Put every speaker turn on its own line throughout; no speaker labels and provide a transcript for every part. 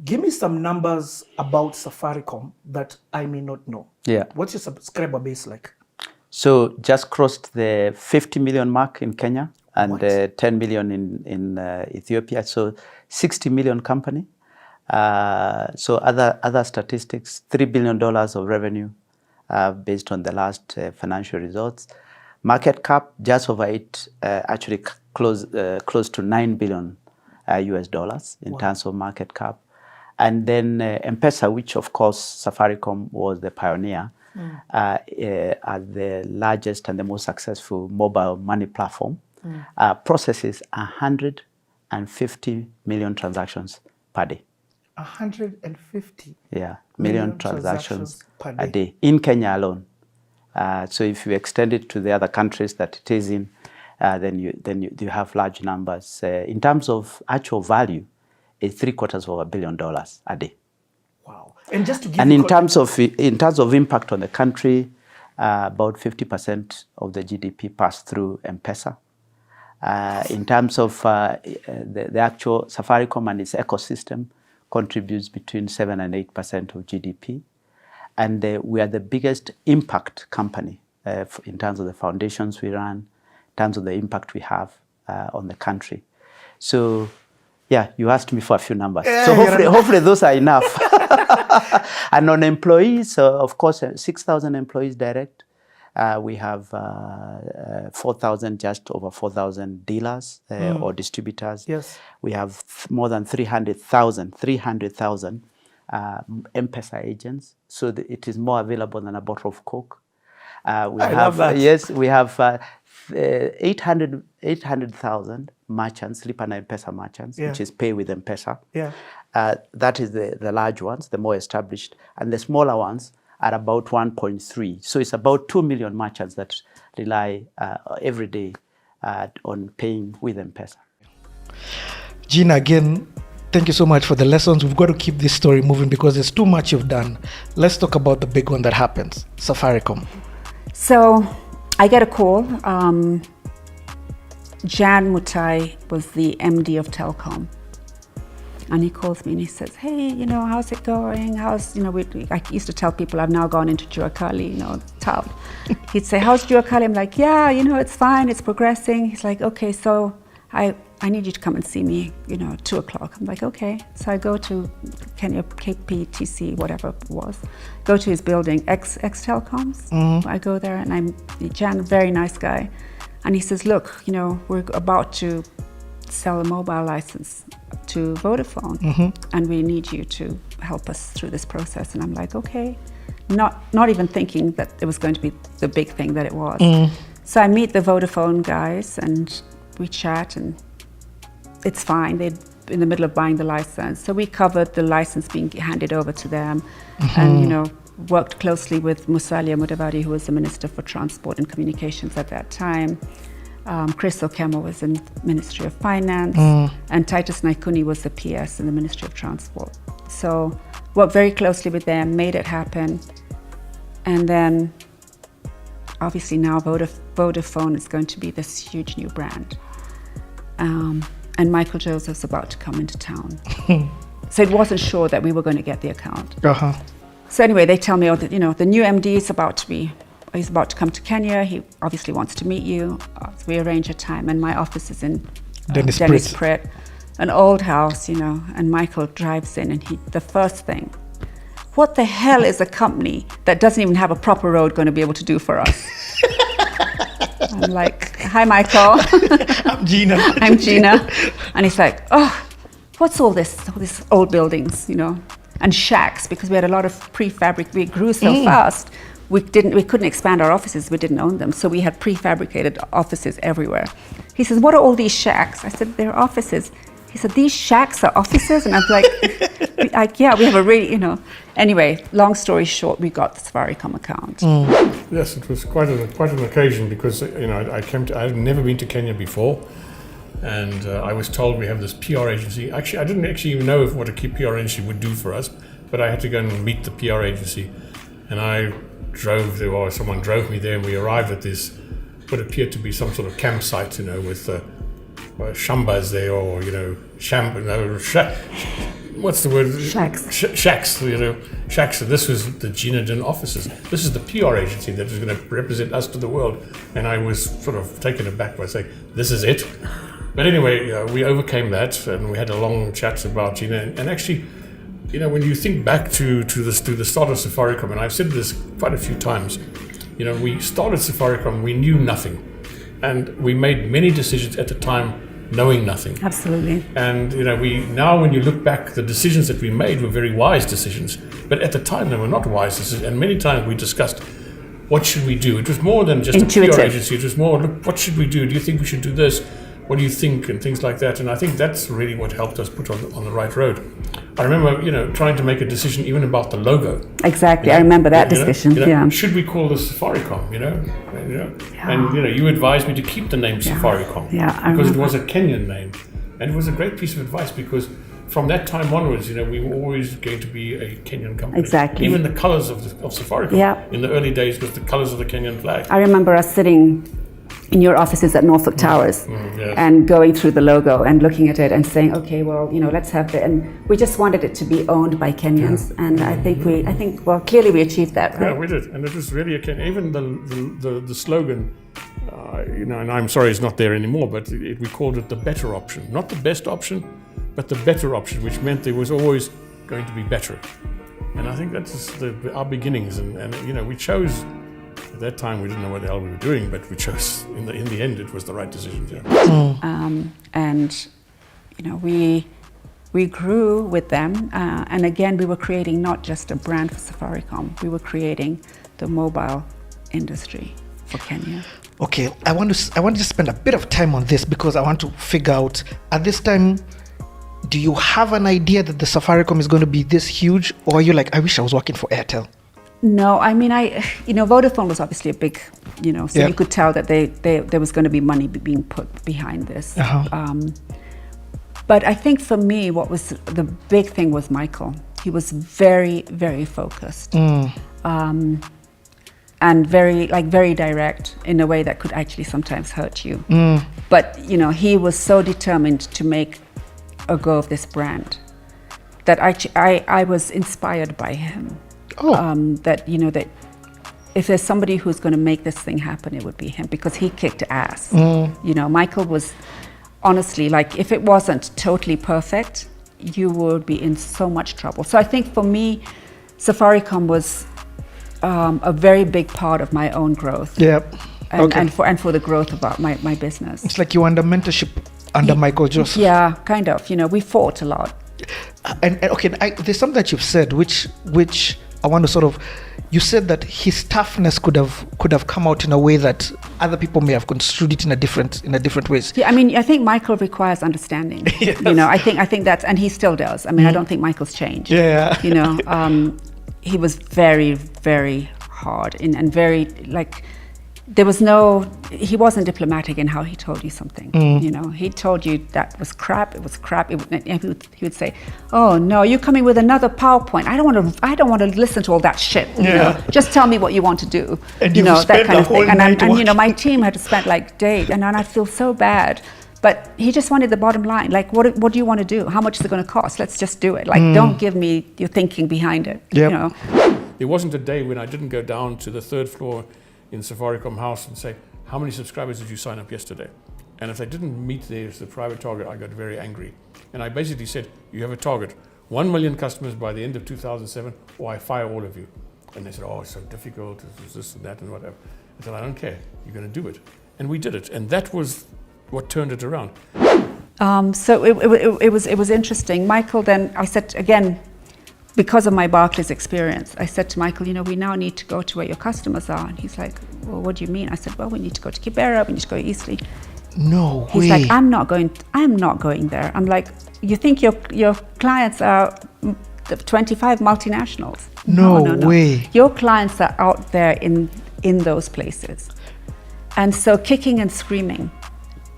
Give me some numbers about Safaricom that I may not know.
Yeah.
What's your subscriber base like?
So just crossed the 50 million mark in Kenya and
What?
10 million in Ethiopia. So 60 million company. So other statistics, $3 billion of revenue based on the last financial results. Market cap just over it, actually close to $9 billion US dollars in terms of market cap. And then M-PESA, which of course Safaricom was the pioneer, are the largest and the most successful mobile money platform, processes 150 million transactions per day.
150
million transactions a day in Kenya alone. So if you extend it to the other countries that it is in, then you have large numbers. In terms of actual value, it's $750 million a day.
Wow! And just to give
and in terms of impact on the country, about 50% of the GDP passed through M-PESA. In terms of the actual Safaricom and its ecosystem, contributes between 7 and 8% of GDP. And we are the biggest impact company in terms of the foundations we run, in terms of the impact we have on the country. So, yeah, you asked me for a few numbers. So hopefully those are enough. And on employees, of course, 6,000 employees direct. We have 4,000, just over 4,000 dealers or distributors.
Yes.
We have more than 300,000 M-PESA agents. So it is more available than a bottle of Coke.
I love that.
Yes, we have 800,000 merchants, Lipa na M-PESA merchants, which is pay with M-PESA.
Yeah.
That is the large ones, the more established. And the smaller ones are about 1.3. So it's about 2 million merchants that rely every day on paying with M-PESA.
Gina, again, thank you so much for the lessons. We've got to keep this story moving because there's too much you've done. Let's talk about the big one that happens, Safaricom.
So I get a call. Jan Mutai was the MD of Telcom. And he calls me and he says, hey, how's it going? I used to tell people I've now gone into Juakali, town. He'd say, how's Juakali? I'm like, yeah, it's fine, it's progressing. He's like, okay, so I need you to come and see me, 2 o'clock. I'm like, okay. So I go to Kenya, KPTC, whatever it was, go to his building, ex-Telecoms. I go there and Jan, very nice guy. And he says, look, we're about to sell a mobile license to Vodafone, and we need you to help us through this process. And I'm like, okay, not even thinking that it was going to be the big thing that it was. So I meet the Vodafone guys and we chat, and it's fine. They're in the middle of buying the license. So we covered the license being handed over to them, and worked closely with Musalia Mudavadi, who was the Minister for Transport and Communications at that time. Chris Okemo was in the Ministry of Finance, and Titus Naikuni was the PS in the Ministry of Transport. So worked very closely with them, made it happen. And then obviously now Vodafone is going to be this huge new brand. And Michael Joseph's about to come into town. So it wasn't sure that we were going to get the account. So anyway, they tell me, the new MD is he's about to come to Kenya. He obviously wants to meet you. So we arrange a time, and my office is in Dennis Pritt, an old house, and Michael drives in, and the first thing, what the hell is a company that doesn't even have a proper road going to be able to do for us? I'm like, hi, Michael.
I'm Gina.
I'm Gina. And he's like, oh, what's all these old buildings, and shacks, because we had a lot of prefabricated. We grew so fast. We couldn't expand our offices. We didn't own them. So we had prefabricated offices everywhere. He says, what are all these shacks? I said, they're offices. He said, these shacks are offices? And I'm like, yeah, we have a really, Anyway, long story short, we got the Safaricom account.
Yes, it was quite an occasion because, I had never been to Kenya before. And I was told we have this PR agency. Actually, I didn't even know what a PR agency would do for us, but I had to go and meet the PR agency. And I drove there, or someone drove me there, and we arrived at this, what appeared to be some sort of campsite, with shambas there, or, what's the word?
Shacks.
Shacks, you know, shacks. This was the Gina Din offices. This is the PR agency that was going to represent us to the world. And I was sort of taken aback by saying, this is it. But anyway, we overcame that, and we had a long chat about Gina. And actually, you know, when you think back to the start of Safaricom, and I've said this quite a few times, you know, we started Safaricom, we knew nothing. And we made many decisions at the time knowing nothing.
Absolutely.
And you know, now when you look back, the decisions that we made were very wise decisions. But at the time, they were not wise decisions. And many times we discussed, what should we do? It was more than just
Intuitive.
a PR agency. It was more, look, what should we do? Do you think we should do this? What do you think? And things like that. And I think that's really what helped us put on the right road. I remember, you know, trying to make a decision even about the logo.
Exactly.
You know,
I remember that
you know,
discussion.
you know,
Yeah.
Should we call this Safaricom? You know,
Yeah.
and you know, you advised me to keep the name Safaricom
Yeah,
because it was a Kenyan name, and it was a great piece of advice because from that time onwards, you know, we were always going to be a Kenyan company.
Exactly.
Even the colours of Safaricom in the early days was the colours of the Kenyan flag.
I remember us sitting in your offices at Norfolk Towers
yes.
and going through the logo and looking at it and saying, okay, well, you know, let's have it. And we just wanted it to be owned by Kenyans. And I think, well, clearly we achieved that, right?
Yeah, we did. And it was really a Kenyan. Even the slogan, you know, and I'm sorry it's not there anymore, but we called it the better option. Not the best option, but the better option, which meant there was always going to be better. And I think that's our beginnings. And you know, we chose. At that time, we didn't know what the hell we were doing, but we chose. In the end, it was the right decision. Yeah.
And you know, we grew with them, and again, we were creating not just a brand for Safaricom. We were creating the mobile industry for Kenya.
Okay, I want to spend a bit of time on this because I want to figure out at this time. Do you have an idea that the Safaricom is going to be this huge, or are you like, I wish I was working for Airtel?
No, I mean, you know, Vodafone was obviously a big, you know, so you could tell that there was going to be money being put behind this. But I think for me, what was the big thing was Michael. He was very, very focused, and very direct in a way that could actually sometimes hurt you. But you know, he was so determined to make a go of this brand that I was inspired by him. That, you know, that if there's somebody who's going to make this thing happen, it would be him, because he kicked ass. You know, Michael was honestly, like, if it wasn't totally perfect, you would be in so much trouble. So I think for me, Safaricom was a very big part of my own growth. And for the growth of my business.
It's like you were under mentorship under Michael Joseph.
Yeah, kind of. You know, we fought a lot.
And okay, there's something that you've said which I want to sort of, you said that his toughness could have come out in a way that other people may have construed it in a different ways.
Yeah, I mean, I think Michael requires understanding. Yes. You know, I think that's, and he still does. I mean, I don't think Michael's changed.
Yeah.
You know, he was very, very hard and very, like, he wasn't diplomatic in how he told you something. You know, he told you that was crap. It was crap. He would say, "Oh no, you're coming with another PowerPoint. I don't want to listen to all that shit. You know, just tell me what you want to do."
And
you know, that kind of thing. And you know, my
working.
team had to spend like days, and I feel so bad. But he just wanted the bottom line. Like, what do you want to do? How much is it going to cost? Let's just do it. Like, don't give me your thinking behind it.
Yep.
You know.
There wasn't a day when I didn't go down to the third floor in Safaricom House and say, how many subscribers did you sign up yesterday? And if they didn't meet the private target, I got very angry. And I basically said, you have a target, 1 million customers by the end of 2007, or I fire all of you. And they said, oh, it's so difficult, it's this and that and whatever. I said, I don't care, you're going to do it. And we did it. And that was what turned it around.
So it was interesting. Michael, then I said, again, because of my Barclays experience, I said to Michael, you know, we now need to go to where your customers are. And he's like, well, what do you mean? I said, well, we need to go to Kibera, we need to go to Eastleigh.
No way.
He's like, I'm not going there. I'm like, you think your clients are 25 multinationals?
No way.
Your clients are out there in those places. And so kicking and screaming,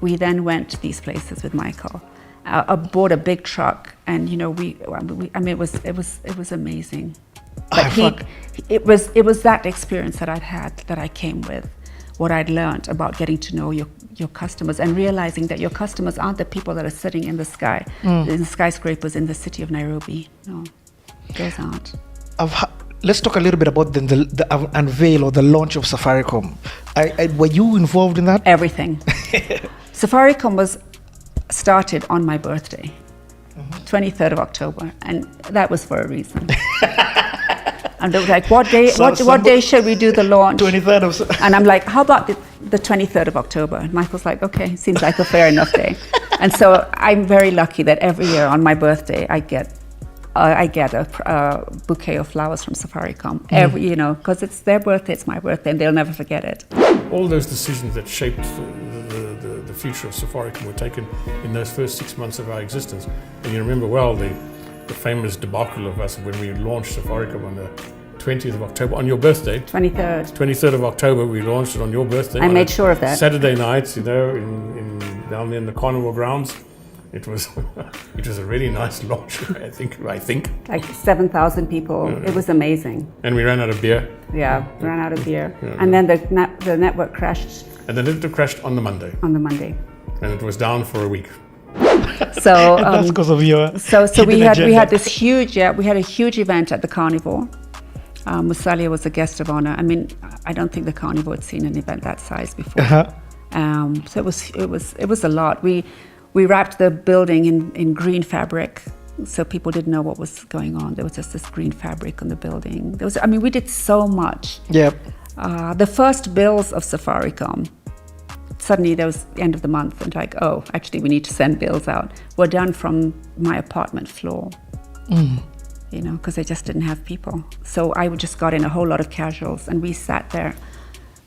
we then went to these places with Michael. Aboard a big truck, and you know, I mean, it was amazing. But it was that experience that I came with, what I'd learned about getting to know your customers and realizing that your customers aren't the people that are sitting in the sky, in the skyscrapers in the city of Nairobi. No, those aren't.
Let's talk a little bit about the unveil or the launch of Safaricom. Were you involved in that?
Everything. Safaricom was started on my birthday, 23rd of October, and that was for a reason. And they were like, what day should we do the launch?
23rd of...
And I'm like, how about the 23rd of October? And Michael's like, okay, seems like a fair enough day. And so I'm very lucky that every year on my birthday, I get a bouquet of flowers from Safaricom. Every, because it's their birthday, it's my birthday, and they'll never forget it.
All those decisions that shaped the future of Safaricom were taken in those first 6 months of our existence. And you remember well the famous debacle of us when we launched Safaricom on the 20th of October, on your birthday. 23rd of October, we launched it on your birthday.
I made sure of that.
Saturday nights, down there in the carnival grounds. It was a really nice launch, I think.
Like 7,000 people. Yeah. It was amazing.
And we ran out of beer.
Yeah, ran out of beer. Yeah. And then the network crashed.
And the network crashed on the Monday. And it was down for a week.
So
that's because of your.
So we had this huge a huge event at the carnival. Musalia was a guest of honor. I mean, I don't think the carnival had seen an event that size before. So it was a lot. We wrapped the building in green fabric, so people didn't know what was going on. There was just this green fabric on the building. We did so much.
Yep.
The first bills of Safaricom, suddenly there was the end of the month, and like, oh, actually we need to send bills out. Were done from my apartment floor, because they just didn't have people. So I just got in a whole lot of casuals, and we sat there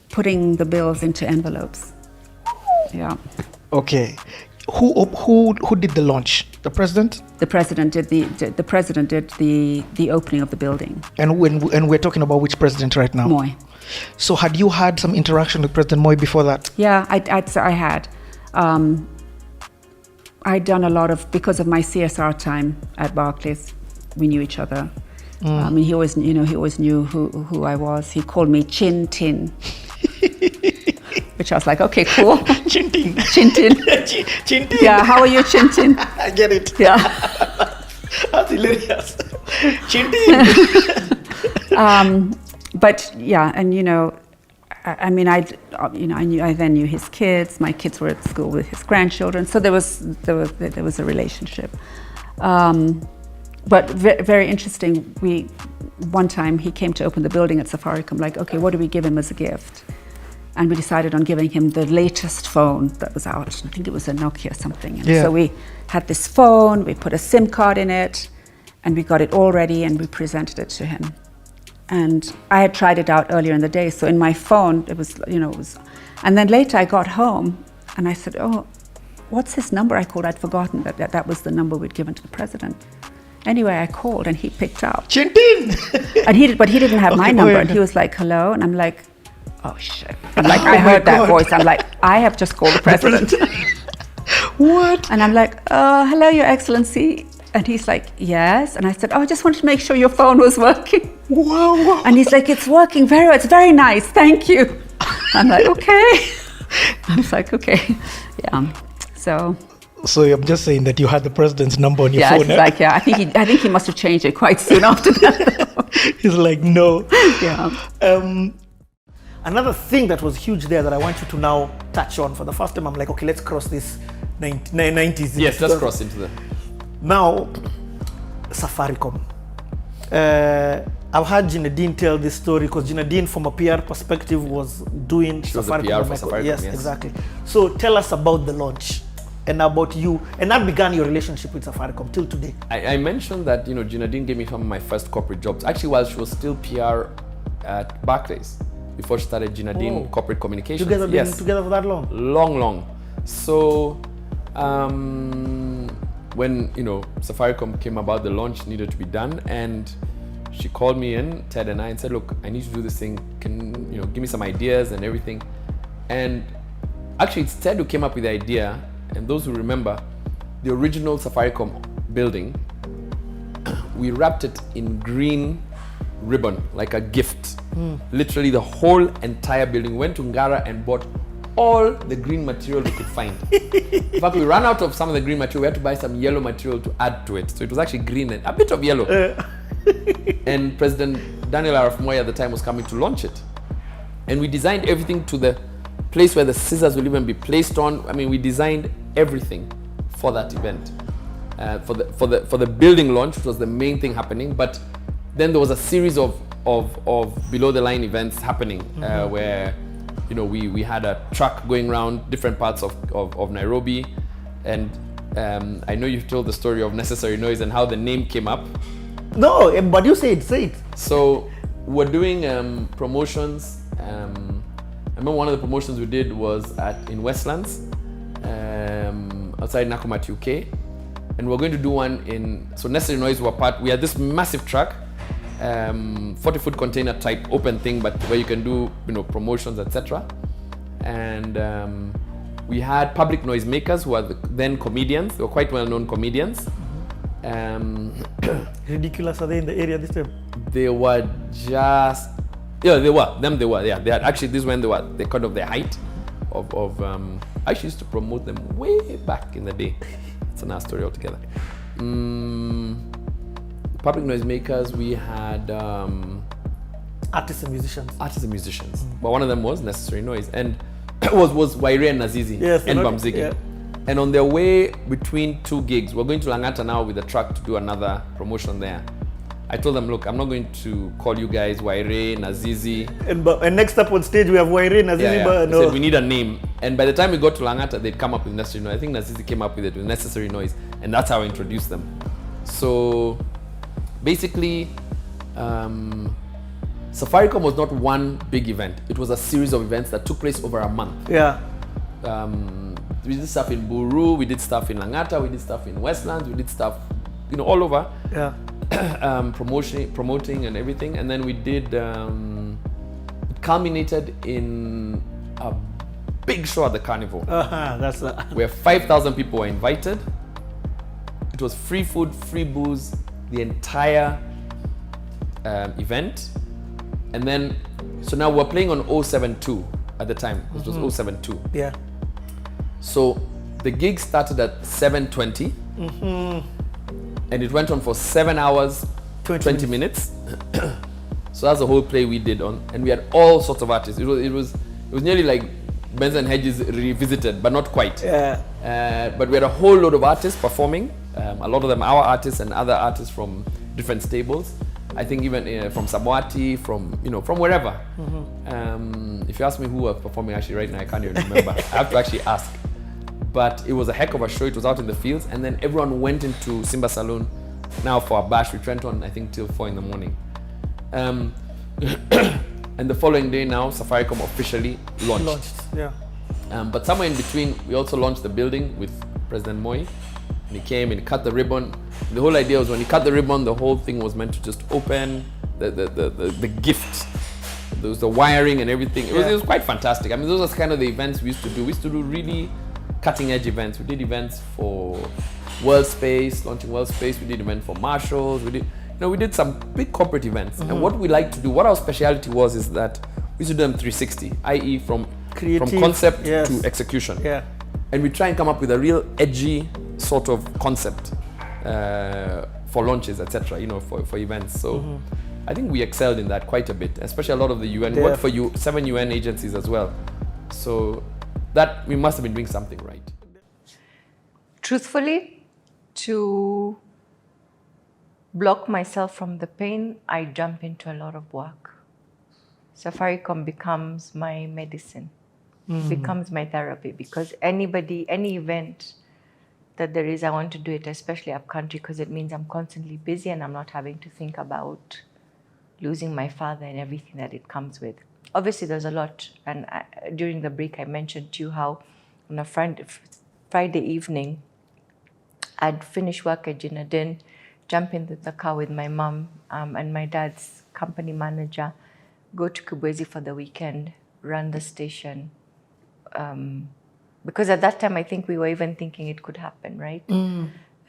putting the bills into envelopes. Yeah.
Okay. Who did the launch? The president?
The president did the opening of the building.
And we're talking about which president right now?
Moi.
So had you had some interaction with President Moi before that?
Yeah, I had. I'd done a lot of, because of my CSR time at Barclays, we knew each other. He always knew who I was. He called me Chin Tin. Which I was like, okay, cool.
Chintin.
Chintin. Yeah, how are you, Chintin?
I get it.
Yeah.
That's hilarious. Chintin.
But yeah, and I then knew his kids. My kids were at school with his grandchildren, so there was a relationship. But very interesting. One time he came to open the building at Safaricom. Like, okay, what do we give him as a gift? And we decided on giving him the latest phone that was out. I think it was a Nokia something. And so we had this phone, we put a SIM card in it, and we got it all ready, and we presented it to him. And I had tried it out earlier in the day, so in my phone, it was. And then later I got home, and I said, oh, what's his number? I called, I'd forgotten that was the number we'd given to the president. Anyway, I called, and he picked up.
Chintin!
But he didn't have my number, and he was like, hello, and I'm like, oh shit. I'm like, I heard that voice. I'm like, I have just called the president.
What?
And I'm like, hello, Your Excellency. And he's like, yes. And I said, oh, I just wanted to make sure your phone was working.
Whoa.
And he's like, it's working very well. It's very nice. Thank you. I'm like, okay. I was like, okay. Yeah. So
I'm just saying that you had the president's number on your phone.
Yeah, like, yeah. I think he must have changed it quite soon after that.
He's like, no.
Yeah.
Another thing that was huge there that I want you to now touch on for the first time, I'm like, okay, let's cross this 90s.
Yes, let's cross into the...
Now, Safaricom. I've heard Ginadine tell this story because Ginadine, from a PR perspective, was doing Safaricom.
Safaricom.
Yes, exactly. So tell us about the launch and about you, and that began your relationship with Safaricom till today.
I mentioned that, Ginadine gave me some of my first corporate jobs, actually while she was still PR at Barclays, before she started Ginadine Corporate Communications.
You guys have been together for that long?
Long. So, when, Safaricom came about, the launch needed to be done, and she called me in, Ted and I, and said, look, I need to do this thing. Can, give me some ideas and everything. And actually, it's Ted who came up with the idea. And those who remember, the original Safaricom building, we wrapped it in green ribbon, like a gift. Literally the whole entire building. We went to Ngara and bought all the green material we could find. In fact, we ran out of some of the green material. We had to buy some yellow material to add to it. So it was actually green and a bit of yellow. And President Daniel Arap Moi at the time was coming to launch it. And we designed everything to the place where the scissors will even be placed on. I mean, we designed everything for that event. For the building launch, which was the main thing happening. But then there was a series of below the line events happening where, you know, we had a truck going around different parts of Nairobi, and I know you've told the story of Necessary Noise and how the name came up.
No, but you say it.
So we're doing promotions. I remember one of the promotions we did was in Westlands, outside Nakumatt, UK, and we're going to do one so Necessary Noise we had this massive truck, 40-foot container type open thing, but where you can do, you know, promotions, etc. And we had public noise makers who are then comedians. They were quite well-known comedians.
Ridiculous, are they in the area this time?
They were just, yeah, they were. Yeah, they had actually, this when they kind of their height of I actually used to promote them way back in the day. It's another story altogether. Public noise makers, we had
Artists and musicians.
But one of them was Necessary Noise, and was Waire and Nazizi, and Bamzigi.
Yeah.
And on their way between two gigs, we're going to Langata now with a truck to do another promotion there. I told them, look, I'm not going to call you guys Waire, Nazizi.
And next up on stage, we have Waire, Nazizi.
They said, we need a name. And by the time we got to Langata, they'd come up with Necessary Noise. I think Nazizi came up with it with Necessary Noise. And that's how I introduced them. So basically, Safaricom was not one big event. It was a series of events that took place over a month.
Yeah.
We did stuff in Buru, we did stuff in Langata, we did stuff in Westlands, we did stuff, you know, all over.
Yeah.
Promoting and everything. And then we did, it culminated in a big show at the Carnival. Where 5,000 people were invited. It was free food, free booze, the entire event. And then, so now we're playing on 072 at the time. It was 072.
Yeah.
So the gig started at 7:20, and it went on for 7 hours, 20 minutes. So that's the whole play we did on, and we had all sorts of artists. It was nearly like Benz and Hedges revisited, but not quite.
Yeah.
But we had a whole load of artists performing. A lot of them our artists and other artists from different stables. I think even from Samoati, from wherever. If you ask me who was performing actually right now, I can't even remember. I have to actually ask. But it was a heck of a show. It was out in the fields, and then everyone went into Simba Saloon now for a bash, which went on I think till 4 in the morning. And the following day now, Safaricom officially launched.
Yeah.
But somewhere in between, we also launched the building with President Moi. And he came and cut the ribbon. The whole idea was when he cut the ribbon, the whole thing was meant to just open the gift. There was the wiring and everything. It was quite fantastic. I mean, those are kind of the events we used to do. We used to do really cutting edge events. We did events for World Space, launching World Space. We did events for Marshalls. We did some big corporate events. And what we like to do, what our specialty was, is that we used to do them 360, i.e. from concept to execution.
Yeah.
And we try and come up with a real edgy sort of concept for launches, etc. For events. So I think we excelled in that quite a bit, especially a lot of the UN. We worked for 7 UN agencies as well. So that we must have been doing something right.
Truthfully, to block myself from the pain, I jump into a lot of work. Safaricom becomes my medicine, becomes my therapy, because any event that there is, I want to do it, especially up country, because it means I'm constantly busy and I'm not having to think about losing my father and everything that it comes with. Obviously, there's a lot. And during the break, I mentioned to you how on a Friday evening, I'd finish work at Jinadin, jump into the car with my mom and my dad's company manager, go to Kubwezi for the weekend, run the station. Because at that time, I think we were even thinking it could happen, right?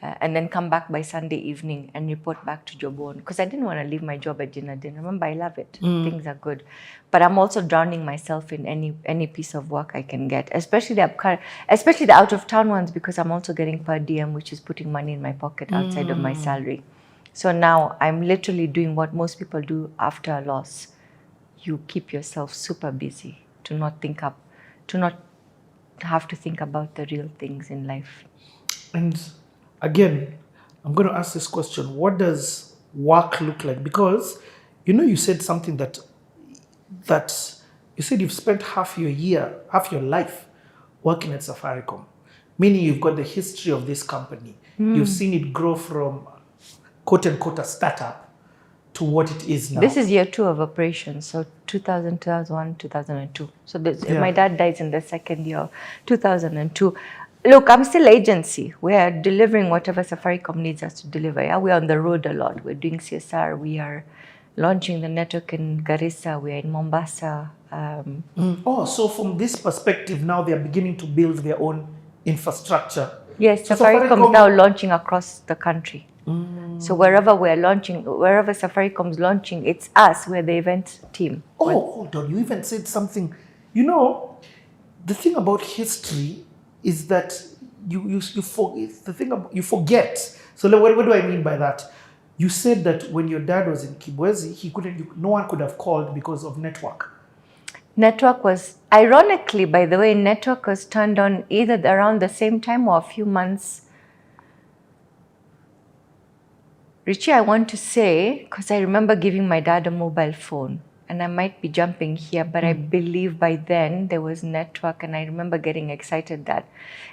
and then come back by Sunday evening and report back to Jobon, because I didn't want to leave my job at Jinadin. Remember, I love it. Things are good. But I'm also drowning myself in any piece of work I can get, especially the out of town ones, because I'm also getting per diem, which is putting money in my pocket outside of my salary. So now I'm literally doing what most people do after a loss. You keep yourself super busy to not have to think about the real things in life.
And again, I'm going to ask this question. What does work look like? Because, you said something that you said you've spent half your life working at Safaricom, meaning you've got the history of this company. You've seen it grow from quote unquote a startup to what it is now.
This is year 2 of operations, so 2000, 2001, 2002. So my dad dies in the second year, 2002. Look, I'm still agency. We are delivering whatever Safaricom needs us to deliver. Yeah? We're on the road a lot. We're doing CSR. We are launching the network in Garissa. We are in Mombasa.
So from this perspective, now they are beginning to build their own infrastructure.
Yes, so Safaricom is now launching across the country. So wherever Safaricom's launching, it's us. We're the event team.
Hold on. You even said something. The thing about history is that you forget. So what do I mean by that? You said that when your dad was in Kibwezi, no one could have called because of network.
Network was, ironically, by the way, network was turned on either around the same time or a few months. Richie, I want to say, because I remember giving my dad a mobile phone, and I might be jumping here, but I believe by then there was network, and I remember getting excited that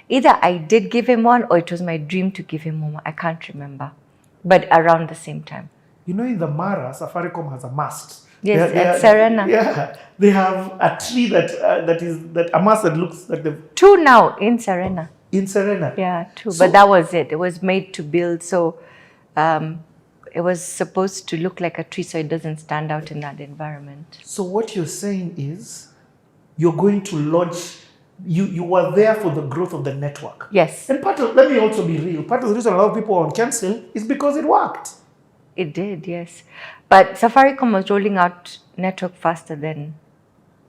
either I did give him one or it was my dream to give him one. I can't remember, but around the same time.
In the Mara, Safaricom has a mast.
Yes, at Serena.
Yeah, they have a tree that a mast that looks like the
2 now in Serena.
In Serena.
Yeah, 2. But that was it. It was made to build, so it was supposed to look like a tree so it doesn't stand out in that environment.
So what you're saying is you're going to launch, you were there for the growth of the network.
Yes.
And let me also be real, part of the reason a lot of people are on cancel is because it worked.
It did, yes. But Safaricom was rolling out network faster than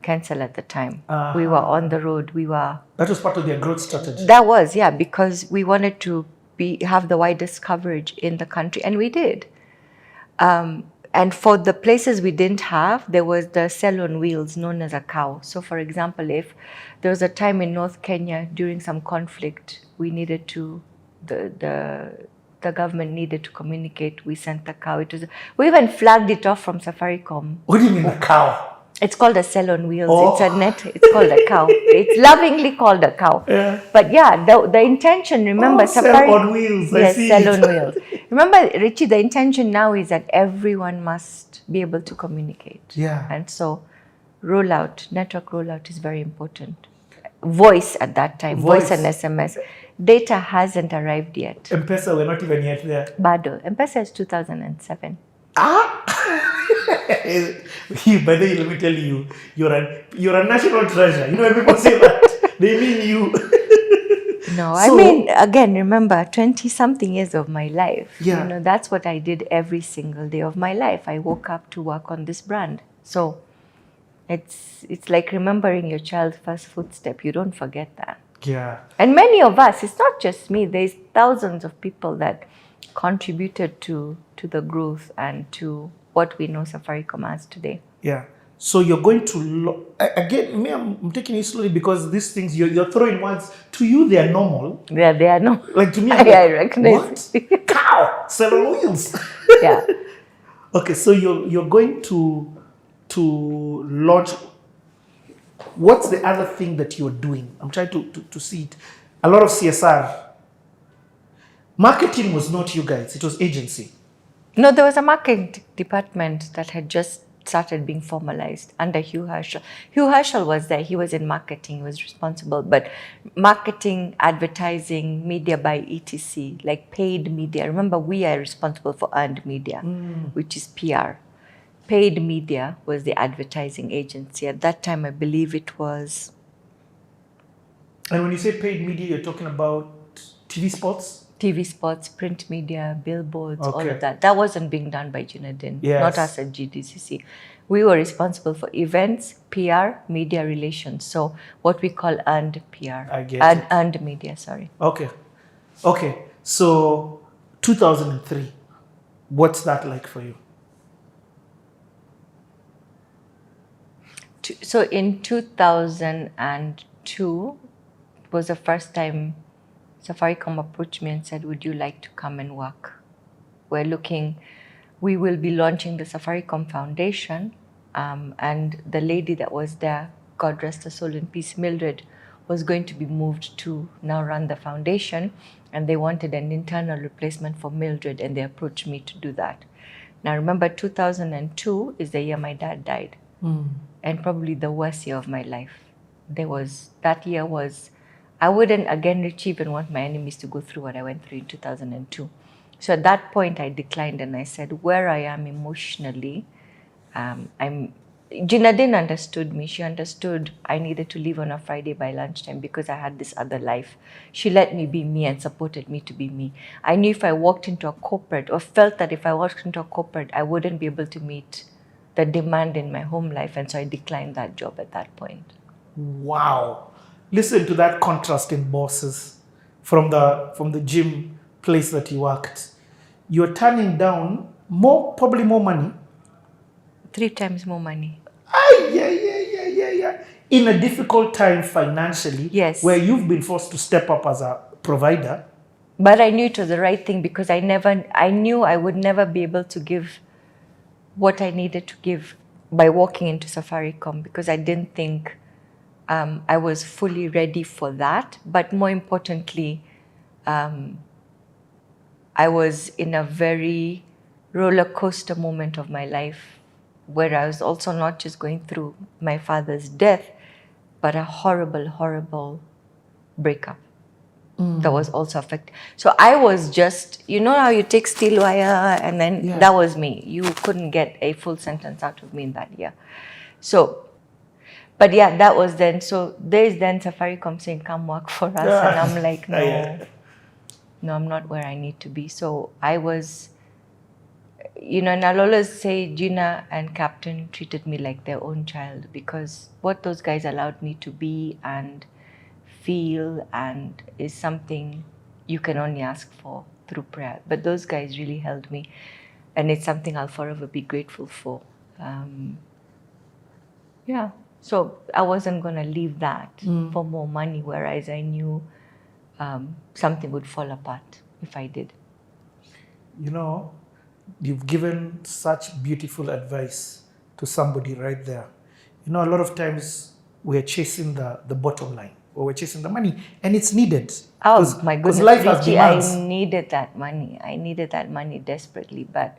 cancel at the time. We were on the road.
That was part of their growth strategy.
That was, yeah, because we wanted to have the widest coverage in the country, and we did. And for the places we didn't have, there was the cell on wheels known as a cow. So for example, if there was a time in North Kenya during some conflict, we needed to, the government needed to communicate, we sent the cow. We even flagged it off from Safaricom.
What do you mean a cow?
It's called a cell on wheels. It's a net. It's called a cow. It's lovingly called a cow.
Yeah.
But yeah, the intention, remember,
cell on wheels.
Yes, cell on wheels. Remember, Richie, the intention now is that everyone must be able to communicate.
Yeah.
And so network rollout is very important. Voice at that time, voice and SMS. Data hasn't arrived yet.
M-PESA, we're not even yet there.
Bado. M-PESA is 2007.
By the way, let me tell you, you're a national treasure. When people say that, they mean you.
No, I mean, again, remember, 20-something years of my life.
Yeah.
That's what I did every single day of my life. I woke up to work on this brand. So it's like remembering your child's first footstep. You don't forget that.
Yeah.
And many of us, it's not just me, there's thousands of people that contributed to the growth and to what we know Safaricom as today.
Yeah. So you're going to, again, I'm taking it slowly because these things, you're throwing words, to you they are normal.
Yeah, they are normal.
Like to me,
I recognize.
What? Cow, cell on wheels.
Yeah.
Okay, so you're going to launch. What's the other thing that you're doing? I'm trying to see it. A lot of CSR. Marketing was not you guys, it was agency.
No, there was a marketing department that had just started being formalized under Hugh Herschel. Hugh Herschel was there, he was in marketing, he was responsible, but marketing, advertising, media by ETC, like paid media. Remember, we are responsible for earned media, which is PR. Paid media was the advertising agency. At that time, I believe it was.
And when you say paid media, you're talking about TV spots?
TV spots, print media, billboards, all
Okay.
of that. That wasn't being done by Junadin,
Yes.
not us at GDCC. We were responsible for events, PR, media relations. So what we call earned PR.
I get it.
Earned media, sorry.
Okay. Okay. So 2003, what's that like for you?
So in 2002 was the first time Safaricom approached me and said, would you like to come and work? We will be launching the Safaricom Foundation, and the lady that was there, God rest her soul in peace, Mildred, was going to be moved to now run the foundation, and they wanted an internal replacement for Mildred, and they approached me to do that. Now remember, 2002 is the year my dad died, and probably the worst year of my life. That year was, I wouldn't again, Rich, even want my enemies to go through what I went through in 2002. So at that point, I declined and I said, where I am emotionally, Gina didn't understood me. She understood I needed to leave on a Friday by lunchtime because I had this other life. She let me be me and supported me to be me. I knew if I walked into a corporate, or felt that if I walked into a corporate, I wouldn't be able to meet the demand in my home life. And so I declined that job at that point.
Wow. Listen to that contrast in bosses from the gym place that you worked. You're turning down probably more money.
3 times more money.
Yeah. In a difficult time financially.
Yes.
Where you've been forced to step up as a provider.
But I knew it was the right thing because I knew I would never be able to give what I needed to give by walking into Safaricom, because I didn't think I was fully ready for that. But more importantly, I was in a very roller coaster moment of my life where I was also not just going through my father's death, but a horrible, horrible breakup that was also affected. So I was just, you know how you take steel wire and then that was me. You couldn't get a full sentence out of me in that year. So, but yeah, that was then. So there's then Safaricom saying, come work for us. And I'm like, no, I'm not where I need to be. So I was, and I'll always say Gina and Captain treated me like their own child, because what those guys allowed me to be and feel and is something you can only ask for through prayer. But those guys really held me, and it's something I'll forever be grateful for. So I wasn't going to leave that for more money, whereas I knew something would fall apart if I did.
You've given such beautiful advice to somebody right there. A lot of times we're chasing the bottom line, or we're chasing the money, and it's needed.
Oh my goodness,
life has demands.
I needed that money. I needed that money desperately, but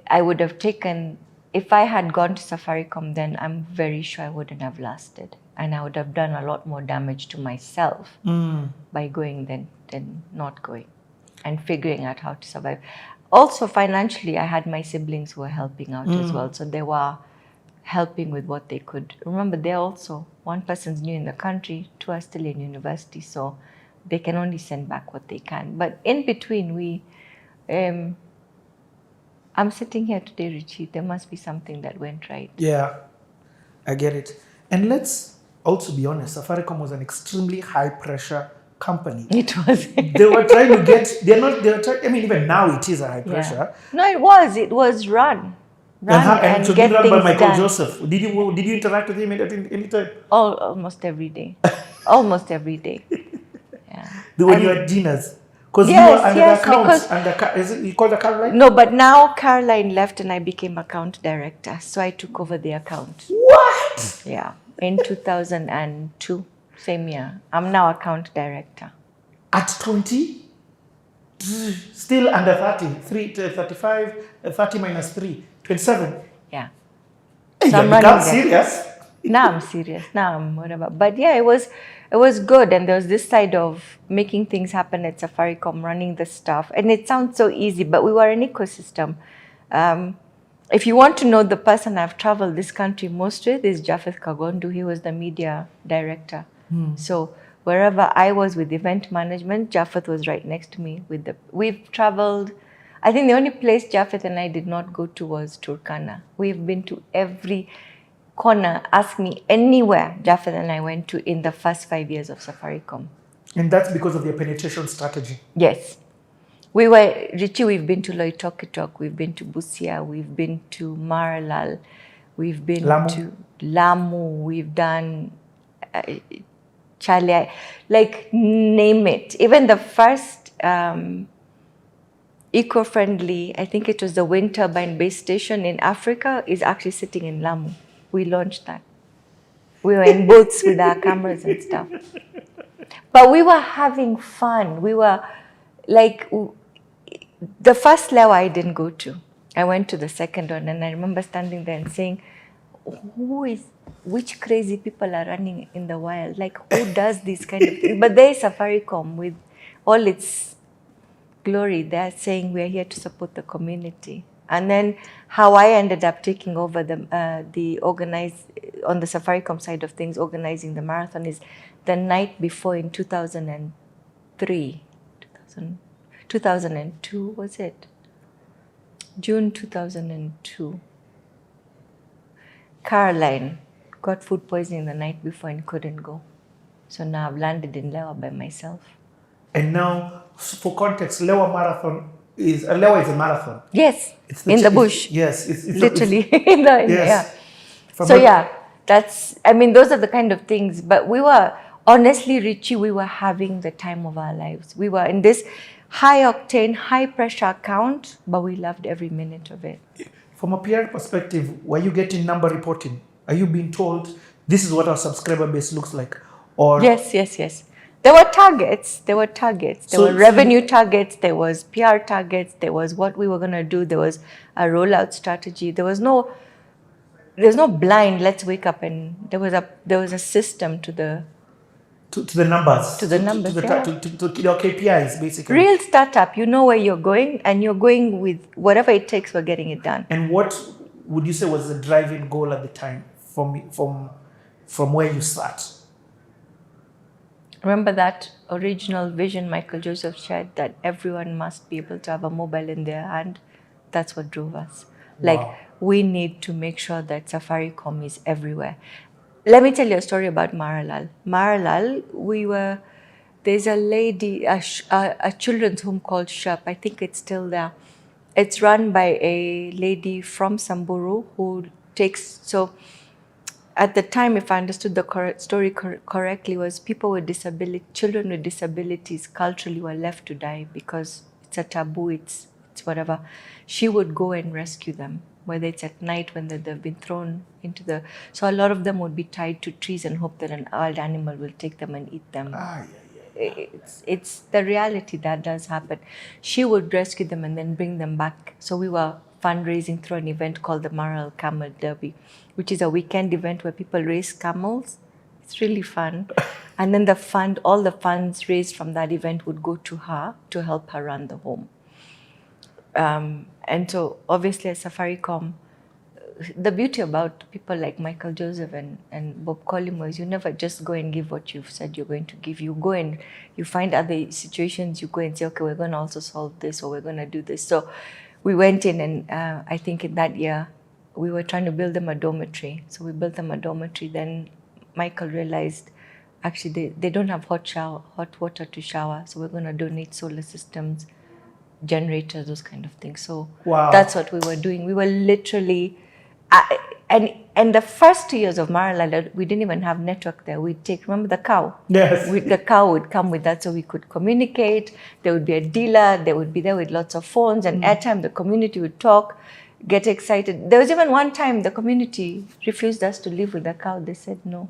I would have taken, if I had gone to Safaricom then, I'm very sure I wouldn't have lasted. And I would have done a lot more damage to myself by going than not going and figuring out how to survive. Also, financially, I had my siblings who were helping out as well. So they were helping with what they could. Remember, they're also, one person's new in the country, 2 are still in university, so they can only send back what they can. But in between, I'm sitting here today, Richie. There must be something that went right.
Yeah, I get it. And let's also be honest, Safaricom was an extremely high pressure company.
It was.
They were trying to get, even now it is a high pressure.
No, it was run and
so
get
run
things
by Michael
done.
Joseph. Did you interact with him at any time?
Almost every day. Almost every day. Yeah.
When you were at Gina's? Because you were under the account, you called her Caroline?
No, but now Caroline left and I became account director. So I took over the account.
What?
Yeah. In 2002, same year. I'm now account director.
At 20? Still under 30. 35, 30 minus 3. 27.
Yeah.
Hey,
So I'm
you
running
become
that.
serious.
Now I'm serious. Now I'm whatever. But yeah, it was good. And there was this side of making things happen at Safaricom, running the stuff. And it sounds so easy, but we were an ecosystem. If you want to know the person I've traveled this country most with is Japheth Kagondu. He was the media director. So Wherever I was with event management, Japheth was right next to me. We've traveled. I think the only place Japheth and I did not go to was Turkana. We've been to every corner. Ask me anywhere Japheth and I went to in the first 5 years of Safaricom.
And that's because of your penetration strategy.
Yes. Richie, we've been to Loitokitok, we've been to Busia, we've been to Maralal, we've been to Lamu, we've done Charlie, like name it. Even the first eco-friendly, I think it was the wind turbine base station in Africa, is actually sitting in Lamu. We launched that. We were in boats with our cameras and stuff. But we were having fun. We were like, the first level I didn't go to. I went to the second one, and I remember standing there and saying, which crazy people are running in the wild? Like, who does this kind of thing? But there's Safaricom with all its glory. They're saying we're here to support the community. And then how I ended up taking over on the Safaricom side of things, organizing the marathon, is the night before in 2002, was it? June 2002. Caroline got food poisoning the night before and couldn't go. So now I've landed in Lewa by myself.
And now, for context, Lewa is a marathon.
Yes, in the bush.
Yes, it's
literally in the
yes.
Those are the kind of things. But we were, honestly, Richie, we were having the time of our lives. We were in this high octane, high pressure account, but we loved every minute of it.
From a PR perspective, were you getting number reporting? Are you being told this is what our subscriber base looks like? Or
Yes. There were targets. There were revenue targets. There was PR targets. There was what we were going to do. There was a rollout strategy. There's no blind, let's wake up, and there was a system to the
numbers.
To the numbers,
to your KPIs, basically.
Real startup, you know where you're going, and you're going with whatever it takes for getting it done.
And what would you say was the driving goal at the time from where you start?
Remember that original vision Michael Joseph shared, that everyone must be able to have a mobile in their hand? That's what drove us.
Wow.
We need to make sure that Safaricom is everywhere. Let me tell you a story about Maralal. Maralal, there's a lady, a children's home called Sharp. I think it's still there. It's run by a lady from Samburu who at the time, if I understood the story correctly, was children with disabilities culturally were left to die because it's a taboo, it's whatever. She would go and rescue them, whether it's at night when they've been thrown into so a lot of them would be tied to trees and hope that an wild animal will take them and eat them. It's the reality that does happen. She would rescue them and then bring them back. So we were fundraising through an event called the Maral Camel Derby, which is a weekend event where people race camels. It's really fun. And then all the funds raised from that event would go to her to help her run the home. And so obviously at Safaricom, the beauty about people like Michael Joseph and Bob Collymore is you never just go and give what you've said you're going to give. You go and you find other situations, you go and say, okay, we're going to also solve this, or we're going to do this. So we went in and I think in that year, we were trying to build them a dormitory. So we built them a dormitory. Then Michael realized, actually, they don't have hot water to shower. So we're going to donate solar systems, generators, those kind of things. So That's what we were doing. We were literally, and the first 2 years of Maralal, we didn't even have network there. Remember the cow?
Yes.
The cow would come with that so we could communicate. There would be a dealer. They would be there with lots of phones and airtime. The community would talk, get excited. There was even one time the community refused us to live with the cow. They said, no.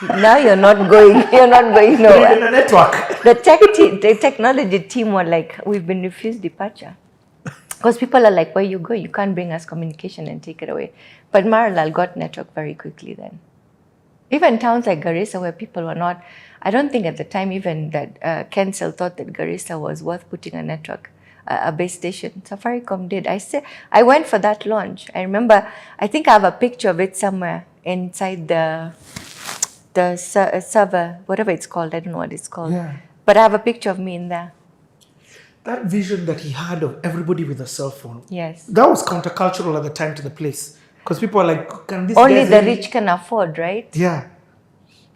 Now you're not going nowhere.
In a network.
The technology team were like, we've been refused departure. Because people are like, where you go? You can't bring us communication and take it away. But Maralal got network very quickly then. Even towns like Garissa where people were not, I don't think at the time even that Kensel thought that Garissa was worth putting a network, a base station. Safaricom did. I went for that launch. I remember, I think I have a picture of it somewhere inside the the server, whatever it's called, I don't know what it's called.
Yeah.
But I have a picture of me in there.
That vision that he had of everybody with a cell phone.
Yes.
That was countercultural at the time to the place. Because people are like, can this
Only
guys
the
really-"
rich can afford, right?
Yeah.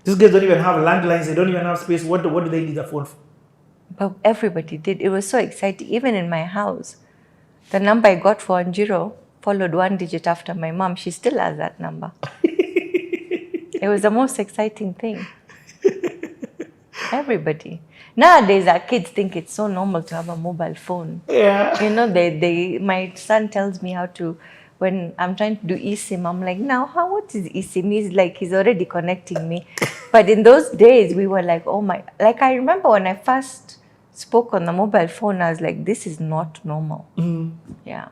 These guys don't even have landlines. They don't even have space. What do they need a phone for?
But everybody did. It was so exciting. Even in my house, the number I got for 10 followed one digit after my mom. She still has that number. It was the most exciting thing. Everybody. Nowadays, our kids think it's so normal to have a mobile phone.
Yeah.
You know, my son tells me how to, when I'm trying to do eSIM, I'm like, now, what is eSIM? He's like, he's already connecting me. But in those days, we were like, oh my, like I remember when I first spoke on the mobile phone, I was like, this is not normal. Yeah.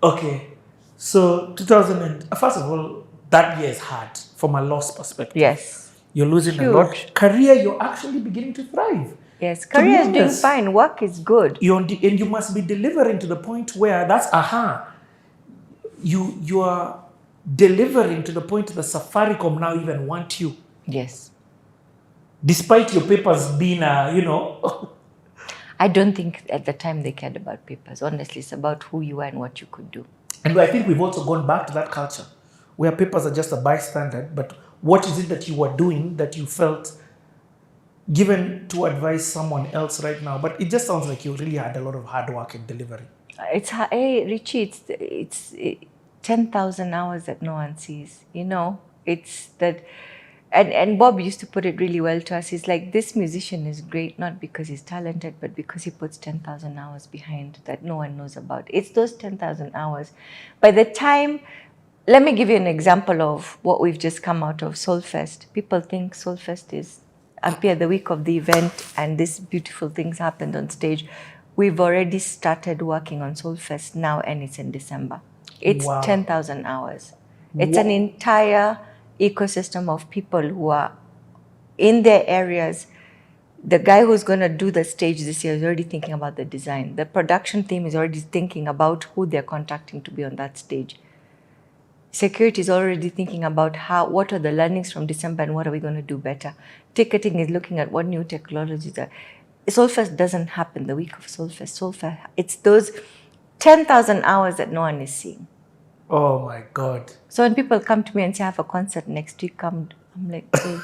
Okay. So 2000, first of all, that year is hard from a loss perspective.
Yes.
You're losing a
Huge.
lot. Career, you're actually beginning to thrive.
Yes,
To be
career is doing
honest,
fine. Work is good.
and you must be delivering to the point where that's you are delivering to the point that Safaricom now even want you,
Yes.
despite your papers being
I don't think at the time they cared about papers. Honestly, it's about who you are and what you could do.
And I think we've also gone back to that culture where papers are just a bystander, but what is it that you were doing that you felt given to advise someone else right now? But it just sounds like you really had a lot of hard work in delivery.
Hey, Richie, it's 10,000 hours that no one sees. You know, it's that, and Bob used to put it really well to us. He's like, this musician is great, not because he's talented, but because he puts 10,000 hours behind that no one knows about. It's those 10,000 hours. By the time, let me give you an example of what we've just come out of, Soulfest. People think Soulfest is appear the week of the event and these beautiful things happened on stage. We've already started working on Soulfest now and it's in December. It's
Wow.
10,000 hours. It's an entire ecosystem of people who are in their areas. The guy who's going to do the stage this year is already thinking about the design. The production team is already thinking about who they're contacting to be on that stage. Security is already thinking about what are the learnings from December and what are we going to do better. Ticketing is looking at what new technologies are. Soulfest doesn't happen the week of Soulfest. It's those 10,000 hours that no one is seeing.
Oh my God.
So when people come to me and say, I have a concert next week, I'm like, hey.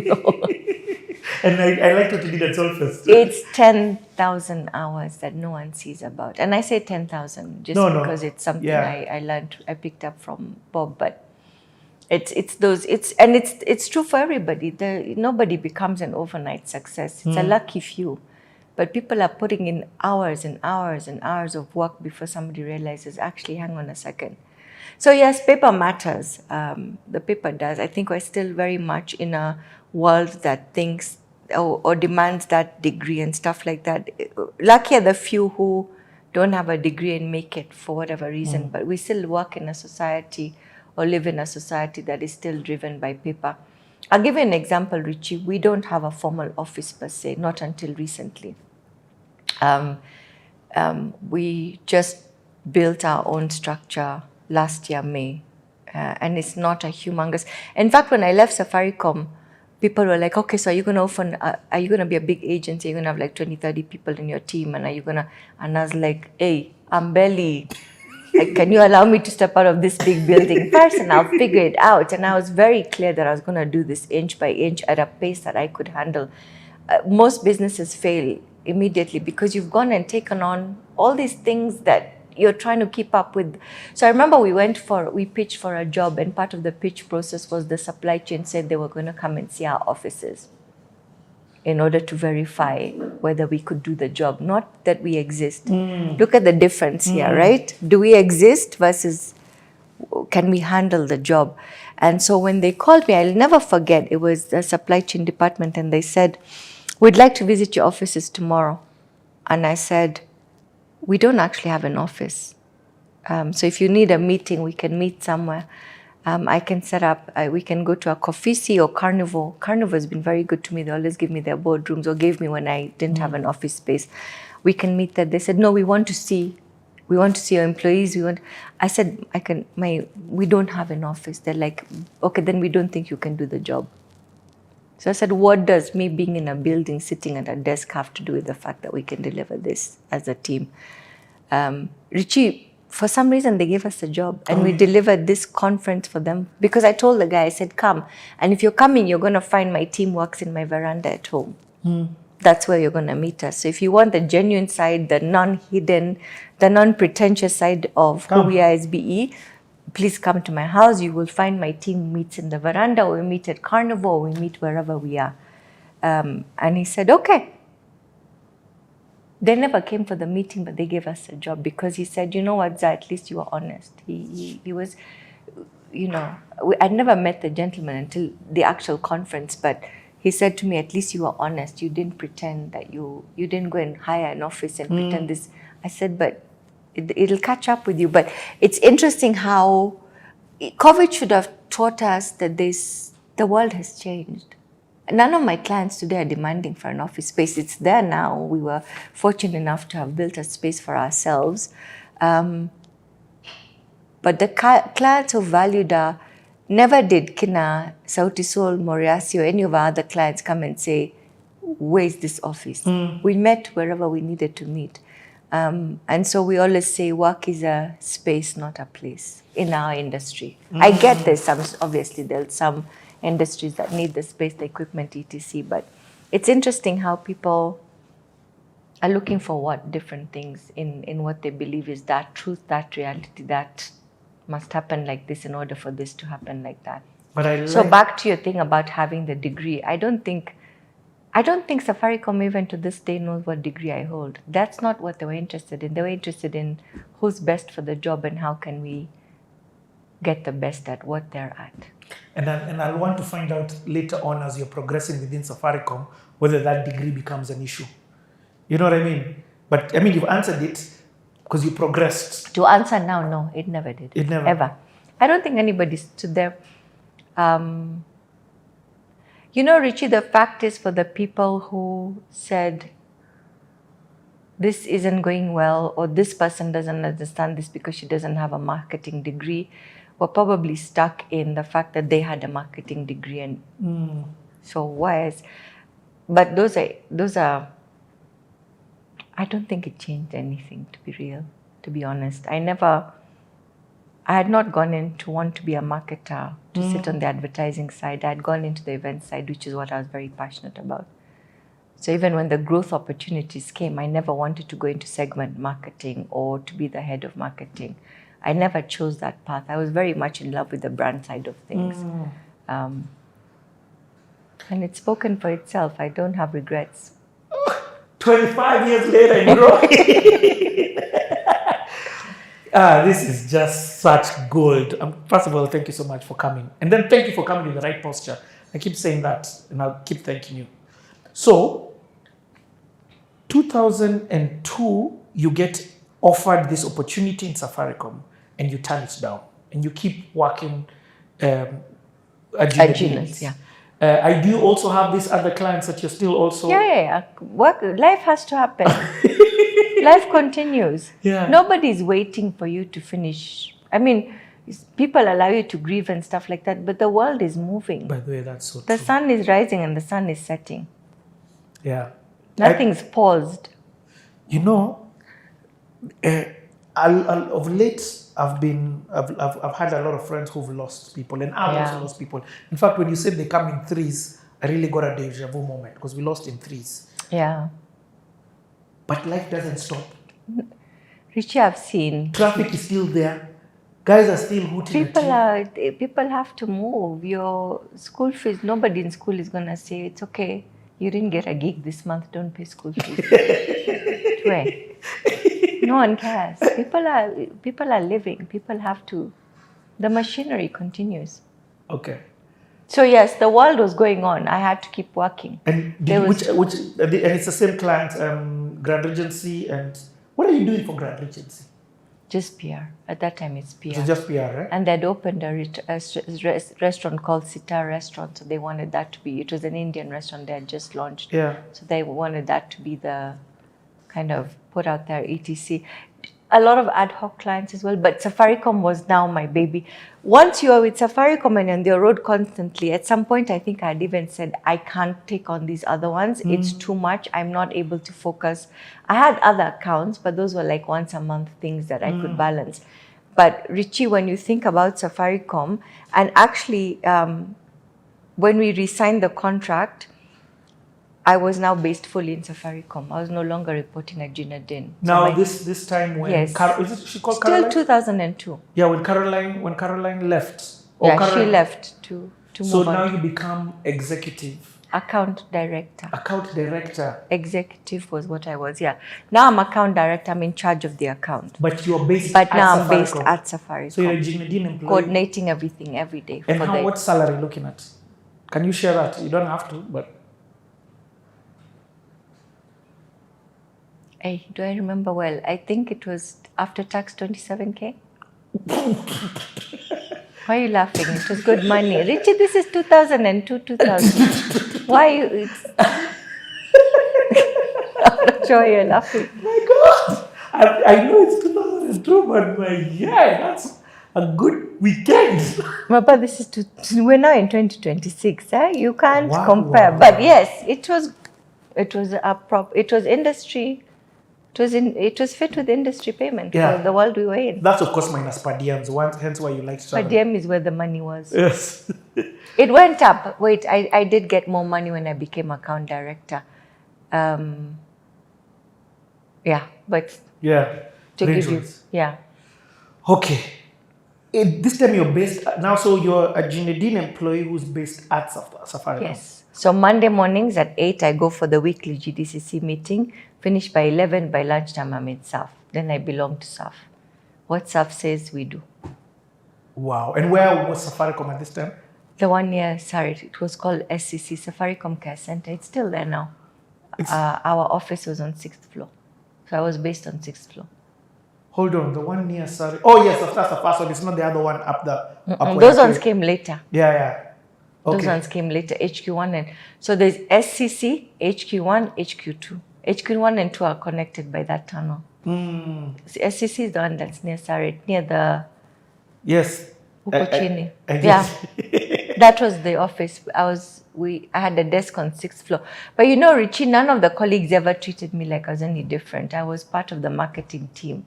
No.
And I like what you did at Soulfest.
It's 10,000 hours that no one sees about. And I say 10,000 just because it's something I learned, I picked up from Bob. But it's true for everybody. Nobody becomes an overnight success. It's a lucky few. But people are putting in hours and hours and hours of work before somebody realizes, actually, hang on a second. So yes, paper matters. The paper does. I think we're still very much in a world that thinks or demands that degree and stuff like that. Lucky are the few who don't have a degree and make it for whatever reason. But we still work in a society or live in a society that is still driven by paper. I'll give you an example, Richie. We don't have a formal office per se, not until recently. We just built our own structure last year, May, and it's not a humongous. In fact, when I left Safaricom, people were like, okay, so are you going to be a big agency? Are you going to have like 20, 30 people in your team? And and I was like, hey, I'm barely, can you allow me to step out of this big building first and I'll figure it out? And I was very clear that I was going to do this inch by inch at a pace that I could handle. Most businesses fail immediately because you've gone and taken on all these things that you're trying to keep up with. So I remember we pitched for a job, and part of the pitch process was the supply chain said they were going to come and see our offices in order to verify whether we could do the job, not that we exist. Look at the difference here, right? Do we exist versus can we handle the job? And so when they called me, I'll never forget, it was the supply chain department, and they said, we'd like to visit your offices tomorrow. And I said, we don't actually have an office. So if you need a meeting, we can meet somewhere. I can set up, we can go to a Coffeesy or Carnival. Carnival has been very good to me. They always give me their boardrooms or gave me when I didn't have an office space. We can meet there. They said, no, we want to see we want to see your employees. I said, we don't have an office. They're like, okay, then we don't think you can do the job. So I said, what does me being in a building, sitting at a desk have to do with the fact that we can deliver this as a team? Richie, for some reason, they gave us a job and we delivered this conference for them because I told the guy, I said, come. And if you're coming, you're going to find my team works in my veranda at home. That's where you're going to meet us. So if you want the genuine side, the non-hidden, the non-pretentious side of who we are as BE, please come to my house. You will find my team meets in the veranda, or we meet at Carnival, or we meet wherever we are. And he said, okay. They never came for the meeting, but they gave us a job because he said, you know what, Zah, at least you are honest. He was, you know, I'd never met the gentleman until the actual conference, but he said to me, at least you are honest. You didn't pretend that you didn't go and hire an office and pretend this. I said, but it'll catch up with you. But it's interesting how COVID should have taught us that the world has changed. None of my clients today are demanding for an office space. It's there now. We were fortunate enough to have built a space for ourselves. But the clients who valued our, never did Kina, Sauti Sol, Moriasi, or any of our other clients come and say, where's this office? We met wherever we needed to meet. And so we always say work is a space, not a place in our industry. I get there's some industries that need the space, the equipment, etc. But it's interesting how people are looking for different things in what they believe is that truth, that reality, that must happen like this in order for this to happen like that. But so back to your thing about having the degree, I don't think Safaricom even to this day knows what degree I hold. That's not what they were interested in. They were interested in who's best for the job and how can we get the best at what they're at.
And I'll want to find out later on as you're progressing within Safaricom whether that degree becomes an issue. You know what I mean? But I mean, you've answered it because you progressed.
To answer now, no, it never did.
It never.
Ever. I don't think anybody stood there. You know, Richie, the fact is for the people who said, this isn't going well, or this person doesn't understand this because she doesn't have a marketing degree, were probably stuck in the fact that they had a marketing degree. And so but those are, I don't think it changed anything, to be real, to be honest. I had not gone in to want to be a marketer, to sit on the advertising side. I had gone into the event side, which is what I was very passionate about. So even when the growth opportunities came, I never wanted to go into segment marketing or to be the head of marketing. I never chose that path. I was very much in love with the brand side of things. And it's spoken for itself. I don't have regrets.
25 years later, bro. This is just such gold. First of all, thank you so much for coming. And then thank you for coming in the right posture. I keep saying that, and I'll keep thanking you. So, 2002, you get offered this opportunity in Safaricom, and you turn it down. And you keep working at
Genius, yeah.
I do also have these other clients that you're still also...
Yeah. Life has to happen. Life continues.
Yeah.
Nobody's waiting for you to finish. I mean, people allow you to grieve and stuff like that, but the world is moving.
By the way, that's so
The
true.
sun is rising and the sun is setting.
Yeah.
Nothing's paused.
You know, of late, I've had a lot of friends who've lost people, and I've also lost people. In fact, when you said they come in threes, I really got a deja vu moment because we lost in threes.
Yeah.
But life doesn't stop.
Richie, I've seen.
Traffic is still there. Guys are still hooting at you.
People have to move. Your school fees, nobody in school is going to say, it's okay, you didn't get a gig this month, don't pay school fees. Where? No one cares. People are living. People have to. The machinery continues.
Okay.
So yes, the world was going on. I had to keep working.
And and it's the same client, Grand Regency, and what are you doing for Grand Regency?
Just PR. At that time, it's PR.
It's just PR, right?
And they'd opened a restaurant called CTA Restaurant. So they wanted that to be. It was an Indian restaurant they had just launched.
Yeah.
So they wanted that to be the kind of put out there, etc. a lot of ad hoc clients as well, but Safaricom was now my baby. Once you are with Safaricom and you're on the road constantly, at some point I think I'd even said, I can't take on these other ones. It's too much. I'm not able to focus. I had other accounts, but those were like once a month things that I could balance. But Richie, when you think about Safaricom, and actually when we re-signed the contract, I was now based fully in Safaricom. I was no longer reporting at Gina Din.
Now this time when
Yes.
Is she called
Still
Caroline?
2002.
Yeah, when Caroline left.
Yeah, she left to
So
move
now
on.
you become executive,
Account director.
account director,
Executive was what I was, yeah. Now I'm account director. I'm in charge of the account.
but you're based
But
at
now I'm
Safaricom.
based at Safaricom.
So you're a Ginedine employee.
Coordinating everything every day.
And
for
what salary looking at? Can you share that? You don't have to, but
Hey, do I remember well? I think it was after tax 27K. Why are you laughing? It was good money. Richie, this is 2002, 2000. Why? I'm not sure why you're laughing.
my God, I know it's 2002, but that's a good weekend.
But this is we're now in 2026. You can't
Wow,
compare.
wow,
But
wow.
yes, it was industry. It was fit with industry payment
Yeah.
for the world we were in.
That's of course minus per diems, hence why you like
Per
travel.
diem is where the money was.
Yes.
It went up. Wait, I did get more money when I became account director. Yeah, but
Yeah.
to give you,
Rituals.
yeah.
Okay. This time you're based now, so you're a Ginedine employee who's based at Safaricom.
Yes. So Monday mornings at 8, I go for the weekly GDCC meeting. Finish by 11. By lunchtime, I'm in SAF. Then I belong to SAF. What SAF says, we do.
Wow. And where was Safaricom at this time?
The 1 year, sorry, it was called SCC, Safaricom Care Center. It's still there now. Our office was on 6th floor. So I was based on 6th floor.
Hold on, the 1 year, sorry. Oh yes, that's the first one. It's not the other one up there.
Those ones came later.
Yeah. Okay.
Those ones came later, HQ1 and... So there's SCC, HQ1, HQ2. HQ1 and 2 are connected by that tunnel. So SCC is the one that's near Sarit, near the
Yes.
Ukochini.
I
Yeah,
guess.
that was the office. I had a desk on 6th floor. But you know, Richie, none of the colleagues ever treated me like I was any different. I was part of the marketing team.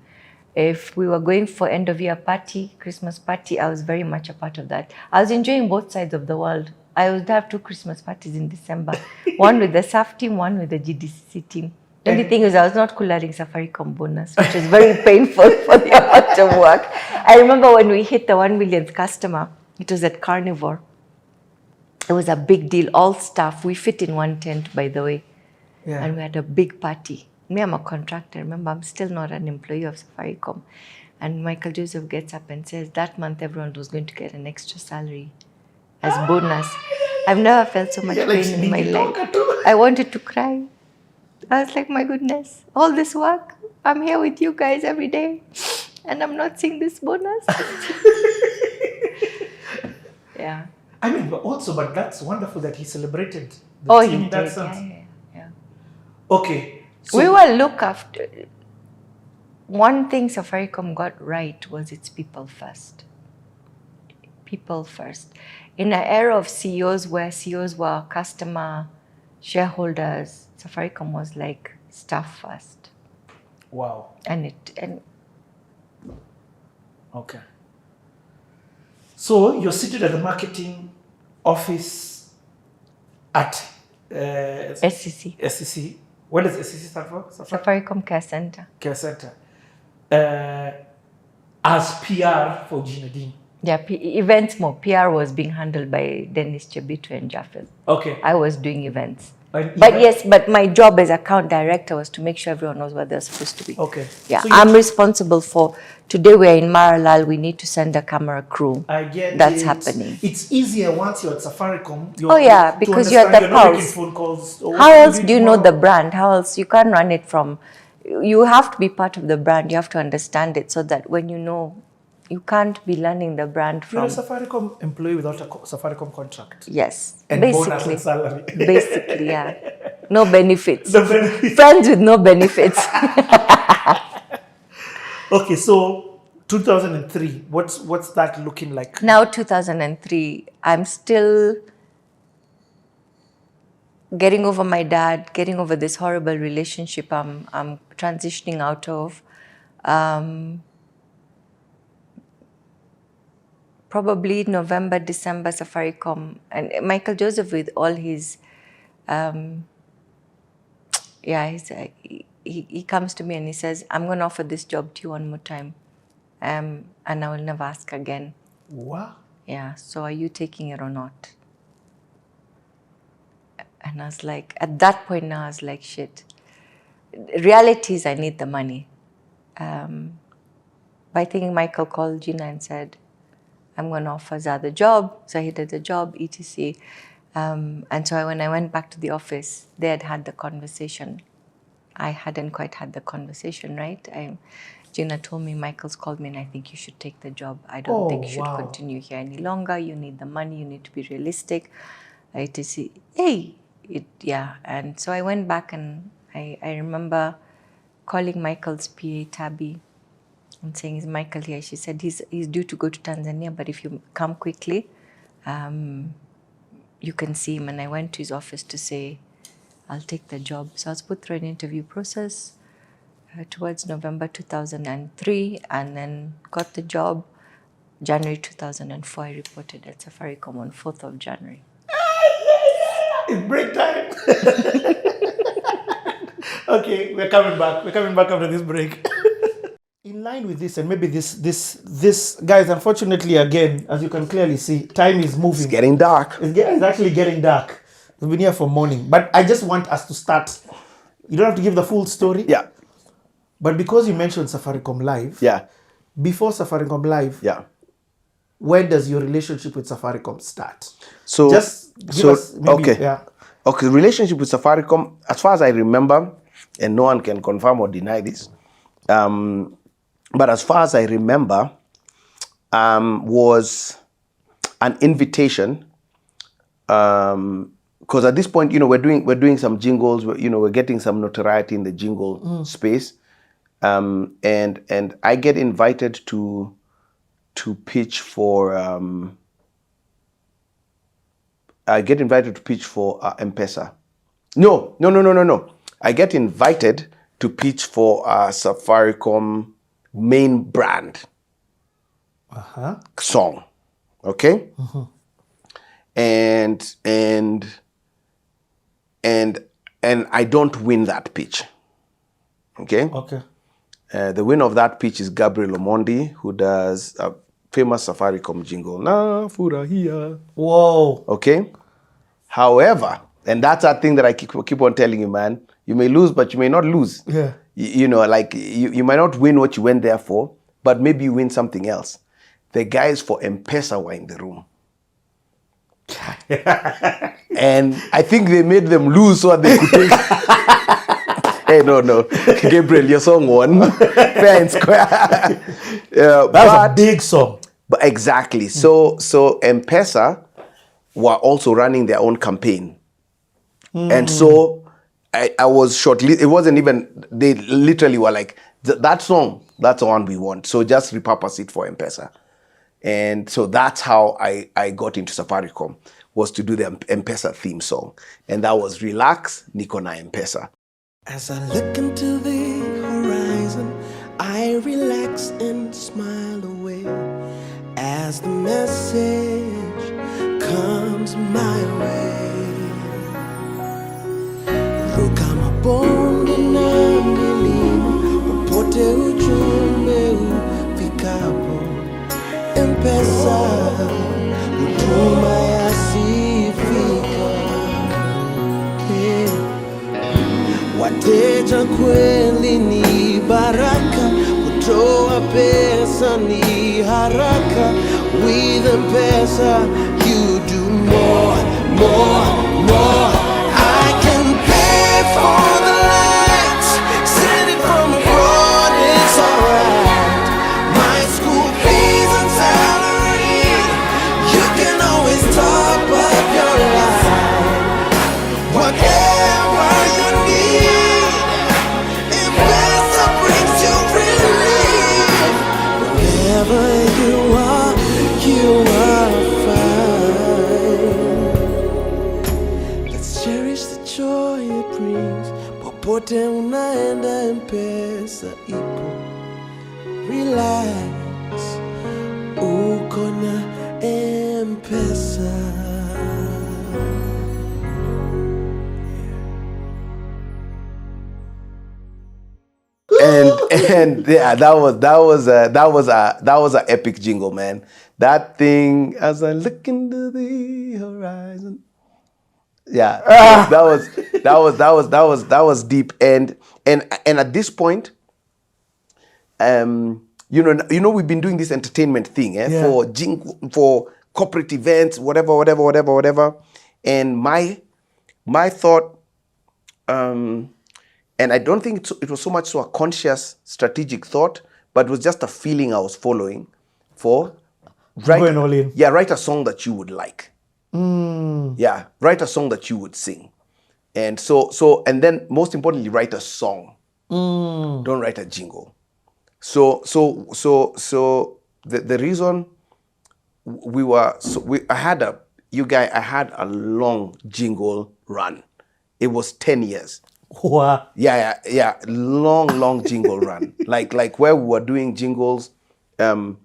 If we were going for end of year party, Christmas party, I was very much a part of that. I was enjoying both sides of the world. I would have 2 Christmas parties in December. One with the SAF team, one with the GDCC team. The only thing is I was not collaring Safaricom bonus, which was very painful for the amount of work. I remember when we hit the 1 millionth customer, it was at Carnivore. It was a big deal, all staff. We fit in one tent, by the way.
Yeah.
And we had a big party. Me, I'm a contractor. Remember, I'm still not an employee of Safaricom. And Michael Joseph gets up and says, that month everyone was going to get an extra salary as bonus. I've never felt so much pain in my life. I wanted to cry. I was like, my goodness, all this work, I'm here with you guys every day, and I'm not seeing this bonus. Yeah.
I mean, but that's wonderful that he celebrated the team
He
in that
did.
sense.
Yeah.
Okay. So
We were looked after. One thing Safaricom got right was its people first. People first. In an era of CEOs where CEOs were customer, shareholders, Safaricom was like staff first.
Wow.
And
Okay. So you're seated at the marketing office at
SCC,
SCC. What does SCC stand for?
Safaricom Care Center.
Care Center. As PR for Ginedine.
Yeah, events more. PR was being handled by Dennis Chebitu and Jaffel.
Okay.
I was doing events.
And
But yes, but my job as account director was to make sure everyone knows where they're supposed to be.
Okay.
Yeah,
So
I'm responsible for, today we're in Maralal, we need to send a camera crew.
I get
That's
it.
happening.
It's easier once you're at Safaricom.
Oh, yeah,
to
because you're at
understand
the
you're not making
pulse.
phone calls. Oh,
How
what
else do you know the
tomorrow?
brand? How else? You can't run it from, you have to be part of the brand. You have to understand it so that when you know, you can't be learning the brand
You're a
from,
Safaricom employee without a Safaricom contract.
yes,
And bonus
basically.
and salary.
Basically, yeah. No benefits.
The benefit.
Friends with no benefits.
Okay, so 2003. What's that looking like?
Now 2003, I'm still getting over my dad, getting over this horrible relationship I'm transitioning out of. Probably November, December, Safaricom, and Michael Joseph with all his, he comes to me and he says, I'm going to offer this job to you one more time, and I will never ask again.
Wow.
Yeah, so are you taking it or not? And I was like, at that point now, I was like, shit. Reality is I need the money. But I think Michael called Gina and said, I'm going to offer Zah the job. So he did the job, etc. And so when I went back to the office, they had the conversation. I hadn't quite had the conversation, right? Gina told me, Michael's called me and I think you should take the job. I don't think you should continue here any longer. You need the money. You need to be realistic. etc. And so I went back and I remember calling Michael's PA, Tabby, and saying, is Michael here? She said, he's due to go to Tanzania, but if you come quickly, you can see him. And I went to his office to say, I'll take the job. So I was put through an interview process towards November 2003, and then got the job. January 2004, I reported at Safaricom on 4th of January.
It's break time. Okay, we're coming back. We're coming back after this break. In line with this, and maybe this, guys, unfortunately, again, as you can clearly see, time is moving.
It's getting dark.
It's actually getting dark. We've been here for morning. But I just want us to start. You don't have to give the full story.
Yeah.
But because you mentioned Safaricom Live.
Yeah.
Before Safaricom Live.
Yeah.
Where does your relationship with Safaricom start?
So
just give us maybe,
okay. Yeah. Okay, relationship with Safaricom, as far as I remember, and no one can confirm or deny this, but as far as I remember, was an invitation. Because at this point, we're doing some jingles. We're getting some notoriety in the jingle space, and I get invited to pitch for. I get invited to pitch for M-PESA. No. I get invited to pitch for Safaricom main brand song. Okay? And I don't win that pitch. Okay?
Okay.
The winner of that pitch is Gabriel Omondi, who does a famous Safaricom jingle. Na furahia.
Whoa.
Okay? However, and that's a thing that I keep on telling you, man. You may lose, but you may not lose.
Yeah.
You might not win what you went there for, but maybe you win something else. The guys for M-PESA were in the room. And I think they made them lose so that they could take... Hey, no. Gabriel, your song won. Fair and square.
That's a big song.
But exactly. So M-PESA were also running their own campaign. And so I was shortlisted. It wasn't even, they literally were like, that song, that's the one we want. So just repurpose it for M-PESA. And so that's how I got into Safaricom, was to do the M-PESA theme song. And that was Relax, Niko na M-PESA.
As I look into the horizon, I relax and smile away as the message comes my way. Ruka mabonde na milima, popote ujumbe ufikapo. M-PESA, huduma yasifika. Wateja kweli ni baraka, kutoa pesa ni haraka. With M-PESA, you do more. I can pay for the lights, send it from abroad, it's alright. My school fees and salary, you can always top up your life. Whatever you need, M-PESA brings you relief. where you are fine. Let's cherish the joy it brings. Popote unaenda M-PESA ipo. Relax, uko na M-PESA.
And yeah, that was an epic jingle, man. That thing, as I look into the horizon. Yeah, that was deep. And at this point, you know, we've been doing this entertainment thing, for corporate events, whatever. And my thought, and I don't think it was so much a conscious strategic thought, but it was just a feeling I was following for
Going all in.
Yeah, write a song that you would like. Yeah, write a song that you would sing. And and then most importantly, write a song. Don't write a jingle. So the reason I had a long jingle run. It was 10 years.
Wow.
Yeah. Long jingle run. Like where we were doing jingles,
10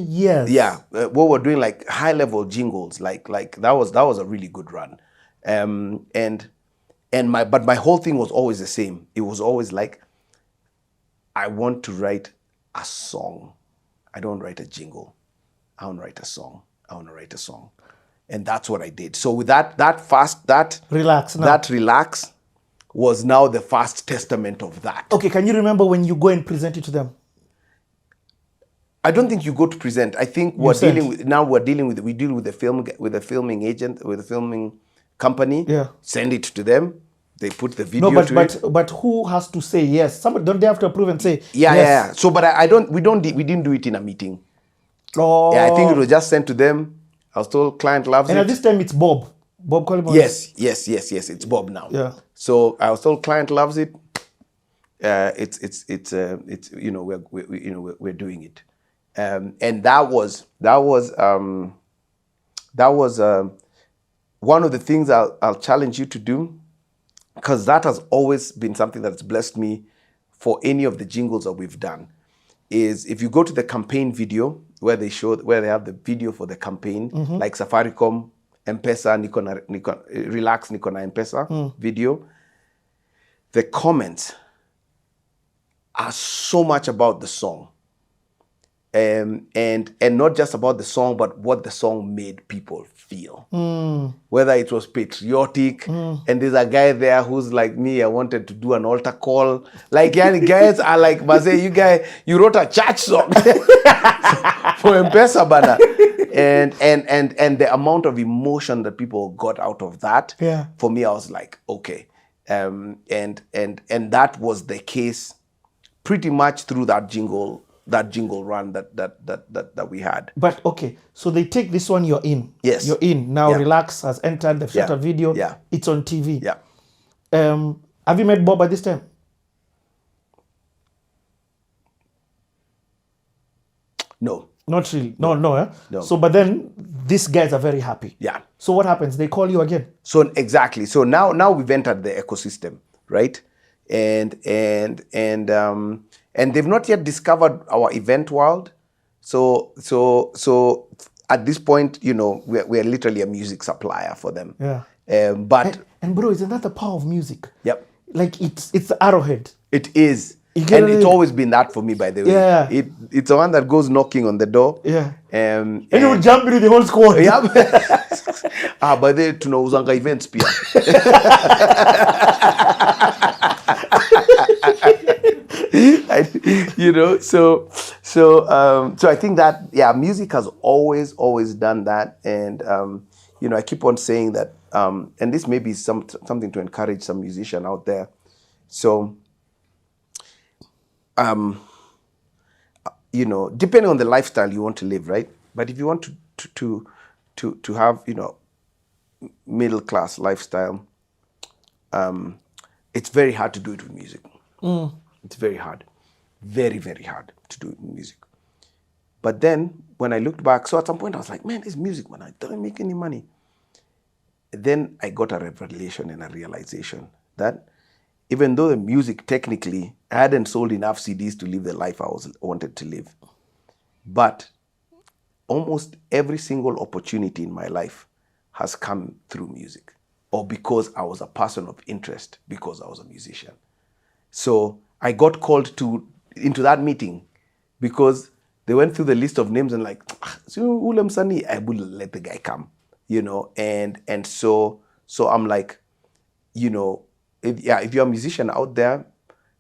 years.
Yeah, we were doing like high level jingles. Like that was a really good run. But my whole thing was always the same. It was always like, I want to write a song. I don't write a jingle. I want to write a song. And that's what I did. So with that relax was now the first testament of that.
Okay, can you remember when you go and present it to them?
I don't think you go to present. I think we deal with the filming agent, with the filming company.
Yeah.
Send it to them. They put the video
but who has to say yes? Somebody, don't they have to approve and say
yes?
Yeah.
So, but we didn't do it in a meeting.
Oh.
Yeah, I think it was just sent to them. I was told client loves it.
And at this time it's Bob Coleman.
Yes. It's Bob now.
Yeah.
So I was told client loves it. It's we're doing it. And that was one of the things I'll challenge you to do, because that has always been something that's blessed me for any of the jingles that we've done, is if you go to the campaign video where they have the video for the campaign, like Safaricom, M-PESA, Relax, Niko na M-PESA video, the comments are so much about the song. And not just about the song, but what the song made people feel. Whether it was patriotic, and there's a guy there who's like me, I wanted to do an altar call. Like, yeah, guys are like, Maze, you wrote a church song for M-PESA banner. And the amount of emotion that people got out of that, for me, I was like, okay. And that was the case pretty much through that jingle run that we had.
But okay, so they take this one, you're in.
Yes.
You're in. Now
Yeah.
Relax has entered, they've shot a video.
Yeah.
It's on TV.
Yeah.
Have you met Bob at this time?
No.
Not really. No.
No.
So, but then these guys are very happy.
Yeah.
So what happens? They call you again.
So exactly. So now we've entered the ecosystem, right? And they've not yet discovered our event world. So at this point, we're literally a music supplier for them.
Yeah.
But
and bro, isn't that the power of music?
Yep.
Like it's the arrowhead.
It is.
And
it's always been that for me, by the way.
Yeah.
It's the one that goes knocking on the door.
Yeah.
And
you would jump into the whole squad.
Yeah. By the way, tunauzanga events pia. So I think that music has always done that, and I keep on saying that, and this may be something to encourage some musician out there. So depending on the lifestyle you want to live, right? But if you want to have middle class lifestyle, it's very hard to do it with music. It's very hard. Very, very hard to do music. But then when I looked back, so at some point I was like, man, this music, man, I don't make any money. Then I got a revelation and a realization that even though the music technically, I hadn't sold enough CDs to live the life I wanted to live, but almost every single opportunity in my life has come through music, or because I was a person of interest, because I was a musician. So I got called into that meeting because they went through the list of names and like, ule msanii, I would let the guy come, you know, and so I'm like, you know, if you're a musician out there,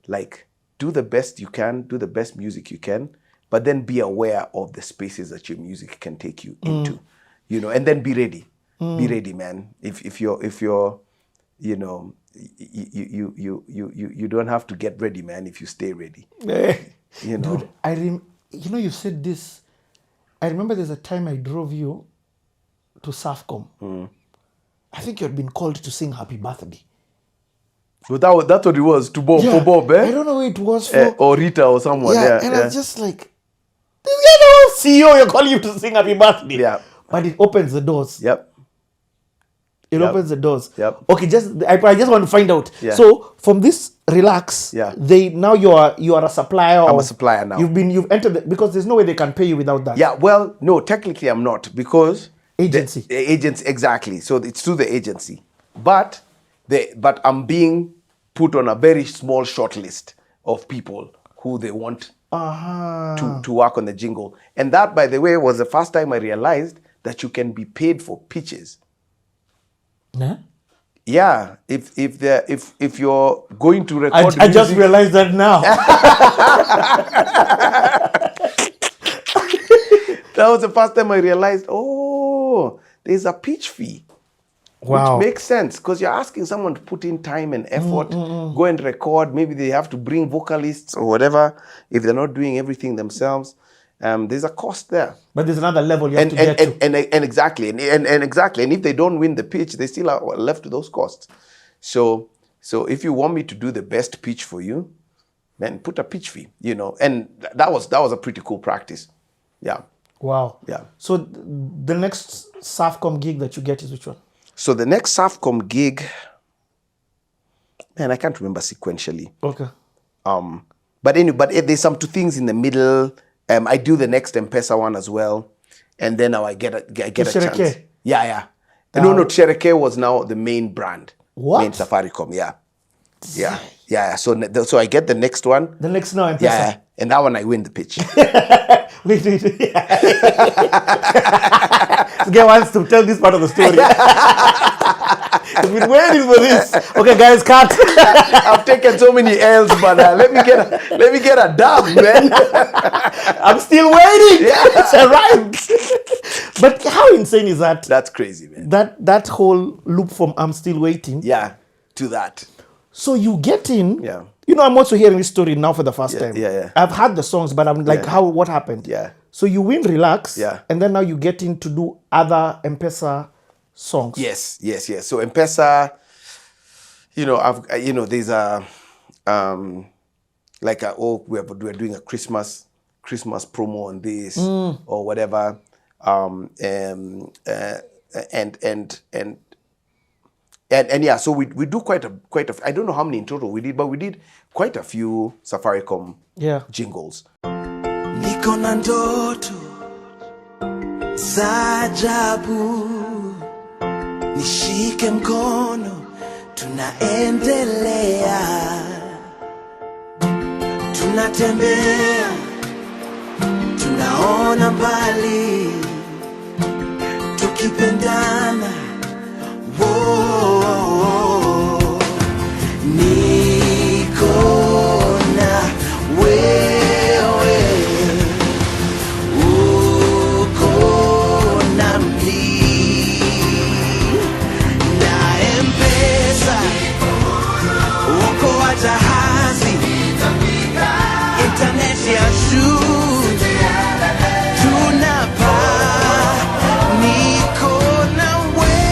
like, do the best you can, do the best music you can, but then be aware of the spaces that your music can take you into, you know, and then be ready. Be ready, man. If you're, you know, you don't have to get ready, man. If you stay ready, you know.
Dude, you know, you said this. I remember there's a time I drove you to Safaricom. I think you had been called to sing Happy Birthday.
But that's what it was to Bob, for Bob, eh?
I don't know who it was for.
Or Rita or someone. Yeah,
and I was just like, you know, CEO, you're calling you to sing Happy Birthday.
Yeah.
But it opens the doors.
Yep.
It opens the doors.
Yep.
Okay, I just want to find out.
Yeah.
So from this relax, now you are a supplier.
I'm a supplier now.
You've entered because there's no way they can pay you without that.
Yeah. Well, no, technically I'm not, because
agency.
The agency, exactly. So it's through the agency, but I'm being put on a very small short list of people who they want to work on the jingle. And that, by the way, was the first time I realized that you can be paid for pitches.
Nah?
Yeah, if you're going to record
I just realized that now.
That was the first time I realized, there's a pitch fee.
Wow.
Which makes sense, because you're asking someone to put in time and effort, go and record. Maybe they have to bring vocalists or whatever if they're not doing everything themselves. There's a cost there.
But there's another level you have to get to.
And exactly. And exactly. And if they don't win the pitch, they still are left with those costs. So if you want me to do the best pitch for you, then put a pitch fee, you know. And that was a pretty cool practice. Yeah.
Wow.
Yeah.
So the next Safaricom gig that you get is which one?
So the next Safaricom gig, man, I can't remember sequentially.
Okay.
But anyway, there's some two things in the middle. I do the next M-PESA one as well, and then now I get a chance. Yeah. No, Chereke was now the main brand.
What?
Main Safaricom, yeah. So I get the next one.
The next now M-PESA.
Yeah, and that one I win the pitch.
Wait. This guy wants to tell this part of the story. I've been waiting for this. Okay, guys, cut.
I've taken so many L's, but let me get a dub, man.
I'm still waiting. Yeah. It's arrived. But how insane is that?
That's crazy, man.
That whole loop from I'm still waiting.
Yeah, to that.
So you get in.
Yeah.
You know, I'm also hearing this story now for the first time.
Yeah.
I've heard the songs, but I'm like, what happened?
Yeah.
So you win Relax.
Yeah.
And then now you get in to do other M-PESA songs.
Yes. So M-PESA, there's a we're doing a Christmas promo on this or whatever, and yeah. So we do quite a. I don't know how many in total we did, but we did quite a few Safaricom jingles.
Niko na ndoto za ajabu, nishike mkono, tunaendelea, tunatembea, tunaona mbali, tukipendana. Whoa, niko na wewe, uko na mimi, na M-PESA, uko jahazi, internet ya juu, tunapaa, niko na wewe.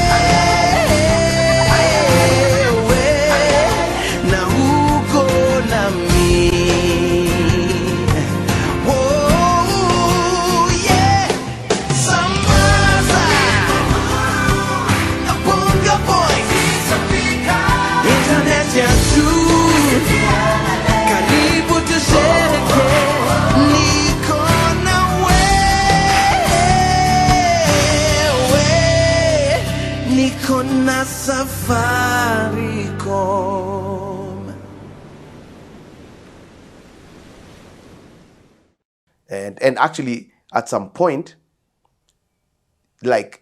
Safaricom.
And actually, at some point, like,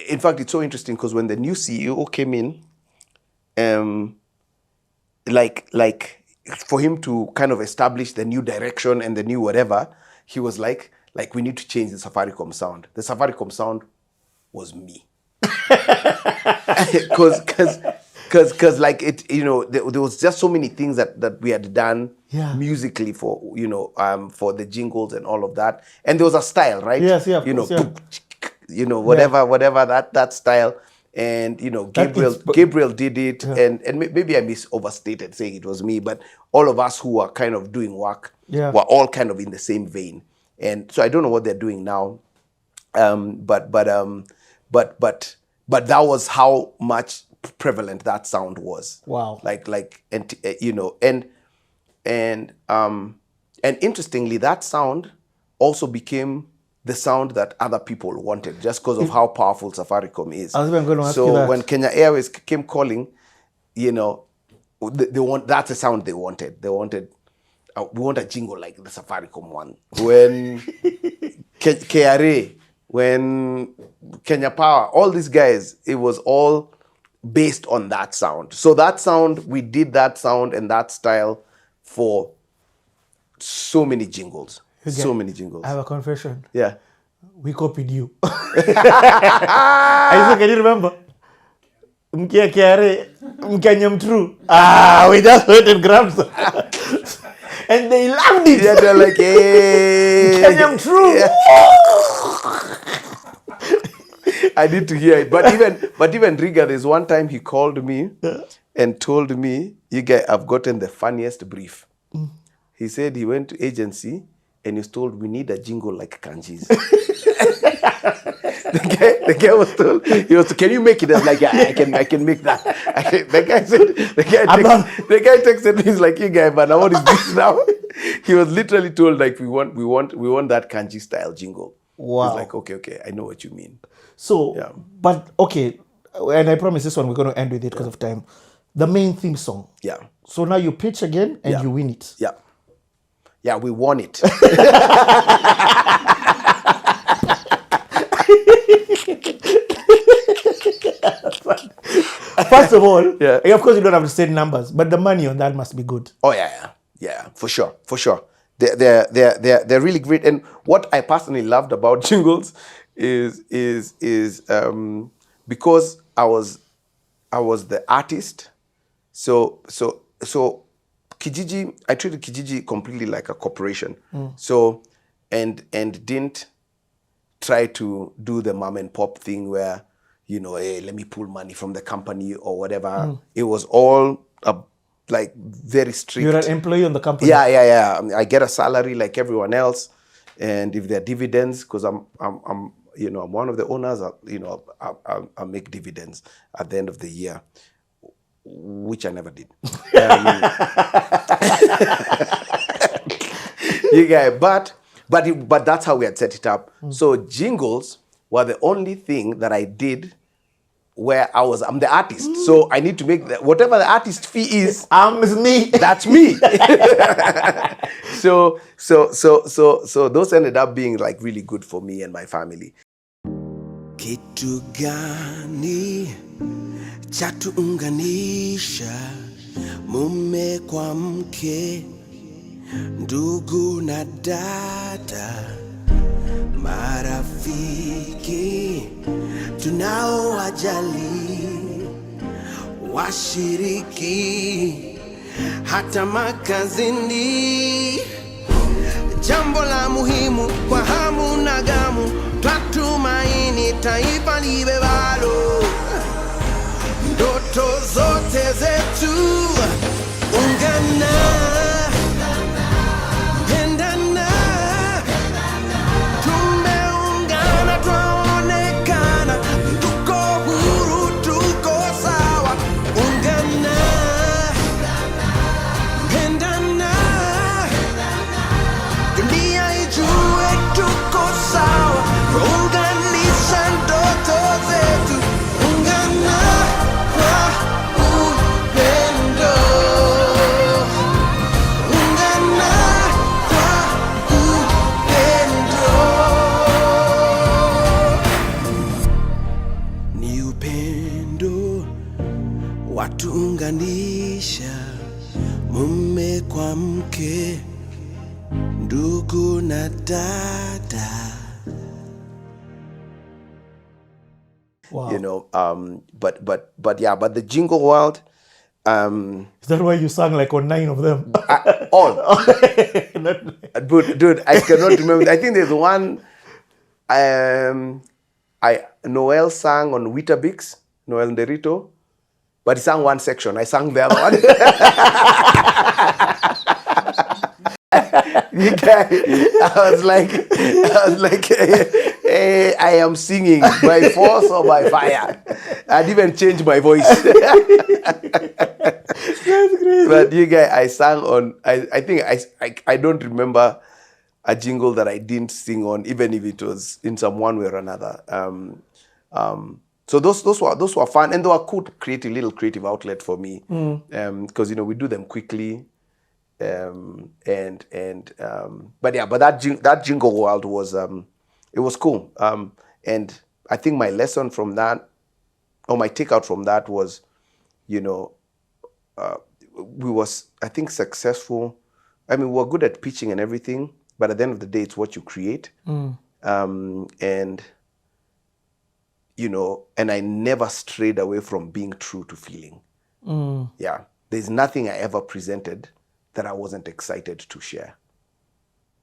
in fact, it's so interesting because when the new CEO came in, like for him to kind of establish the new direction and the new whatever, he was like we need to change the Safaricom sound. The Safaricom sound was me. Because like it, you know, there was just so many things that we had done musically for, you know, for the jingles and all of that. And there was a style, right?
Yes, yeah,
you know,
course,
you know, whatever that style. And you know, Gabriel did it, and maybe I overstated saying it was me, but all of us who are kind of doing work were all kind of in the same vein. And so I don't know what they're doing now, but that was how much prevalent that sound was.
Wow.
And you know, and interestingly, that sound also became the sound that other people wanted, just because of how powerful Safaricom is.
I was even going to ask you
so
that.
when Kenya Airways came calling, you know, that's the sound they wanted. They wanted, we want a jingle like the Safaricom one. When KRA, when Kenya Power, all these guys, it was all based on that sound. So that sound, we did that sound and that style for so many jingles. So many jingles.
I have a confession.
Yeah.
We copied you. Can you remember? Mkia Kiare, Mkanyam True. We just went and grabbed some. And they loved it.
Yeah, they're like, hey.
Mkanyam True.
Yeah. I need to hear it. But even Riga, there's one time he called me and told me, you guys, I've gotten the funniest brief. He said he went to agency and he was told, we need a jingle like Kanji's. the guy was told, he was, can you make it? I was like, yeah, I can make that. The guy texted me, he's like, you guy, man, what is this now? He was literally told, like, we want that Kanji style jingle.
Wow.
He's like, okay, I know what you mean.
So, but okay, and I promise this one we're going to end with it because of time. The main theme song.
Yeah.
So now you pitch again and you win it.
Yeah. Yeah, we won it.
First of all, of course you don't have to say numbers, but the money on that must be good.
Oh yeah, for sure. They're really great. And what I personally loved about jingles is because I was the artist. So Kijiji, I treated Kijiji completely like a corporation. So, and didn't try to do the mom and pop thing where, you know, hey, let me pull money from the company or whatever. It was all like very strict.
You're an employee on the company.
Yeah. I get a salary like everyone else, and if there are dividends, because I'm you know, I'm one of the owners. I make dividends at the end of the year, which I never did. But that's how we had set it up. So jingles were the only thing that I did where I'm the artist. So I need to make whatever the artist fee is.
It's me.
That's me. So those ended up being like really good for me and my family.
Kitu gani chatuunganisha mume kwa mke, ndugu na dada, marafiki tunaowajali, washiriki hata makazini. Jambo la muhimu kwa hamu na gamu, twatumaini taifa liwe bado. Ndoto zote zetu ungana, pendana, tumeungana, twaonekana, tuko huru, tuko sawa. Ungana, pendana, dunia ijue tuko sawa. Unganisha ndoto zetu.
Wow.
You know, but yeah, but the jingle world,
Is that why you sang like on 9 of them?
all. Dude, I cannot remember. I think there's one. Noel sang on Weetabix, Noel Nderito, but he sang one section. I sang the other one. You guys, I was like, hey, I am singing by force or by fire. I'd even changed my voice.
That's crazy.
But you guys, I sang on. I think I don't remember a jingle that I didn't sing on, even if it was in some one way or another. So those were fun, and they were cool, little creative outlet for me, because you know we do them quickly, but that jingle world was it was cool, and I think my lesson from that, or my takeout from that was, you know, we was, I think, successful. I mean, we were good at pitching and everything, but at the end of the day, it's what you create. And, you know, and I never strayed away from being true to feeling. Yeah. There's nothing I ever presented that I wasn't excited to share.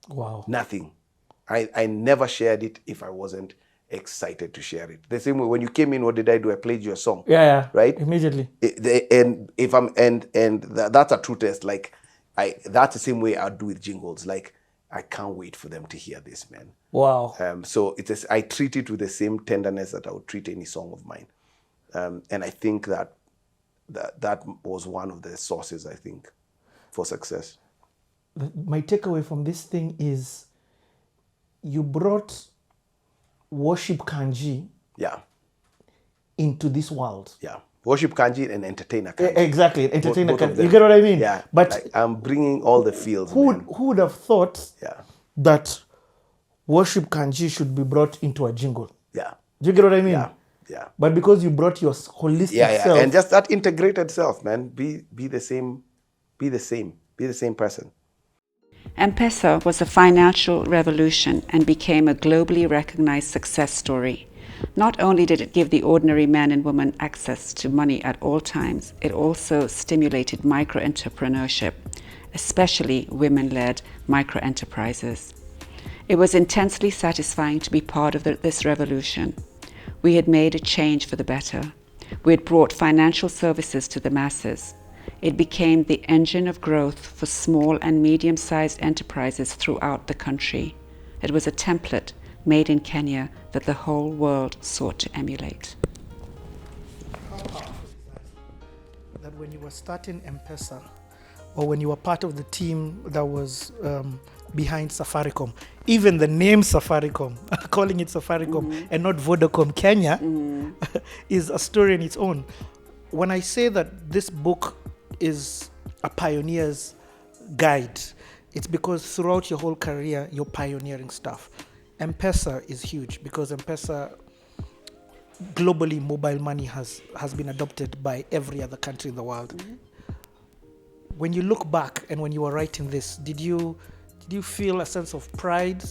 Wow.
Nothing. I never shared it if I wasn't excited to share it. The same way when you came in, what did I do? I played you a song.
Yeah.
Right?
Immediately.
That's a true test. Like, that's the same way I do with jingles. Like, I can't wait for them to hear this, man.
Wow.
So I treat it with the same tenderness that I would treat any song of mine. And I think that was one of the sources, I think, for success.
My takeaway from this thing is you brought worship kanji into this world.
Yeah. Worship kanji and entertainer kanji.
Exactly. Entertainer
Both of
kanji.
them.
You get what I mean?
Yeah.
But
like, I'm bringing all the fields.
who
man.
would have thought that worship kanji should be brought into a jingle?
Yeah.
Do you get what I mean?
Yeah.
But because you brought your holistic self.
And just that integrated self, man. Be the same person.
M-PESA was a financial revolution and became a globally recognized success story. Not only did it give the ordinary man and woman access to money at all times, it also stimulated micro-entrepreneurship, especially women-led micro-enterprises. It was intensely satisfying to be part of this revolution. We had made a change for the better. We had brought financial services to the masses. It became the engine of growth for small and medium-sized enterprises throughout the country. It was a template made in Kenya that the whole world sought to emulate.
That when you were starting M-PESA, or when you were part of the team that was behind Safaricom, even the name Safaricom, calling it Safaricom and not Vodacom Kenya, is a story in its own. When I say that this book is a pioneer's guide, it's because throughout your whole career, you're pioneering stuff. M-PESA is huge because M-PESA, globally, mobile money has been adopted by every other country in the world. When you look back and when you were writing this, did you feel a sense of pride,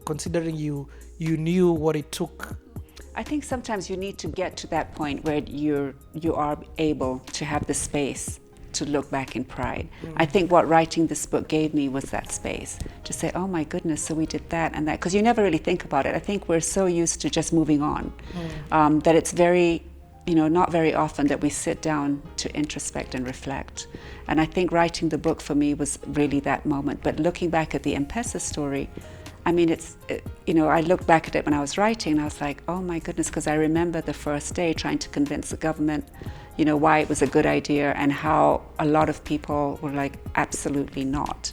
considering you knew what it took?
I think sometimes you need to get to that point where you are able to have the space to look back in pride. I think what writing this book gave me was that space to say, oh my goodness, so we did that and that, because you never really think about it. I think we're so used to just moving on that it's very, not very often that we sit down to introspect and reflect. And I think writing the book for me was really that moment. But looking back at the M-PESA story, I mean, I look back at it when I was writing and I was like, oh my goodness, because I remember the first day trying to convince the government, why it was a good idea and how a lot of people were like, absolutely not.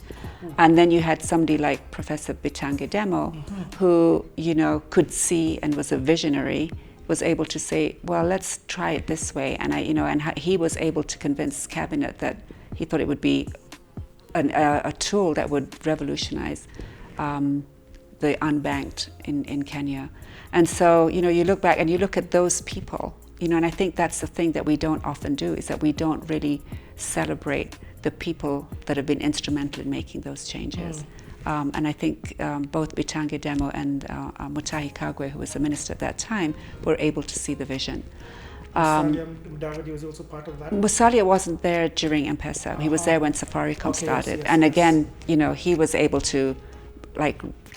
And then you had somebody like Professor Bitange Demo, who, could see and was a visionary, was able to say, well, let's try it this way. And he was able to convince cabinet that he thought it would be a tool that would revolutionize the unbanked in Kenya. And so, you look back and you look at those people, and I think that's the thing that we don't often do, is that we don't really celebrate the people that have been instrumental in making those changes. And I think both Bitange Demo and Mutahi Kagwe, who was the minister at that time, were able to see the vision.
Mudavadi was also part of that?
Musalia wasn't there during M-PESA. He was there when Safaricom started. And again, he was able to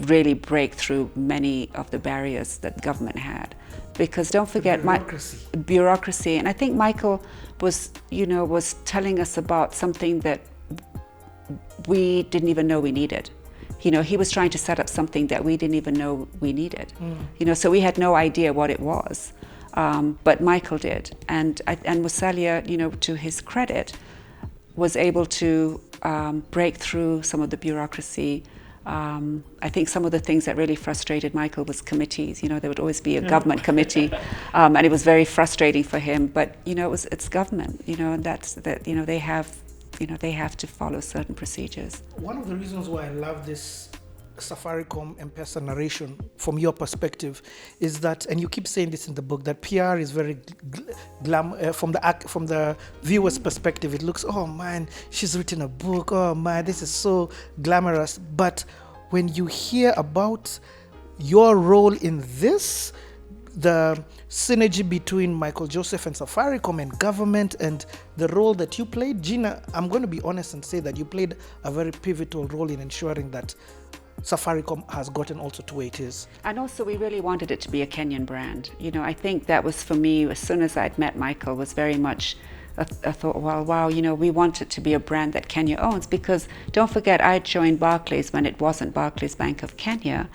really break through many of the barriers that government had. Because don't forget, bureaucracy. And I think Michael was telling us about something that we didn't even know we needed. He was trying to set up something that we didn't even know we needed. So we had no idea what it was. But Michael did. And Musalia, to his credit, was able to break through some of the bureaucracy. I think some of the things that really frustrated Michael was committees. There would always be a government committee, and it was very frustrating for him. But it's government, and that's that. They have to follow certain procedures.
One of the reasons why I love this Safaricom M-PESA narration from your perspective is that, and you keep saying this in the book, that PR is very from the viewer's perspective. It looks, oh man, she's written a book. Oh man, this is so glamorous. But when you hear about your role in this, the synergy between Michael Joseph and Safaricom and government, and the role that you played, Gina, I'm going to be honest and say that you played a very pivotal role in ensuring that Safaricom has gotten also to where it is.
And also we really wanted it to be a Kenyan brand. I think that was for me, as soon as I'd met Michael, was very much a thought, well, wow, we want it to be a brand that Kenya owns, because don't forget, I joined Barclays when it wasn't Barclays Bank of Kenya.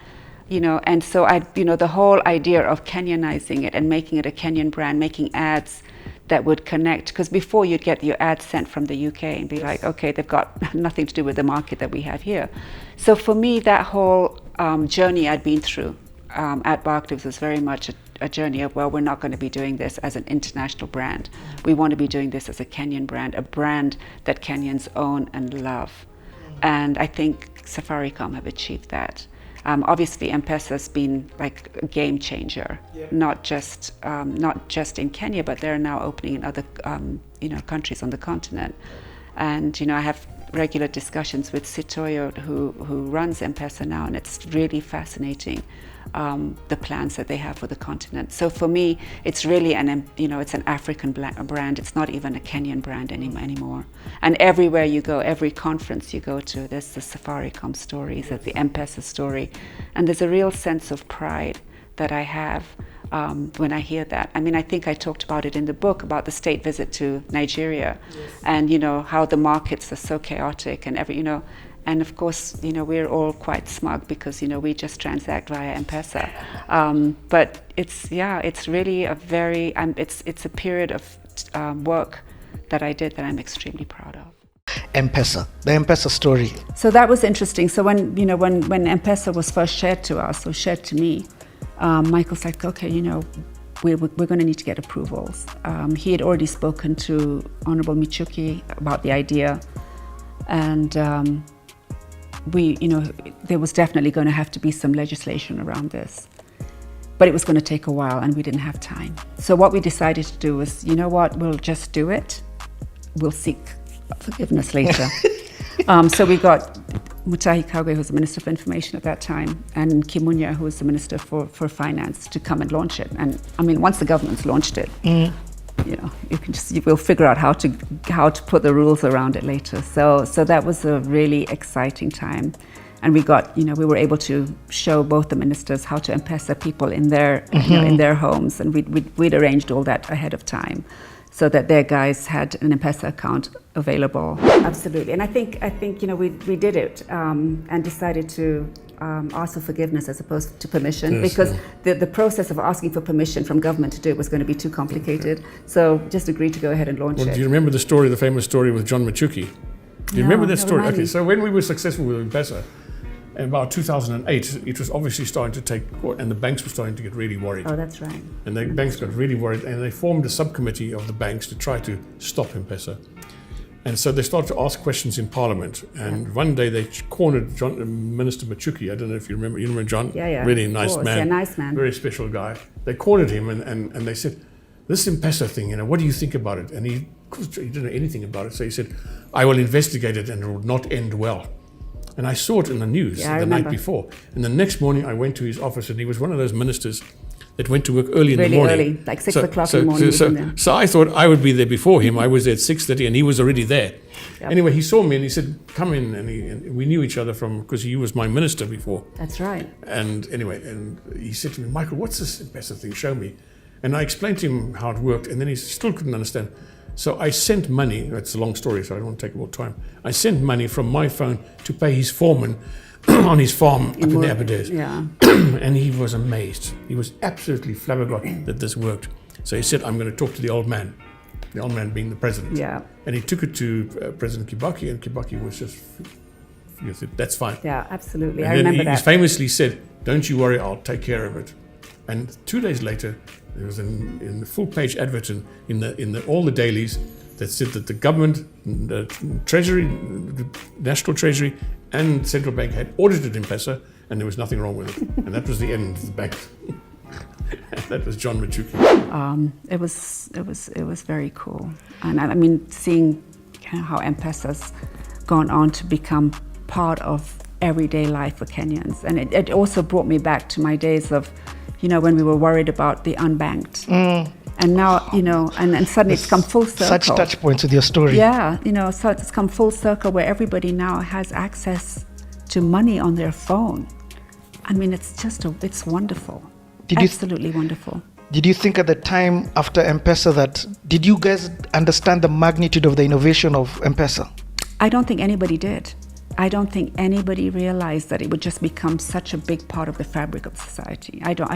And so the whole idea of Kenyanizing it and making it a Kenyan brand, making ads that would connect, because before you'd get your ads sent from the UK and be like, okay, they've got nothing to do with the market that we have here. So for me, that whole journey I'd been through at Barclays was very much a journey of, well, we're not going to be doing this as an international brand. We want to be doing this as a Kenyan brand, a brand that Kenyans own and love. And I think Safaricom have achieved that. Obviously, M-PESA has been like a game changer, not just in Kenya, but they're now opening in other countries on the continent. And I have regular discussions with Sitoyo, who runs M-PESA now, and it's really fascinating the plans that they have for the continent. So for me, it's really it's an African brand. It's not even a Kenyan brand anymore. And everywhere you go, every conference you go to, there's the Safaricom stories, there's the M-PESA story, and there's a real sense of pride that I have when I hear that. I mean, I think I talked about it in the book about the state visit to Nigeria, and how the markets are so chaotic and and of course, we're all quite smug because, we just transact via M-PESA. But it's really a very, it's a period of work that I did that I'm extremely proud of.
M-PESA, the M-PESA story.
So that was interesting. So when M-PESA was first shared to us, or shared to me, Michael's like, okay, we're going to need to get approvals. He had already spoken to Honorable Michuki about the idea, and there was definitely going to have to be some legislation around this. But it was going to take a while, and we didn't have time. So what we decided to do was, we'll just do it. We'll seek forgiveness later. So we got Mutahi Kagwe, who was the Minister for Information at that time, and Kimunya, who was the Minister for Finance, to come and launch it. And I mean, once the government's launched it, we'll figure out how to put the rules around it later. So that was a really exciting time, and we were able to show both the ministers how to M-PESA people in their in their homes, and we'd arranged all that ahead of time, so that their guys had an M-PESA account available. Absolutely, and I think we did it and decided to ask for forgiveness as opposed to permission, because the process of asking for permission from government to do it was going to be too complicated. So just agreed to go ahead and launch it.
Do you remember the famous story with John Michuki? Do you remember that story? Okay, so when we were successful with M-PESA, in about 2008, it was obviously starting to take, and the banks were starting to get really worried.
Oh, that's right.
And the banks got really worried, and they formed a subcommittee of the banks to try to stop M-PESA. And so they started to ask questions in Parliament. And one day they cornered Minister Michuki. I don't know if you remember. You remember John?
Yeah.
Really nice man.
Yeah, nice man.
Very special guy. They cornered him and they said, this M-PESA thing, what do you think about it? And he didn't know anything about it. So he said, I will investigate it and it will not end well. And I saw it in the news
Yeah, I
the night
remember.
before. And the next morning I went to his office, and he was one of those ministers that went to work early in
Really
the morning.
early, like 6 o'clock in the morning. he was in there.
So I thought I would be there before him. I was there at 6:30 and he was already there.
Yep.
Anyway, he saw me and he said, come in. And we knew each other because he was my minister before.
That's right.
And anyway, and he said to me, Michael, what's this M-PESA thing? Show me. And I explained to him how it worked, and then he still couldn't understand. So I sent money, that's a long story, so I don't want to take more time. I sent money from my phone to pay his foreman on his farm up in the Aberdares.
Yeah.
And he was amazed. He was absolutely flabbergasted that this worked. So he said, I'm going to talk to the old man being the president.
Yeah.
And he took it to President Kibaki, and Kibaki was just, he said, that's fine.
Yeah, absolutely.
And
I
then
remember
he
that.
famously said, don't you worry, I'll take care of it. And 2 days later, there was in the full-page advert in all the dailies that said that the government, the Treasury, the National Treasury, and Central Bank had audited M-PESA, and there was nothing wrong with it. And that was the end of the bank. That was John Machuki.
It was very cool, and I mean, seeing how M-PESA's gone on to become part of everyday life for Kenyans, and it also brought me back to my days of, when we were worried about the unbanked, and now and suddenly it's come full circle.
Such touch points with your story.
Yeah, so it's come full circle where everybody now has access to money on their phone. I mean, it's wonderful. Absolutely wonderful.
Did you think at the time after M-PESA did you guys understand the magnitude of the innovation of M-PESA?
I don't think anybody did. I don't think anybody realized that it would just become such a big part of the fabric of society. I don't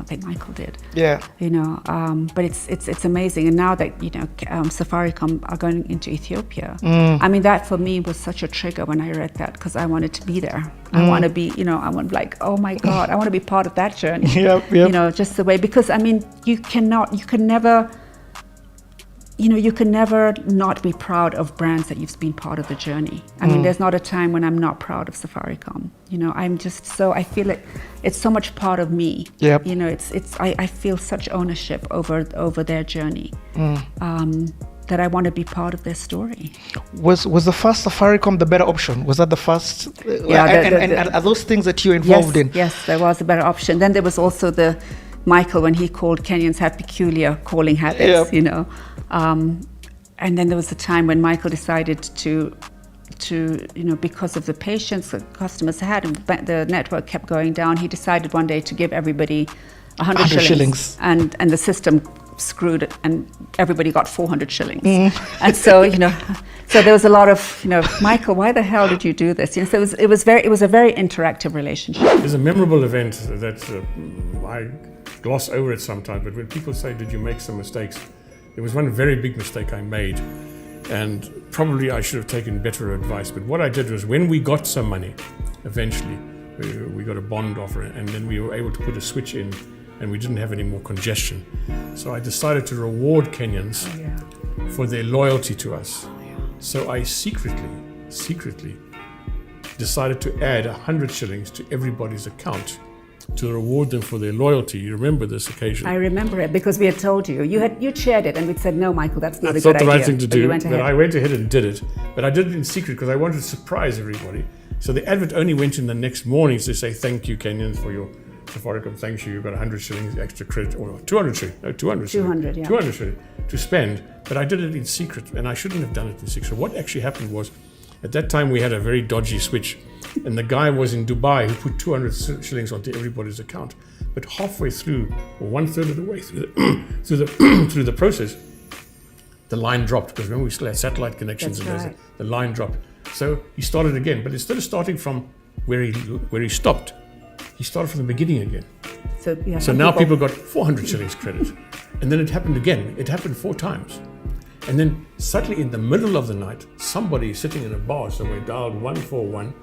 think Michael did.
Yeah.
But it's amazing. And now that, Safaricom are going into Ethiopia, I mean, that for me was such a trigger when I read that, because I wanted to be there. I want to be, I want to be like, oh my God, I want to be part of that journey.
Yep.
Just the way, because I mean, you can never not be proud of brands that you've been part of the journey. I mean, there's not a time when I'm not proud of Safaricom. I'm just I feel it's so much part of me.
Yep.
I feel such ownership over their journey, that I want to be part of their story.
Was the first Safaricom the better option? Was that the first?
Yeah.
And are those things that you're involved in?
Yes, there was a better option. Then there was also the Michael, when he called Kenyans have peculiar calling habits,
Yep.
And then there was a time when Michael decided to because of the patience that customers had and the network kept going down, he decided one day to give everybody 100 shillings. And the system screwed it, and everybody got 400 shillings. And so, so there was a lot of, Michael, why the hell did you do this? So it was a very interactive relationship.
There's a memorable event that I gloss over it sometimes, but when people say, did you make some mistakes? There was one very big mistake I made, and probably I should have taken better advice. But what I did was, when we got some money, eventually, we got a bond offer, and then we were able to put a switch in, and we didn't have any more congestion. So I decided to reward Kenyans for their loyalty to us. So I secretly decided to add 100 shillings to everybody's account to reward them for their loyalty. You remember this occasion?
I remember it, because we had told you. You shared it, and we'd said, no, Michael, that's not a good idea.
That's not the right thing to do,
but
I went ahead and did it. But I did it in secret because I wanted to surprise everybody. So the advert only went in the next morning to say, thank you, Kenyans, for your Safaricom. Thank you. You've got 100 shillings extra credit, or 200 shillings. No, 200 shillings.
200, yeah.
200 shillings to spend. But I did it in secret, and I shouldn't have done it in secret. So what actually happened was, at that time we had a very dodgy switch, and the guy was in Dubai who put 200 shillings onto everybody's account. But halfway through, or 1/3 of the way through through the process, the line dropped, because remember we still had satellite connections.
That's
and
right.
the line dropped. So he started again, but instead of starting from where he stopped, he started from the beginning again. So now people got 400 shillings credit, and then it happened again. It happened 4 times, and then suddenly in the middle of the night, somebody sitting in a bar somewhere dialed 141.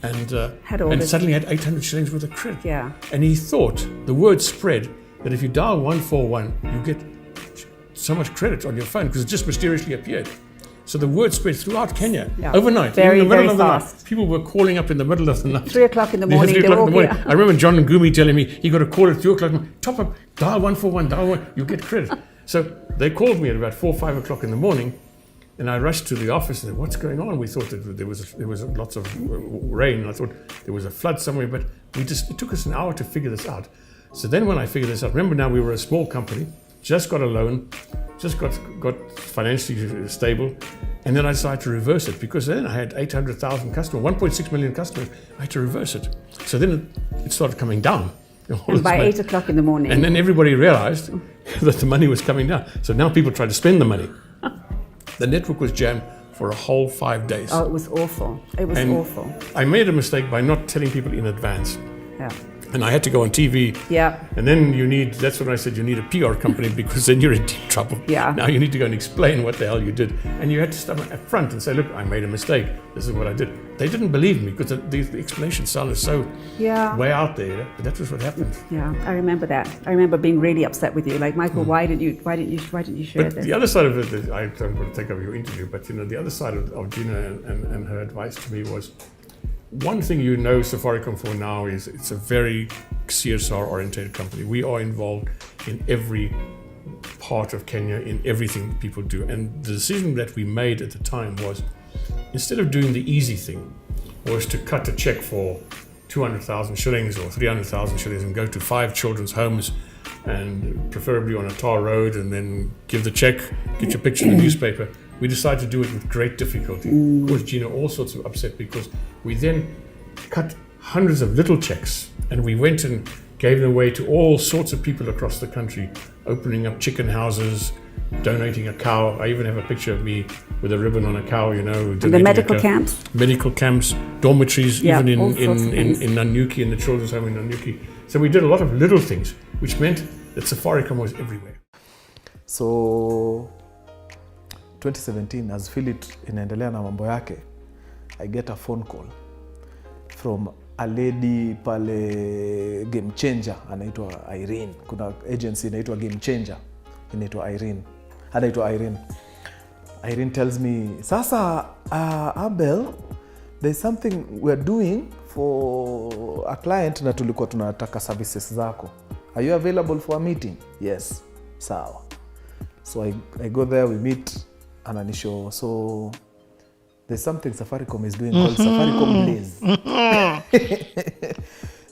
And suddenly had 800 shillings worth of credit.
Yeah.
And he thought, the word spread, that if you dial 141, you get so much credit on your phone, because it just mysteriously appeared. So the word spread throughout Kenya, overnight,
very,
in the middle
very
of the
fast.
night. People were calling up in the middle of the night.
3 o'clock in the morning.
3 o'clock in the morning.
Yeah.
I remember John Ngumi telling me he got a call at 2 o'clock. Top up, dial 141, dial 1, you get credit. So they called me at about 4 or 5 o'clock in the morning, And I rushed to the office and said, what's going on? We thought that there was lots of rain. I thought there was a flood somewhere, but it took us an hour to figure this out. So then when I figured this out, remember now we were a small company, just got a loan, just got financially stable, and then I decided to reverse it because then I had 800,000 customers, 1.6 million customers. I had to reverse it. So then it started coming down.
And by 8 o'clock in the morning.
And then everybody realized that the money was coming down. So now people try to spend the money. The network was jammed for a whole 5 days.
Oh, it was awful. It was awful.
I made a mistake by not telling people in advance.
Yeah.
And I had to go on TV.
Yeah.
And then that's when I said you need a PR company because then you're in deep trouble.
Yeah.
Now you need to go and explain what the hell you did. And you had to stand up front and say, look, I made a mistake. This is what I did. They didn't believe me because the explanation sounded so way out there. But that was what happened.
Yeah, I remember that. I remember being really upset with you. Like, Michael, why didn't you share
But
this?
the other side of it, I don't want to take over your interview, but the other side of Gina and her advice to me was, one thing Safaricom for now is it's a very CSR-oriented company. We are involved in every part of Kenya, in everything people do. And the decision that we made at the time was, instead of doing the easy thing, was to cut a check for 200,000 shillings or 300,000 shillings and go to 5 children's homes, and preferably on a tar road, and then give the check, get your picture in the newspaper. We decided to do it with great difficulty. Of course, Gina all sorts of upset because we then cut hundreds of little checks and we went and gave them away to all sorts of people across the country, opening up chicken houses, donating a cow. I even have a picture of me with a ribbon on a cow,
And the medical camps.
Medical camps, dormitories,
Yeah,
even
all sorts of things.
in Nanyuki, in the children's home in Nanyuki. So we did a lot of little things, which meant that Safaricom was everywhere.
So 2017, as Philip inaendelea na mambo yake, I get a phone call from a lady pale Game Changer, anaitwa Irene. Kuna agency inaitwa Game Changer, inaitwa Irene. Anaitwa Irene. Irene tells me, sasa Abel, there's something we're doing for a client na tulikuwa tunataka services zako. Are you available for a meeting? Yes. Sawa. So I go there, we meet, ananisho. So there's something Safaricom is doing called Safaricom Blaze.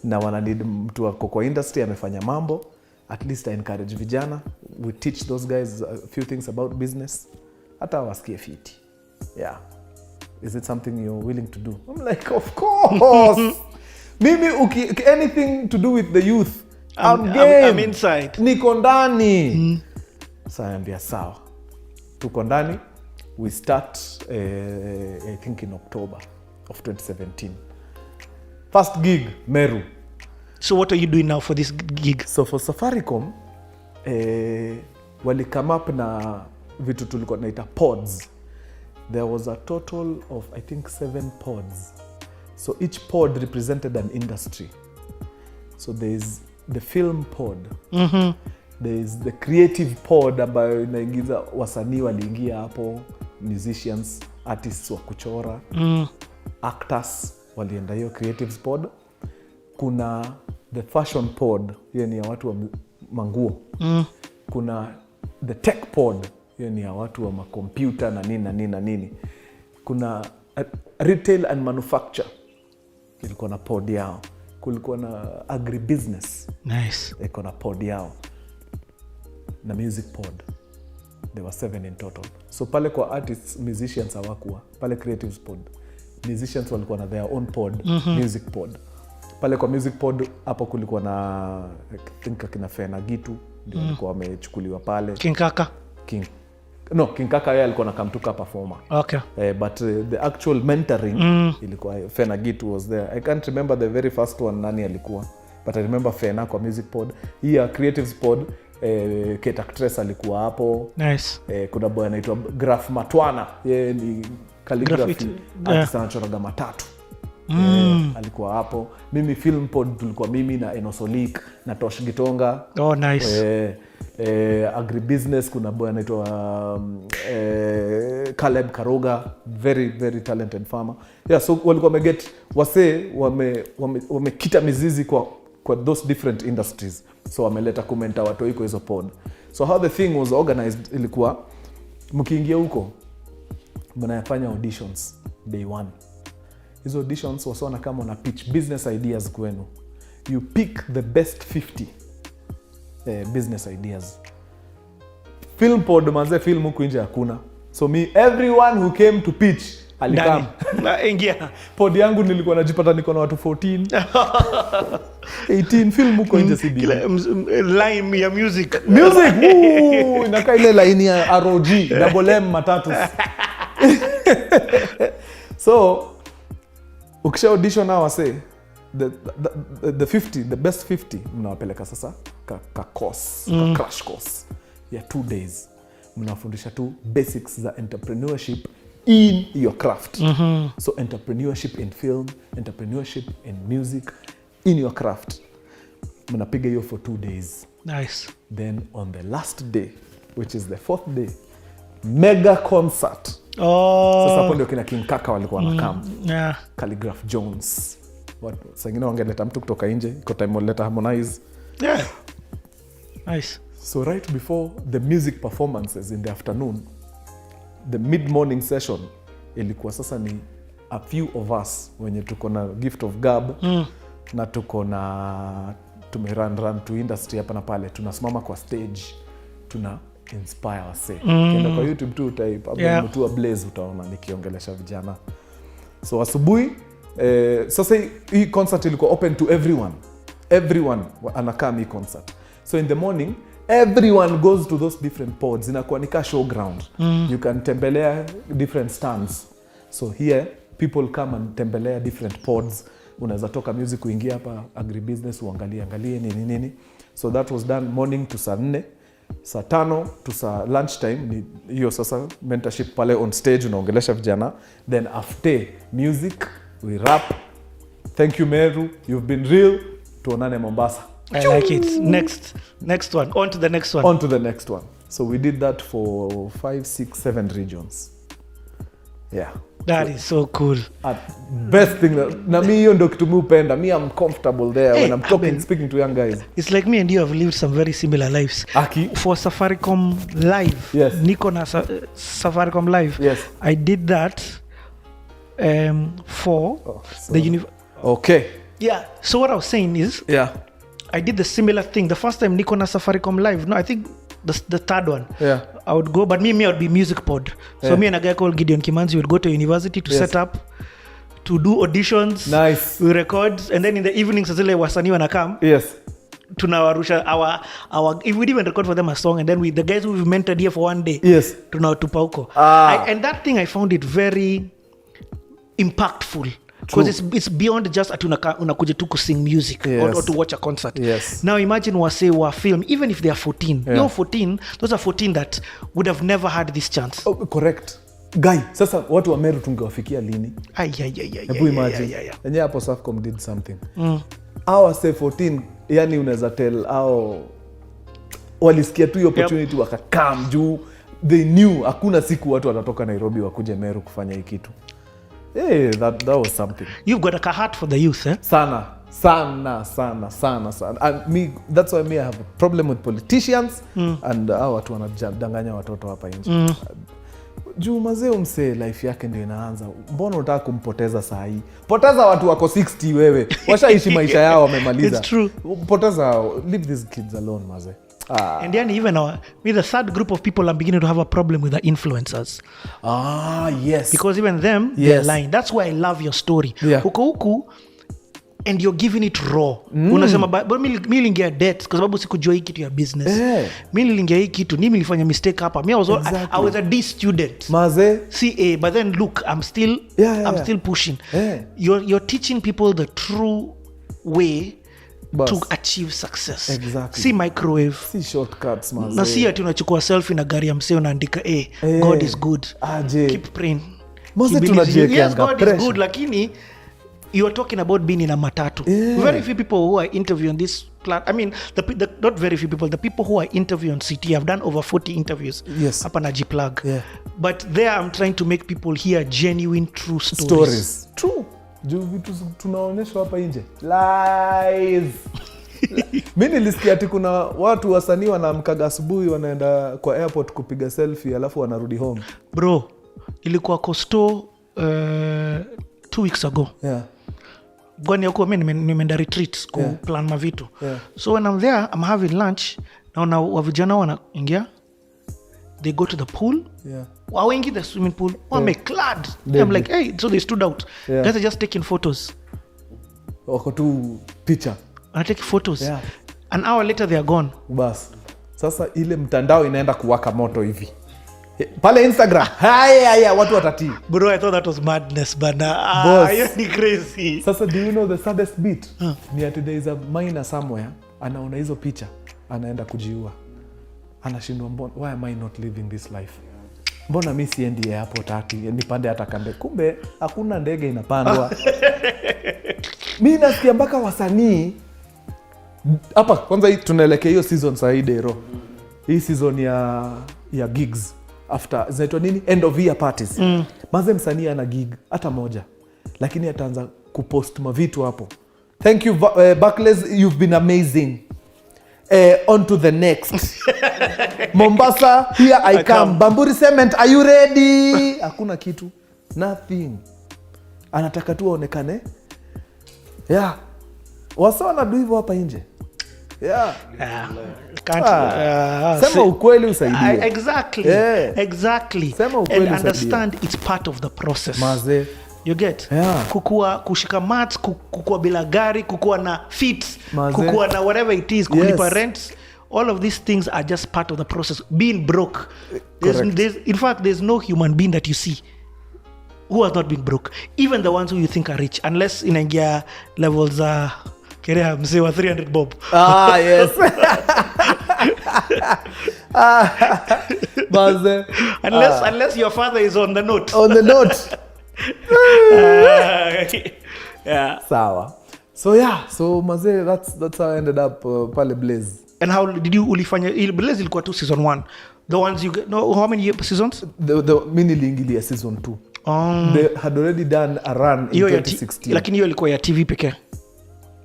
Na wana need mtu wako kwa industry amefanya mambo. At least I encourage vijana. We teach those guys a few things about business. Hata wasikie fiti. Yeah. Is it something you're willing to do? I'm like, of course. Mimi anything to do with the youth. I'm
inside.
Niko ndani. So naambia sawa. Tuko ndani. We start I think in October of 2017. First gig, Meru.
So what are you doing now for this gig?
So for Safaricom, wali come up na vitu tulikuwa tunaita pods. There was a total of I think 7 pods. So each pod represented an industry. So there's the film pod. There's the creative pod ambayo inaingiza wasanii waliingia hapo, musicians, artists wa kuchora, actors walienda hiyo creatives pod. Kuna the fashion pod, hiyo ni ya watu wa manguo. Kuna the tech pod, hiyo ni ya watu wa makompyuta na nini. Kuna retail and manufacture, ilikuwa na pod yao. Kulikuwa na agribusiness,
Nice.
ilikuwa na pod yao. Na music pod. There were 7 in total. So pale kwa artists, musicians hawakuwa. Pale creatives pod, musicians walikuwa na their own pod, music pod. Pale kwa music pod hapo kulikuwa na I think kina Fena Gitu ndio walikuwa wamechukuliwa pale.
King Kaka.
King Kaka yeye alikuwa na kamtuka performer.
Okay.
But the actual mentoring ilikuwa Fena Gitu was there. I can't remember the very first one nani alikuwa, but I remember Fena kwa music pod. Hii creatives pod Kate Actress alikuwa hapo.
Nice.
Kuna boy anaitwa Graph Matwana, yeye ni calligraphy artist, anachoraga matatu. Alikuwa hapo. Mimi film pod tulikuwa mimi na Enosolik na Tosh Gitonga.
Oh, nice.
Agribusiness kuna boy anaitwa Caleb Karoga, very very talented farmer. Yeah, so walikuwa wameget wamekita mizizi kwa those different industries. So wameleta kumenta watu iko hizo pod. So how the thing was organized ilikuwa mkiingia huko mnafanya auditions day 1. Hizo auditions wasona kama una pitch business ideas kwenu. You pick the best 50 business ideas. Film pod manze, film huku nje hakuna. So everyone who came to pitch alikam.
Ingia.
Pod yangu nilikuwa najipata niko na watu 14. 18 film huko nje si bila.
Line ya music.
Music. Inakaa ile line ya ROG, double M matatu. So ukisha audition now say the 50, the best 50 mnawapeleka sasa ka course, ka crash course ya 2 days. Mnafundisha tu basics za entrepreneurship in your craft. So entrepreneurship in film, entrepreneurship in music, in your craft. Mnapiga hiyo for 2 days.
Nice.
Then on the last day, which is the 4th day, mega concert. Sasa hapo ndio kina King Kaka walikuwa wanakam.
Yeah.
Calligraph Jones. Sangine wangeleta mtu kutoka nje, iko time waleta Harmonize.
Yeah. Nice.
So right before the music performances in the afternoon, the mid-morning session ilikuwa sasa ni a few of us wenye tuko na gift of gab na tuko na run to industry hapa na pale, tunasimama kwa stage, tuna inspire wase. Kenda kwa YouTube tu type mtu wa Blaze utaona nikiongelesha vijana. So asubuhi sasa hii concert ilikuwa open to everyone anakaa hii concert. So in the morning everyone goes to those different pods, inakuwa nika showground. You can tembelea different stands. So here people come and tembelea different pods. Unaweza toka music kuingia hapa agribusiness uangalie nini. So that was done morning to saa 4, saa 5 to saa lunchtime. Ni hiyo sasa mentorship pale on stage unaongelesha vijana. Then after music we rap. Thank you Meru, you've been real. Tuonane Mombasa.
I like it. Next one. On to the next one. So we did that for 5, 6, 7 regions. Yeah. That is so cool.
Best thing na mi hiyo ndo kitu mi upenda. Me I'm comfortable there when I'm speaking to young guys.
It's like me and you have lived some very similar lives.
Aki.
For Safaricom Live.
Yes.
Niko na Safaricom Live.
Yes.
I did that for the
Okay.
Yeah. So what I was saying is I did the similar thing. The first time Niko na Safaricom Live. No, I think the third one.
Yeah.
I would go, but me I would be music pod. So me and a guy called Gideon Kimanzi would go to university to set up, to do auditions.
Nice.
We record, and then in the evenings zile wasanii wanakam.
Yes.
Tunawarusha our if we even record for them a song, and then the guys who we've mentored here for one day.
Yes.
Tunawatupa huko. And that thing I found it very impactful. Because it's beyond just unakuja tu sing music or to watch a concert.
Yes.
Now imagine wase wa film, even if they are 14. You're 14, those are 14 that would have never had this chance.
Oh, correct. Guy, sasa watu wa Meru tungewafikia lini? Hebu imagine. Enye hapo Safaricom did something. Our say 14, yani unaweza tell walisikia tu opportunity wakakam juu. They knew hakuna siku watu watatoka Nairobi wakuje Meru kufanya hii kitu. Hey, that was something.
You've got a heart for the youth, eh?
Sana. And me, that's why I have a problem with politicians and watu wanadanganya watoto hapa nje. Juu mazee umse life yake ndio inaanza. Mbona unataka kumpoteza saa hii? Poteza watu wako 60 wewe. Washaishi maisha yao wamemaliza.
It's true.
Poteza, leave these kids alone mazee.
And then even with the third group of people, I'm beginning to have a problem with the influencers.
Yes.
Because even them, they're lying. That's why I love your story.
Yeah.
Huku, and you're giving it raw. Unasema, but mi nilingia debt kwa sababu sikujua hii kitu ya business. Mi nilingia hii kitu, ni nilifanya mistake hapa. I was a D student.
Maze.
CA, but then look, I'm still pushing. You're teaching people the true way to achieve success.
Exactly.
See microwave.
See shortcuts, maze.
Na si ati unachukua selfie na gari ya msee unaandika God is good. Keep praying.
Maze tunajiekea
yes, God is good, lakini you are talking about being in a matatu. Very few people who are interviewing this I mean, not very few people. The people who are interviewing CTA have done over 40 interviews.
Yes.
Hapa na G-plug. But there I'm trying to make people hear genuine, true stories.
True. Juu vitu tunaonyeshwa hapa nje. Lies. Mimi nilisikia ati kuna watu wasanii wanaamkaga asubuhi wanaenda kwa airport kupiga selfie alafu wanarudi home.
Bro, ilikuwa Costo 2 weeks ago.
Yeah.
Gwani yako mimi nimeenda retreat ku plan mavitu.
Yeah.
So when I'm there, I'm having lunch. Naona wavijana wanaingia. They go to the pool.
Yeah.
Wawengi the swimming pool. Wameclad. I'm like, hey, so they stood out.
Yeah.
Guys are just taking photos.
Wako tu picha.
I take photos.
Yeah.
An hour later they are gone.
Bas. Sasa ile mtandao inaenda kuwaka moto hivi. Pale Instagram. Haya watu watatii.
Bro, I thought that was madness, but
Boss.
you're crazy.
Sasa do you know the saddest bit? Ni ati there is a miner somewhere, anaona hizo picha, anaenda kujiua. Anashindwa mbona, why am I not living this life? Mbona mimi siendi airport ati nipande hata kambe. Kumbe hakuna ndege inapandwa. Mimi nasikia mpaka wasanii hapa kwanza hii tunaelekea hiyo season Saidero. Hii season ya gigs after zinaitwa nini? End of year parties. Maze msanii ana gig hata moja. Lakini ataanza kupost mavitu hapo. Thank you Buckless, you've been amazing. On to the next. Mombasa, here I come. Bamburi Cement, are you ready? Hakuna kitu. Nothing. Anataka tu aonekane. Yeah. Wasa wanadu hivyo hapa nje. Yeah. Sema ukweli usaidie.
Exactly.
Yeah.
Exactly.
Sema ukweli
and
usaidie.
understand it's part of the process.
Maze.
You get?
Yeah.
Kushika mats, kukua bila gari, kukua na feet,
Maze.
kukua na whatever it is, kulipa
Yes.
rent. All of these things are just part of the process. Being broke.
Correct.
In fact, there's no human being that you see who has not been broke. Even the ones who you think are rich. Unless inaingia levels Kerea mzee wa 300 bob.
Yes. Maze.
Unless your father is on the note.
On the note.
Yeah.
Sawa. So maze, that's how I ended up pale Blaze.
And how did you ulifanya Blaze ilikuwa tu season 1. The ones you get, no, how many seasons?
The mini liingilia season 2. They had already done a run in 2016.
Lakini hiyo ilikuwa ya TV pekee.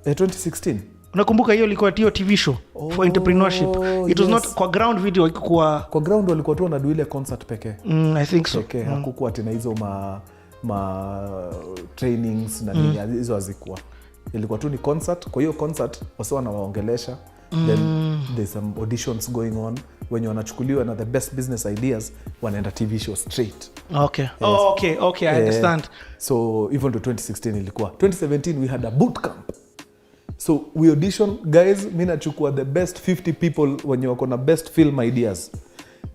2016.
Unakumbuka hiyo ilikuwa hiyo TV show for entrepreneurship. It was not kwa ground video, ilikuwa
kwa ground walikuwa tu wanadu ile concert pekee.
I think so.
Okay, hakukuwa tena hizo trainings na nini, hizo hazikuwa. Ilikuwa tu ni concert. Kwa hiyo concert wasa wanawaongelesha. Then there's some auditions going on. Wenye wanachukuliwa na the best business ideas wanaenda TV show straight.
Okay.
Yes.
Okay, I understand.
So even to 2016 ilikuwa. 2017 we had a boot camp. So we audition guys, mimi nachukua the best 50 people wenye wako na best film ideas.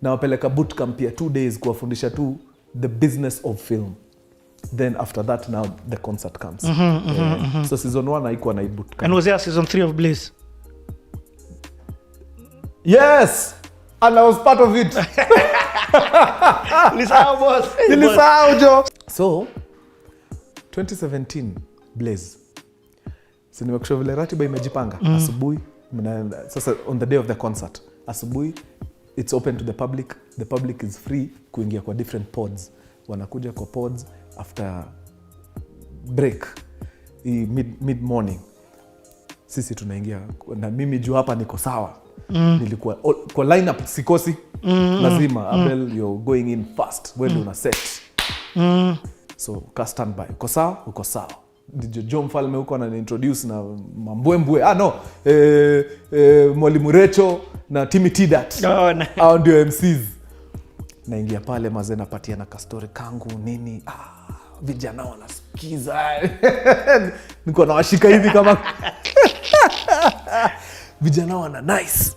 Na wapeleka boot camp ya 2 days kuwafundisha tu the business of film. Then after that now the concert comes. So season 1 haikuwa na boot camp.
And was there season 3 of Blaze?
Yes! And I was part of it.
Nilisahau boss.
Nilisahau jo. So 2017 Blaze. So nimekusha vile ratiba imejipanga. Asubuhi mnaenda sasa on the day of the concert. Asubuhi it's open to the public. The public is free kuingia kwa different pods. Wanakuja kwa pods after break mid morning. Sisi tunaingia na mimi juu hapa niko sawa. Nilikuwa kwa lineup sikosi. Lazima Abel you're going in fast when una set. So ka standby. Uko sawa. John Mfalme huko ananiintroduce na Mambwembwe. Mwalimu Recho na Timmy Tidat. Hao ndio MCs. Naingia pale maze napatia na kastori kangu nini. Vijana wanasikiza. Niko na washika hivi kama vijana wana nice.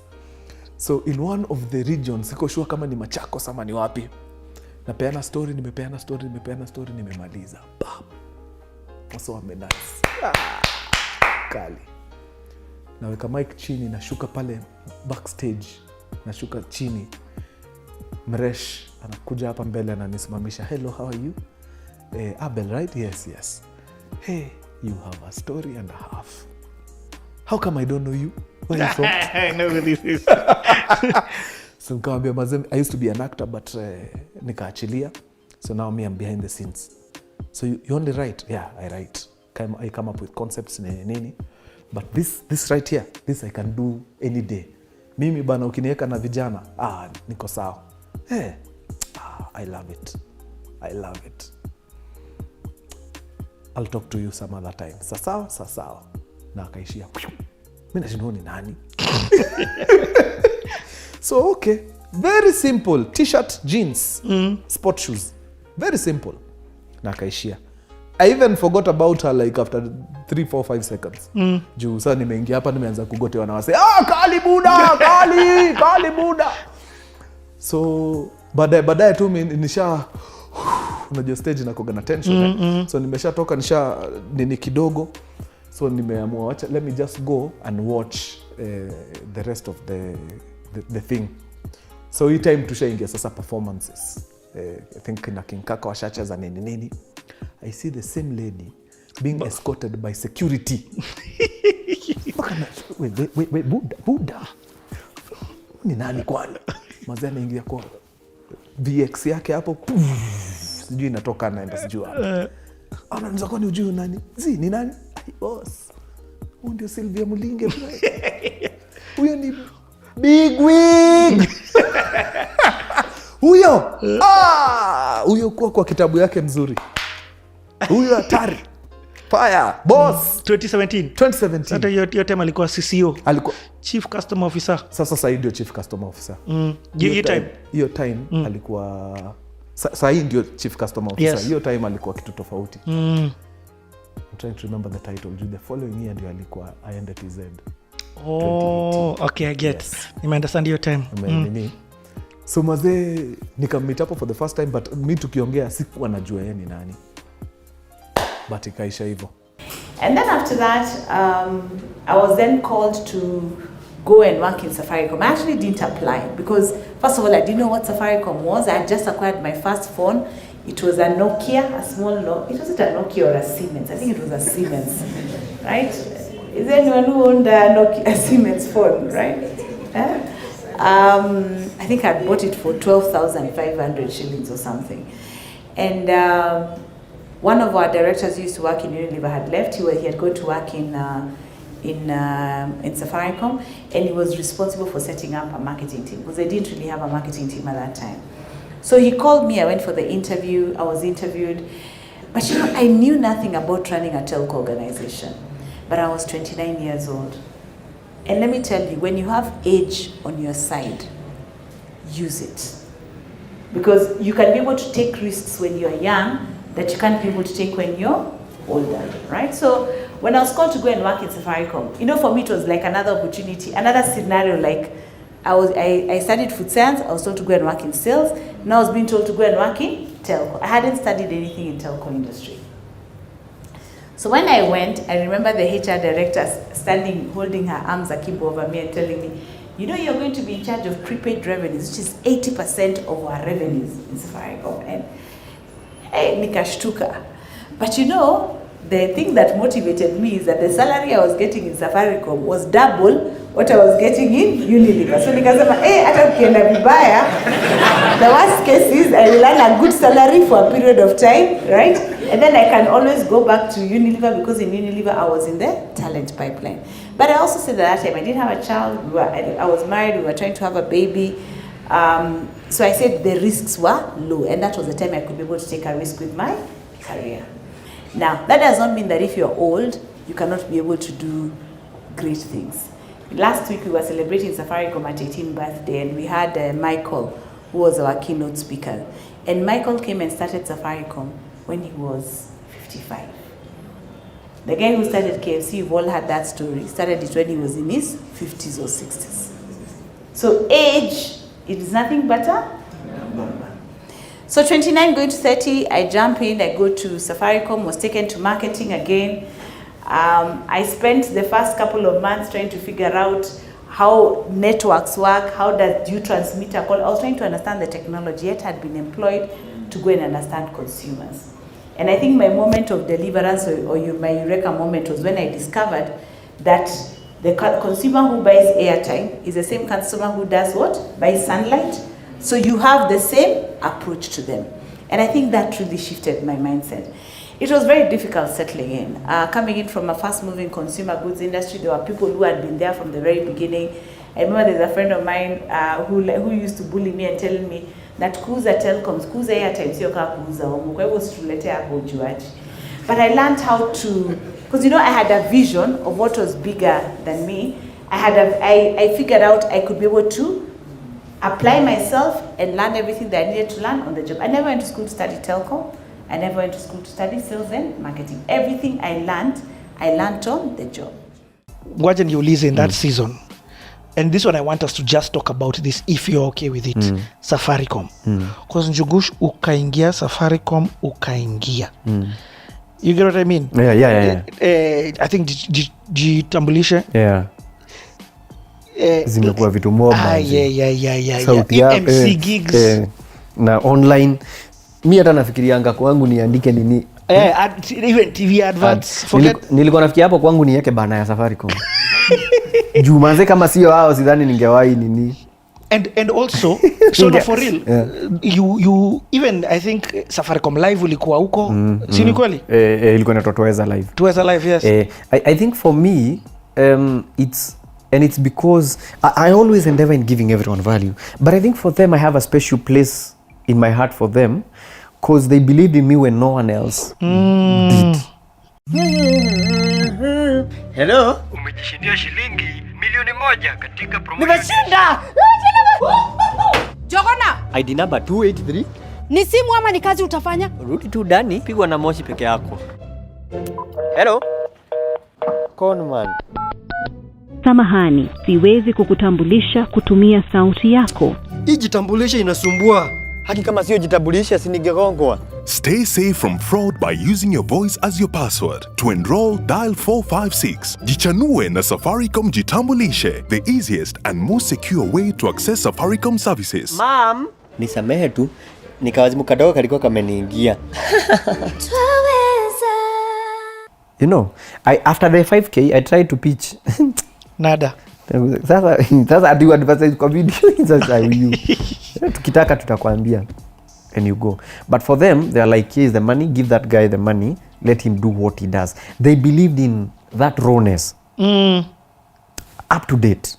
So in one of the regions, siko sure kama ni Machakos ama ni wapi. Nimepeana story, nimemaliza. Bam. Wasa wamenazi. Kali. Naweka mic chini, nashuka pale backstage. Nashuka chini. Mresh anakuja hapa mbele ananisimamisha. Hello, how are you? Abel, right? Yes. Hey, you have a story and a half. How come I don't know you? Where are you from?
I know who this is.
So nikamwambia mazem, I used to be an actor but nikaachilia. So now me I'm behind the scenes. So you only write? Yeah, I write. I come up with concepts nini. But this right here, this I can do any day. Mimi bana ukiniweka na vijana, niko sawa. I love it. I love it. I'll talk to you some other time. Sasawa. Na akaishia. Mimi nashindwa ni nani? So okay, very simple. T-shirt, jeans, sport shoes. Very simple. Na akaishia. I even forgot about her like after 3, 4, 5 seconds. Juu sasa nimeingia hapa nimeanza kugotewa na wase. Kali buda, kali buda. So baadaye tu nisha unajua stage inakuwa na tension. So nimeshatoka nini kidogo. So nimeamua wacha let me just go and watch the rest of the thing. So hii time tushaingia sasa performances. I think na Kinkaka washacheza nini. I see the same lady being escorted by security. Wait, Buddha. Ni nani kwani? Mazee anaingia kwa VX yake hapo. Sijui inatoka naenda sijui. Anaweza kwani ujui nani? Ni nani? Boss. Huyo ndio Sylvia Mulinge. Huyo ni Big Wig. Huyo kwa kitabu yake mzuri. Huyo hatari. Fire. Boss.
2017. Sasa hiyo time alikuwa CCO.
Alikuwa
Chief Customer Officer.
Sasa ndio Chief Customer Officer. Hiyo time alikuwa sasa ndio Chief Customer Officer. Hiyo time alikuwa kitu tofauti. I'm trying to remember the title. The following year ndio alikuwa aende TZ.
Okay, I get. Yes. You understand your time.
So mazee nikammeet hapo for the first time, but me tukiongea sikuwa najua yeye ni nani. But ikaisha hivyo.
And then after that, I was then called to go and work in Safaricom. I actually didn't apply because, first of all, I didn't know what Safaricom was. I had just acquired my first phone. It was a Nokia, a small Nokia. It wasn't a Nokia or a Siemens. I think it was a Siemens, right? Is there anyone who owned a Siemens phone, right? I think I bought it for 12,500 shillings or something. And one of our directors who used to work in Unilever had left. He had gone to work in Safaricom, and he was responsible for setting up a marketing team because they didn't really have a marketing team at that time. So he called me. I went for the interview. I was interviewed, but I knew nothing about running a telco organization. But I was 29 years old. And let me tell you, when you have age on your side, use it. Because you can be able to take risks when you're young that you can't be able to take when you're older, right? So when I was called to go and work in Safaricom, for me it was like another opportunity, another scenario. Like I studied food science. I was told to go and work in sales. Now I was being told to go and work in telco. I hadn't studied anything in telco industry. So when I went, I remember the HR director standing, holding her arms akimbo over me and telling me, you're going to be in charge of prepaid revenues, which is 80% of our revenues in Safaricom. And nikashtuka. But the thing that motivated me is that the salary I was getting in Safaricom was double what I was getting in Unilever. So nikasema, hata ukienda vibaya, the worst case is I will earn a good salary for a period of time, right? And then I can always go back to Unilever because in Unilever I was in the talent pipeline. But I also said that time I didn't have a child. I was married. We were trying to have a baby. So I said the risks were low, and that was the time I could be able to take a risk with my career. Now, that does not mean that if you're old, you cannot be able to do great things. Last week, we were celebrating Safaricom at 18th birthday, and we had Michael, who was our keynote speaker. And Michael came and started Safaricom when he was 55. The guy who started KFC, you've all heard that story, started it when he was in his 50s or 60s. So age, it is nothing but a number. So 29 going to 30, I jump in, I go to Safaricom, was taken to marketing again. I spent the first couple of months trying to figure out how networks work, how do you transmit a call. I was trying to understand the technology, yet had been employed to go and understand consumers. And I think my moment of deliverance my eureka moment was when I discovered that the consumer who buys airtime is the same consumer who does what? Buys sunlight. So you have the same approach to them. And I think that really shifted my mindset. It was very difficult settling in. Coming in from a fast-moving consumer goods industry, there were people who had been there from the very beginning. I remember there's a friend of mine who used to bully me and telling me that kuuza telecoms, kuuza airtime sio kama kuuza omo. Kwa hivyo situletee hapo ujuaji. But I learned how to, because I had a vision of what was bigger than me. I figured out I could be able to apply myself and learn everything that I needed to learn on the job. I never went to school to study telecom. I never went to school to study sales and marketing. Everything I learned on the job.
Ngoja niulize in that season. And this one I want us to just talk about this if you're okay with it. Safaricom. Because Njugush ukaingia, Safaricom ukaingia. You get what I mean?
Yeah.
I think jitambulishe.
Yeah. Zimekuwa vitu moba.
Yeah. MC gigs.
Na online. Mi hata nafikirianga kwangu niandike nini.
Even TV adverts.
Nilikuwa nafikiria hapo kwangu niweke bana ya Safaricom. Juu manze kama sio hao sidhani ningewahi nini.
And also so no, for real you even I think Safaricom live ulikuwa huko si ni kweli
ilikuwa inaitwa Tuweza live.
Tuweza live, yes.
I think for me it's because I always endeavor in giving everyone value, but I think for them I have a special place in my heart for them because they believed in me when no one else did.
Hello, umejishindia shilingi milioni 1 katika promotion.
Nimeshinda! Jogona!
ID number 283.
Ni simu ama ni kazi utafanya?
Rudi tu ndani, pigwa na moshi peke yako. Hello. Conman.
Samahani, siwezi kukutambulisha kutumia sauti yako.
Hii jitambulisha inasumbua. Haki kama sio jitambulisha sinigegongwa.
Stay safe from fraud by using your voice as your password. To enroll, dial 456. Jichanue na Safaricom Jitambulishe, the easiest and most secure way to access Safaricom services.
Mom, nisamehe tu. Nikawazimu kadogo kalikuwa kameniingia.
After the 5K, I tried to pitch.
Nada.
Sasa adi advertise kwa video. Sasa you. Tukitaka tutakwambia. And you go. But for them, they are like, here's the money, give that guy the money, let him do what he does. They believed in that rawness. Up to date.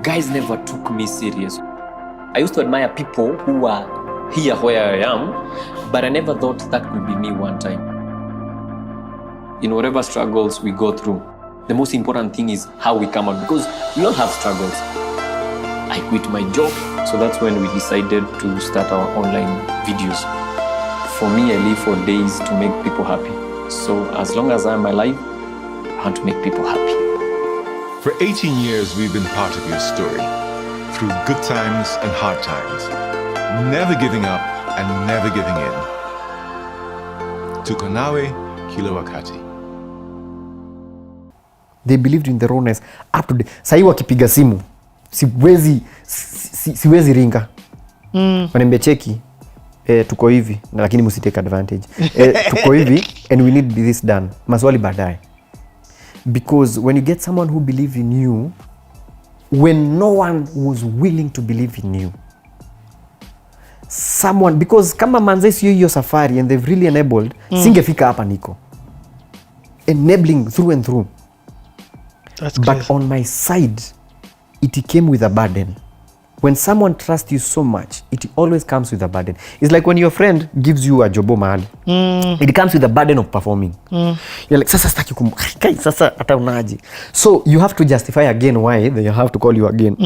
Guys never took me serious. I used to admire people who are here where I am, but I never thought that could be me one time. In whatever struggles we go through, the most important thing is how we come out, because we all have struggles. I quit my job, so that's when we decided to start our online videos. For me, I live for days to make people happy. So as long as I'm alive, I want to make people happy.
For 18 years, we've been part of your story, through good times and hard times, never giving up and never giving in. Tuko nawe kila wakati.
They believed in the rawness up to date. Sahi wakipiga simu, siwezi ringa. Wananiambia cheki, tuko hivi, lakini msitake advantage. Tuko hivi and we need this done. Maswali baadaye. Because when you get someone who believes in you, when no one was willing to believe in you, someone, because kama manze sio hiyo safari and they've really enabled, singefika hapa niko. Enabling through and through.
That's
but
crazy.
on my side, it came with a burden. When someone trusts you so much, it always comes with a burden. It's like when your friend gives you a jobo mahali. It comes with a burden of performing. You're like, sasa sitaki kai sasa hata unaje. So you have to justify again why they have to call you again.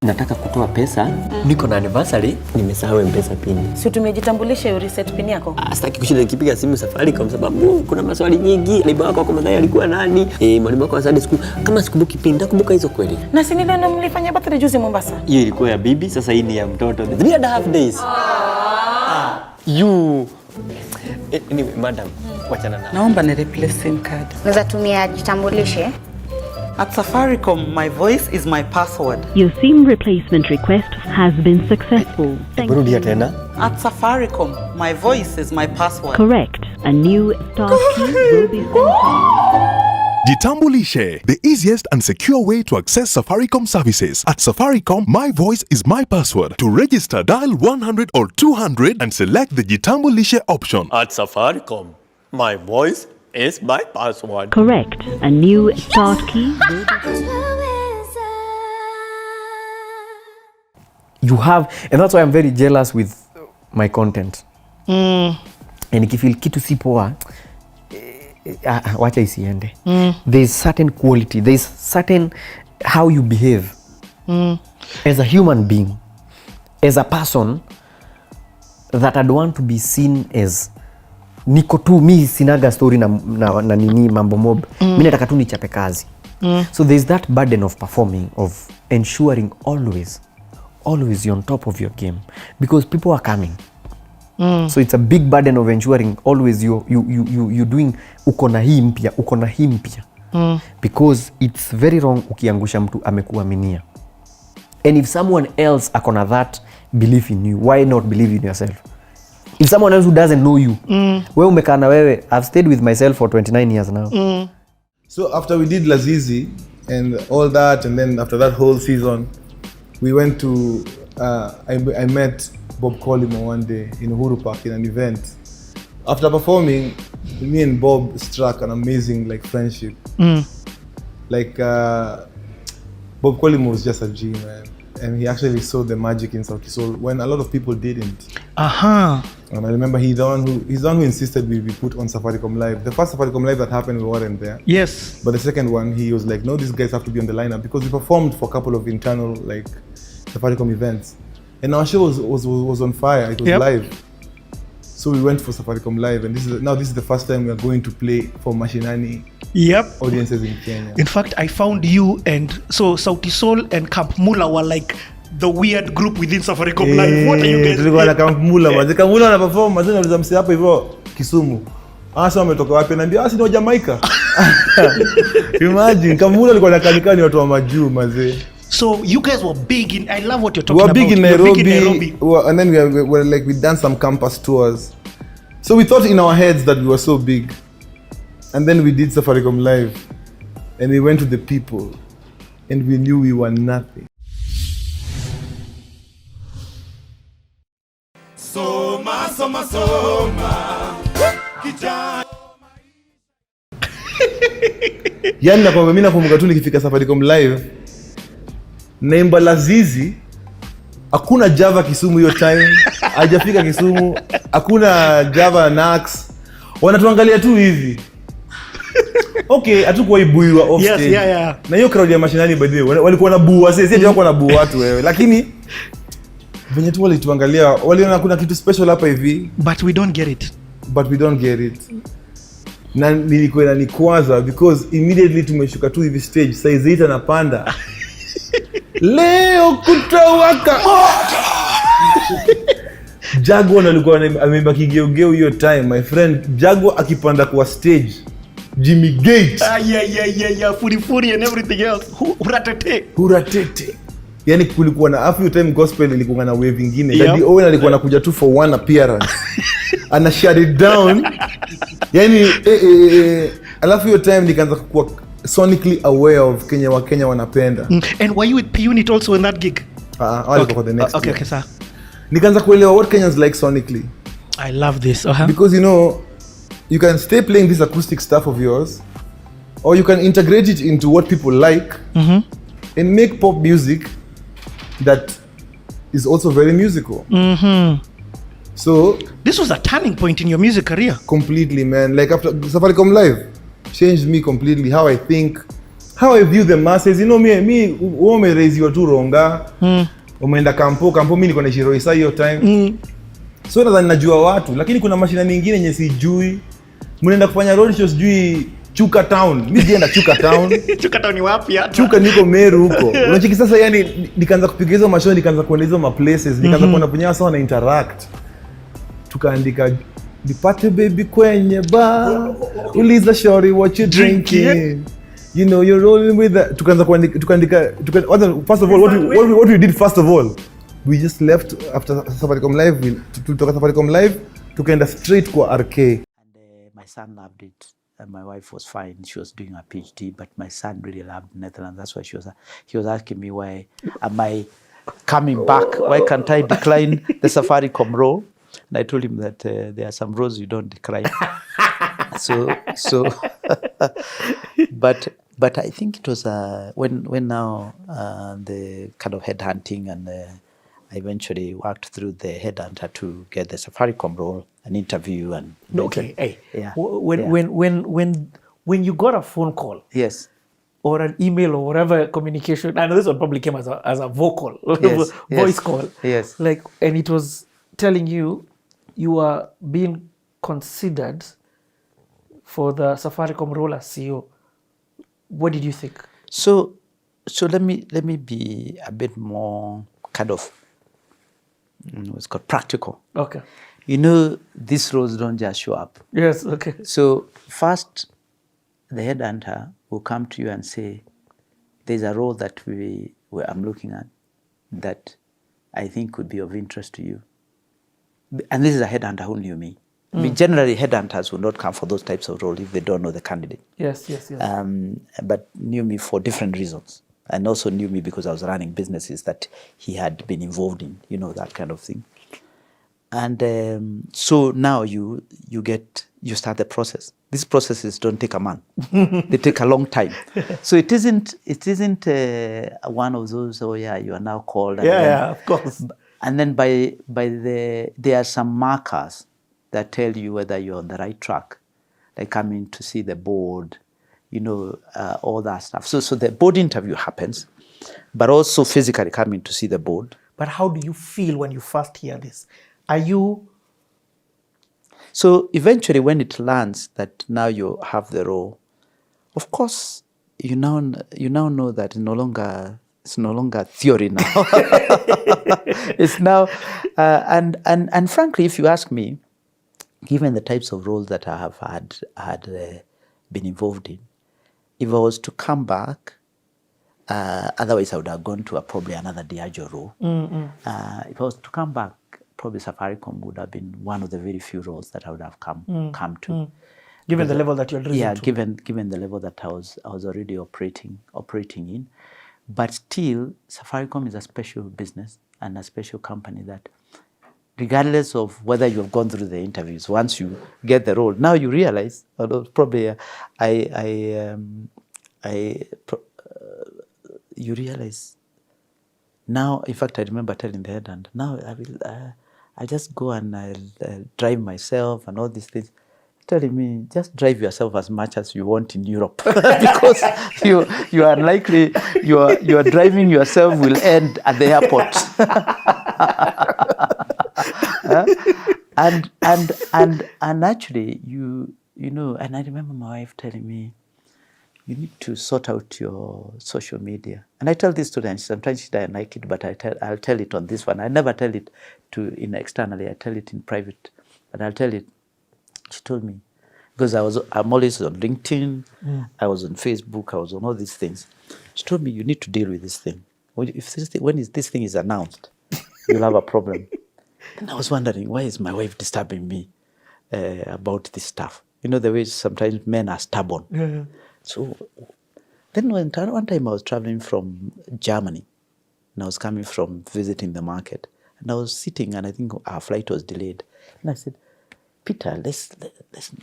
Nataka kutoa pesa, niko na anniversary, nimesahau M-PESA pin.
Si tumejitambulisha reset pin yako?
Sitaki kushinda nikipiga simu Safaricom sababu kuna maswali nyingi. Naibu wako kwa madai alikuwa nani? Mwalimu wako wa Sunday school. Kama sikumbuki pin, nakumbuka hizo kweli.
Na si ndio mlifanya birthday juzi Mombasa?
Hiyo ilikuwa ya bibi, sasa hii ni ya mtoto. 3.5 days. You anyway, madam, wachana na.
Naomba ni replace SIM card.
Naweza tumia jitambulishe.
At Safaricom, my voice is my password.
Your SIM replacement request has been successful. Thank you.
At Safaricom, my voice is my password.
Correct. A new start key will be sent to you.
Jitambulishe, the easiest and secure way to access Safaricom services. At Safaricom, my voice is my password. To register, dial 100 or 200 and select the Jitambulishe option.
At Safaricom, my voice is my password.
Correct. A new start key will be...
You have, and that's why I'm very jealous with my content. And ikifeel kitu si poa, wacha isiende. There's certain quality, there's certain how you behave as a human being, as a person, that I'd want to be seen as niko tu, mi sinaga story na nini mambo mob. Mi nataka tu nichape kazi. So there's that burden of performing, of ensuring always you're on top of your game, because people are coming. So it's a big burden of ensuring always you doing uko na hii mpya. Because it's very wrong ukiangusha mtu amekuaminia. And if someone else akona that belief in you, why not believe in yourself? If someone else who doesn't know you, wewe umekaa na wewe, I've stayed with myself for 29 years now.
So after we did Lazizi and all that, and then after that whole season, we went to, I met Bob Collymore one day in Uhuru Park in an event. After performing, me and Bob struck an amazing friendship. Like Bob Collymore was just a G, man. And he actually saw the magic in Sauti Sol when a lot of people didn't. And I remember he's the one who insisted we be put on Safaricom Live. The first Safaricom Live that happened, we weren't there.
Yes.
But the second one, he was like, no, these guys have to be on the lineup, because we performed for a couple of internal Safaricom events. And our show was on fire. It was live. So we went for Safaricom Live, and this is the first time we are going to play for Mashinani audiences in Kenya.
In fact, I found you, and so Sauti Sol and Camp Mula were like the weird group within Safaricom Live. What are you guys
doing? Camp Mula, Camp Mula perform, mazina walizamsi hapa hivyo Kisumu. Asa wametoka wapi? Naambia si ni wa Jamaica. Imagine Camp Mula alikuwa anakaa ni watu wa majuu mazee.
So you guys were big in, I love what you're talking
about.
Big in Nairobi.
And then we done some campus tours. So we thought in our heads that we were so big. And then we did Safaricom Live. And we went to the people. And we knew we were nothing.
Soma.
Yani nakwambia mimi nakumbuka tu nikifika Safaricom Live, naimba Lazizi, hakuna Java Kisumu hiyo time, hajafika Kisumu, hakuna Java Nax, wanatuangalia tu hivi. Okay, hatukuwa ibuiwa off stage.
Yes.
Na hiyo crowd ya Mashinani by the way, walikuwa na bua, sisi ndio walikuwa na bua watu wewe. Lakini venye tu walituangalia, waliona kuna kitu special hapa hivi.
But we don't get it.
Na nilikuwa inanikwaza because immediately tumeshuka tu hivi stage, size 8 anapanda. Leo kutawaka. Jaguar alikuwa ameimba kigeugeu hiyo time, my friend. Jaguar akipanda kwa stage, Jimmy Gate.
Furi and everything else.
Huratete. Yani kulikuwa na after time gospel ilikuwa na wave nyingine. Daddy Owen alikuwa anakuja tu for one appearance. Ana shut it down. Yani alafu hiyo time nikaanza kuwa sonically aware of Kenya wanapenda.
And were you with P-Unit also in that gig?
Okay. For the next year.
Okay, sir.
Nikaanza kuelewa what Kenyans like sonically.
I love this.
Because you can stay playing this acoustic stuff of yours, or you can integrate it into what people like and make pop music that is also very musical. So
this was a turning point in your music career.
Completely, man. Like after Safaricom Live changed me completely, how I think, how I view the masses. Me raise you tu ronga. Umeenda kampo mimi niko na Shiroisa hiyo time. So nadhani najua watu, lakini kuna mashina mengine yenye sijui. Mnaenda kufanya road shows sijui Chuka Town. Mimi sienda Chuka Town.
Chuka Town ni wapi hata?
Chuka niko Meru huko. Unachiki sasa, yani nikaanza kupiga hizo mashow, nikaanza kuenda hizo places, nikaanza kuona penye watu wana interact. Tukaandika Dipate baby kwenye bar. Uliza shorty what you drinking. You're rolling with that. Tukaandika first of all what we did first of all. We just left after Safaricom Live. We took Safaricom Live, tukaenda straight kwa RK.
And my son loved it. And my wife was fine. She was doing her PhD, but my son really loved Netherlands. That's why he was asking me, why am I coming back? Why can't I decline the Safaricom role? And I told him that there are some roles you don't decline. So, but I think it was when now the kind of headhunting, and I eventually worked through the headhunter to get the Safaricom role, an interview, and
Okay, hey,
yeah,
when you got a phone call,
yes,
or an email or whatever communication, I know this one probably came as a vocal,
Yes,
voice
yes,
call,
yes.
like, and it was telling you are being considered for the Safaricom role as CEO. What did you think?
So let me be a bit more kind of what's called practical.
Okay.
You know, these roles don't just show up.
Yes. Okay.
So first, the headhunter will come to you and say, "There's a role that I'm looking at that I think could be of interest to you." And this is a headhunter who knew me. I mean, generally, headhunters will not come for those types of roles if they don't know the candidate.
Yes.
But knew me for different reasons, and also knew me because I was running businesses that he had been involved in, that kind of thing. And so now you start the process. These processes don't take a month; they take a long time. So it isn't one of those. Oh yeah, you are now called. And
yeah, of course.
And then there are some markers that tell you whether you're on the right track. Like coming to see the board, all that stuff. So the board interview happens, but also physically coming to see the board.
But how do you feel when you first hear this? Are you...
So eventually when it lands that now you have the role, of course, you now know that it's no longer theory now. It's now, and frankly, if you ask me, given the types of roles that I have had been involved in, if I was to come back, otherwise I would have gone to probably another Diageo role. If I was to come back, probably Safaricom would have been one of the very few roles that I would have come to.
Given the level that you're driven
yeah,
to.
given the level that I was already operating in. But still, Safaricom is a special business and a special company that, regardless of whether you've gone through the interviews, once you get the role, now you realize, although probably you realize now. In fact, I remember telling the headhunter, now I just go and I'll drive myself and all these things. Telling me, just drive yourself as much as you want in Europe because you are likely your driving yourself will end at the airport. And actually you know, and I remember my wife telling me, you need to sort out your social media. And I tell this to them, sometimes she doesn't like it, but I'll tell it on this one. I never tell it externally, I tell it in private, but I'll tell it. She told me, because I'm always on LinkedIn, I was on Facebook, I was on all these things. She told me, you need to deal with this thing. When this thing is announced, you'll have a problem. And I was wondering, why is my wife disturbing me about this stuff? You know, the way sometimes men are stubborn.
Yeah.
So then one time I was traveling from Germany, and I was coming from visiting the market, and I was sitting, and I think our flight was delayed. And I said, Peter, let's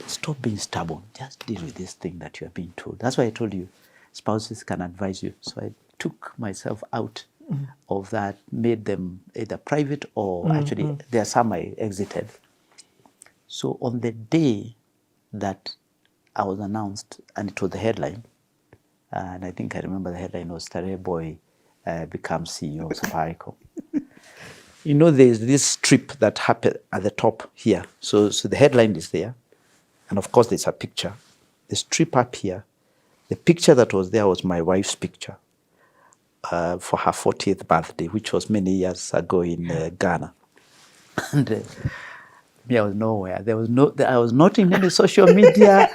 stop being stubborn. Just deal with this thing that you are being told. That's why I told you, spouses can advise you. So I took myself out of that, made them either private or actually there are some I exited. So on the day that I was announced, and it was the headline, and I think I remember the headline was Starehe Boy becomes CEO of Safaricom. You know, there's this strip that happened at the top here. So the headline is there. And of course, there's a picture. The strip up here, the picture that was there was my wife's picture for her 40th birthday, which was many years ago in Ghana. And me, I was nowhere. I was not in any social media.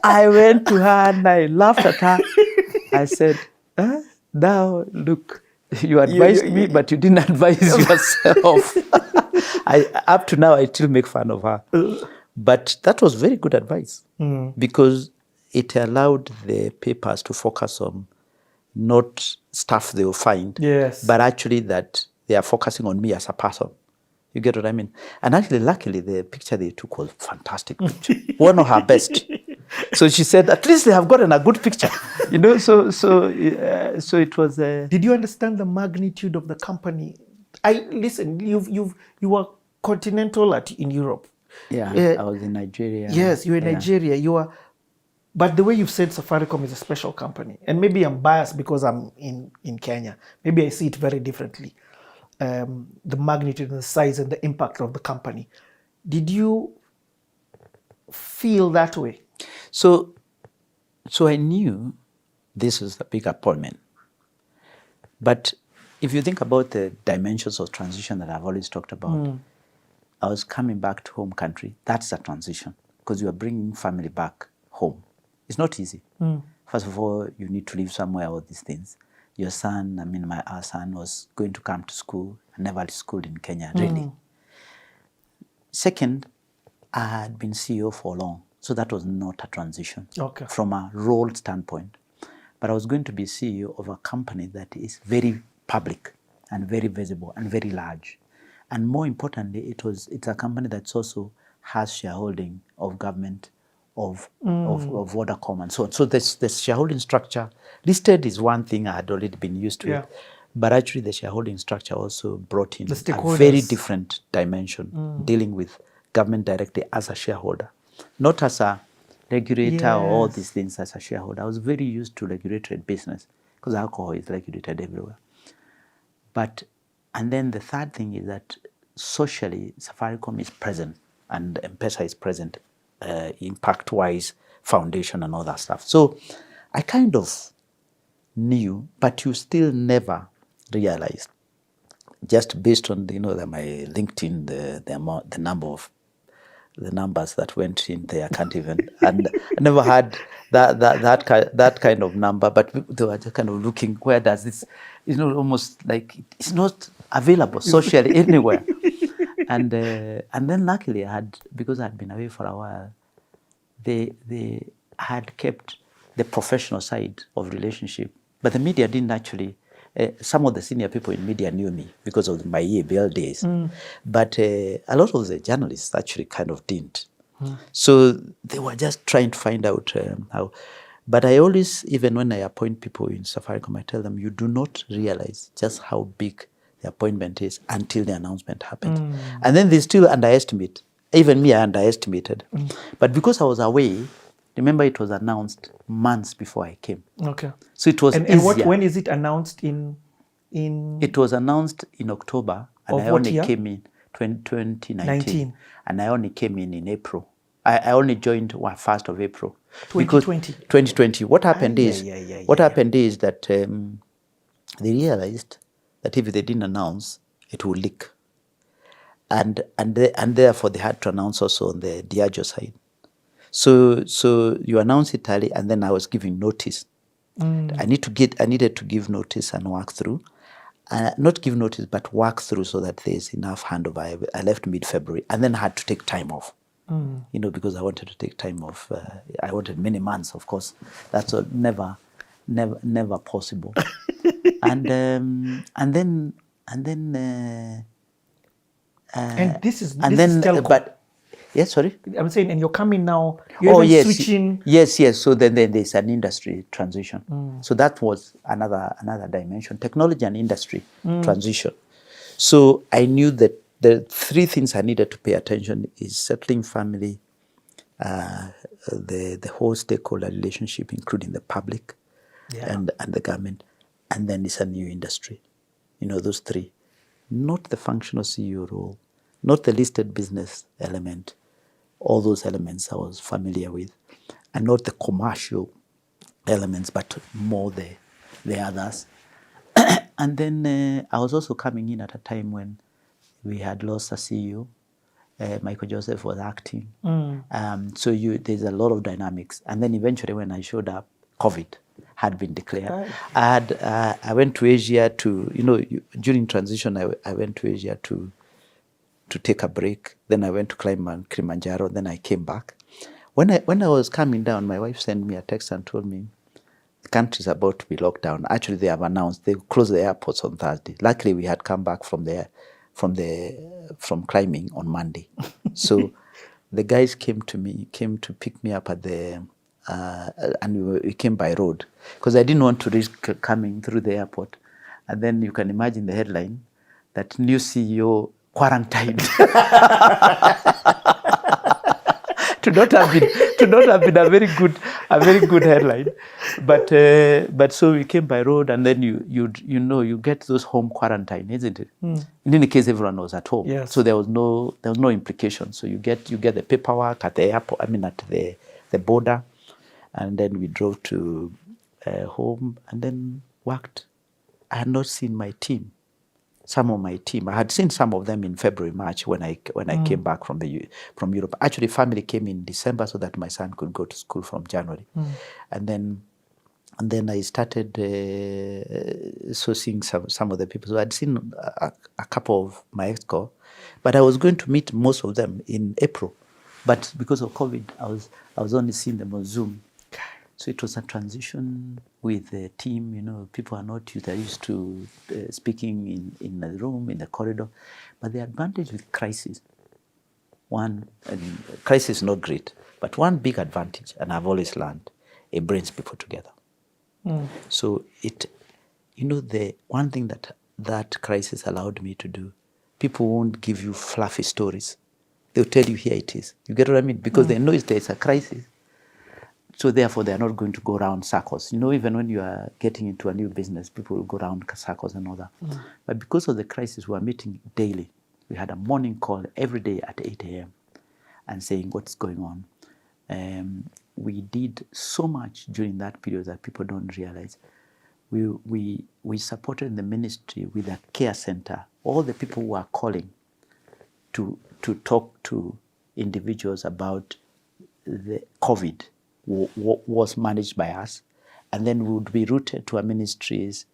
I went to her and I laughed at her. I said, now look. You advised me, but you didn't advise yourself. Up to now, I still make fun of her. But that was very good advice because it allowed the papers to focus on not stuff they will find,
yes,
but actually that they are focusing on me as a person. You get what I mean? And actually, luckily, the picture they took was fantastic picture. One of her best. So she said, at least they have gotten a good picture. You know, so it was.
Did you understand the magnitude of the company? Listen. You were continental in Europe.
Yeah, I was in Nigeria.
Yes, you were in Nigeria. You are, but the way you've said Safaricom is a special company, and maybe I'm biased because I'm in Kenya. Maybe I see it very differently. The magnitude and the size and the impact of the company. Did you feel that way?
So I knew this was a big appointment. But if you think about the dimensions of transition that I've always talked about, I was coming back to home country. That's a transition because you are bringing family back home. It's not easy. First of all, you need to live somewhere, all these things. Your son, our son was going to come to school. I never had school in Kenya, really. Second, I had been CEO for long, so that was not a transition from a role standpoint. But I was going to be CEO of a company that is very public and very visible and very large. And more importantly, it's a company that also has shareholding of government, of Vodacom and so on. So the shareholding structure, listed is one thing I had already been used to it. But actually the shareholding structure also brought in a very different dimension, dealing with government directly as a shareholder, not as a regulator or all these things as a shareholder. I was very used to regulated business because alcohol is regulated everywhere. And then the third thing is that socially, Safaricom is present and M-PESA is present, impact-wise, foundation and all that stuff. So I kind of knew, but you still never realized, just based on my LinkedIn, the numbers that went in there, I can't even, and I never had that kind of number, but they were just kind of looking, where does this, almost like it's not available socially anywhere. And then luckily because I had been away for a while, they had kept the professional side of relationship, but the media didn't actually. Some of the senior people in media knew me because of my EABL days, but a lot of the journalists actually kind of didn't. So they were just trying to find out how. But I always, even when I appoint people in Safaricom, I tell them, you do not realize just how big the appointment is until the announcement happens. And then they still underestimate. Even me, I underestimated. But because I was away, remember it was announced months before I came.
Okay.
So it was easier.
When is it announced in?
It was announced in October, and I only came in 2019. And I only came in April. I only joined 1st of April.
2020.
2020. What happened is that they realized that if they didn't announce, it would leak. And therefore they had to announce also on the Diageo side. So you announce it early, and then I was giving notice. I needed to give notice and work through. Not give notice, but work through so that there's enough handover. I left mid-February and then had to take time off. Because I wanted to take time off. I wanted many months, of course. That's never possible. And
this is telco.
But yes, sorry.
I'm saying, and you're coming now. You're switching.
Yes. So then there's an industry transition. So that was another dimension: technology and industry transition. So I knew that the three things I needed to pay attention is settling family, the whole stakeholder relationship, including the public and the government, and then it's a new industry. Those three. Not the functional CEO role, not the listed business element. All those elements I was familiar with, and not the commercial elements, but more the others. And then I was also coming in at a time when we had lost a CEO. Michael Joseph was acting. So there's a lot of dynamics. And then eventually when I showed up, COVID had been declared. I went to Asia during transition, I went to Asia to take a break. Then I went to climb Kilimanjaro. Then I came back. When I was coming down, my wife sent me a text and told me the country is about to be locked down. Actually, they have announced they closed the airports on Thursday. Luckily, we had come back from from climbing on Monday. So the guys came to pick me up at the and we came by road because I didn't want to risk coming through the airport. And then you can imagine the headline that new CEO quarantined. to not have been a very good headline, but so we came by road, and then you get those home quarantine, isn't it? In any case, everyone was at home,
Yes.
so there was no implication. So you get the paperwork at the airport. I mean, at the border, and then we drove to home, and then worked. I had not seen my team. Some of my team, I had seen some of them in February, March when I came back from Europe. Actually, family came in December so that my son could go to school from January, and then I started sourcing some of the people. So I'd seen a couple of my exco, but I was going to meet most of them in April, but because of COVID, I was only seeing them on Zoom. So it was a transition with the team. People are not used. They're used to speaking in the room, in the corridor. But the advantage with crisis, crisis is not great, but one big advantage, and I've always learned, it brings people together. So the one thing that crisis allowed me to do, people won't give you fluffy stories. They'll tell you, here it is. You get what I mean? Because they know there's a crisis. So therefore, they are not going to go around circles. Even when you are getting into a new business, people will go around circles and all that. But because of the crisis, we are meeting daily. We had a morning call every day at 8 a.m. and saying what's going on. We did so much during that period that people don't realize. We supported the ministry with a care center. All the people who are calling to talk to individuals about the COVID was managed by us, and then we would be routed to a ministry's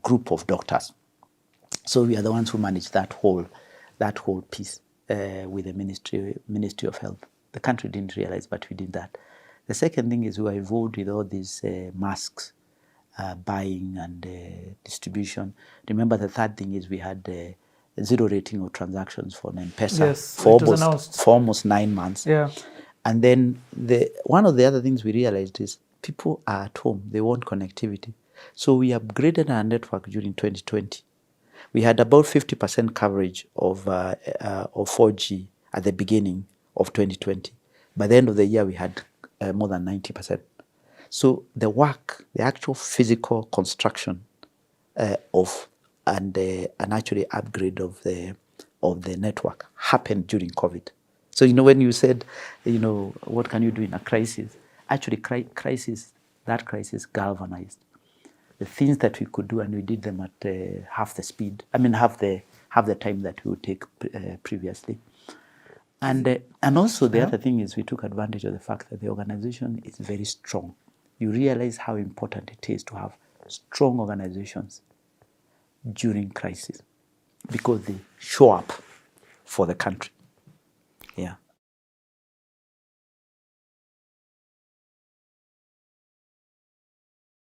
group of doctors. So we are the ones who manage that whole piece with the Ministry of Health. The country didn't realize, but we did that. The second thing is we were involved with all these masks buying and distribution. Remember, the third thing is we had zero rating of transactions for M-PESA for almost 9 months.
Yeah.
And then one of the other things we realized is people are at home, they want connectivity. So we upgraded our network during 2020. We had about 50% coverage of 4G at the beginning of 2020. By the end of the year, we had more than 90%. So the actual physical construction and actually upgrade of the network happened during COVID. So, when you said, what can you do in a crisis? Actually, that crisis galvanized the things that we could do, and we did them at half the speed. I mean, half the time that we would take previously. And also the other thing is we took advantage of the fact that the organization is very strong. You realize how important it is to have strong organizations during crisis because they show up for the country.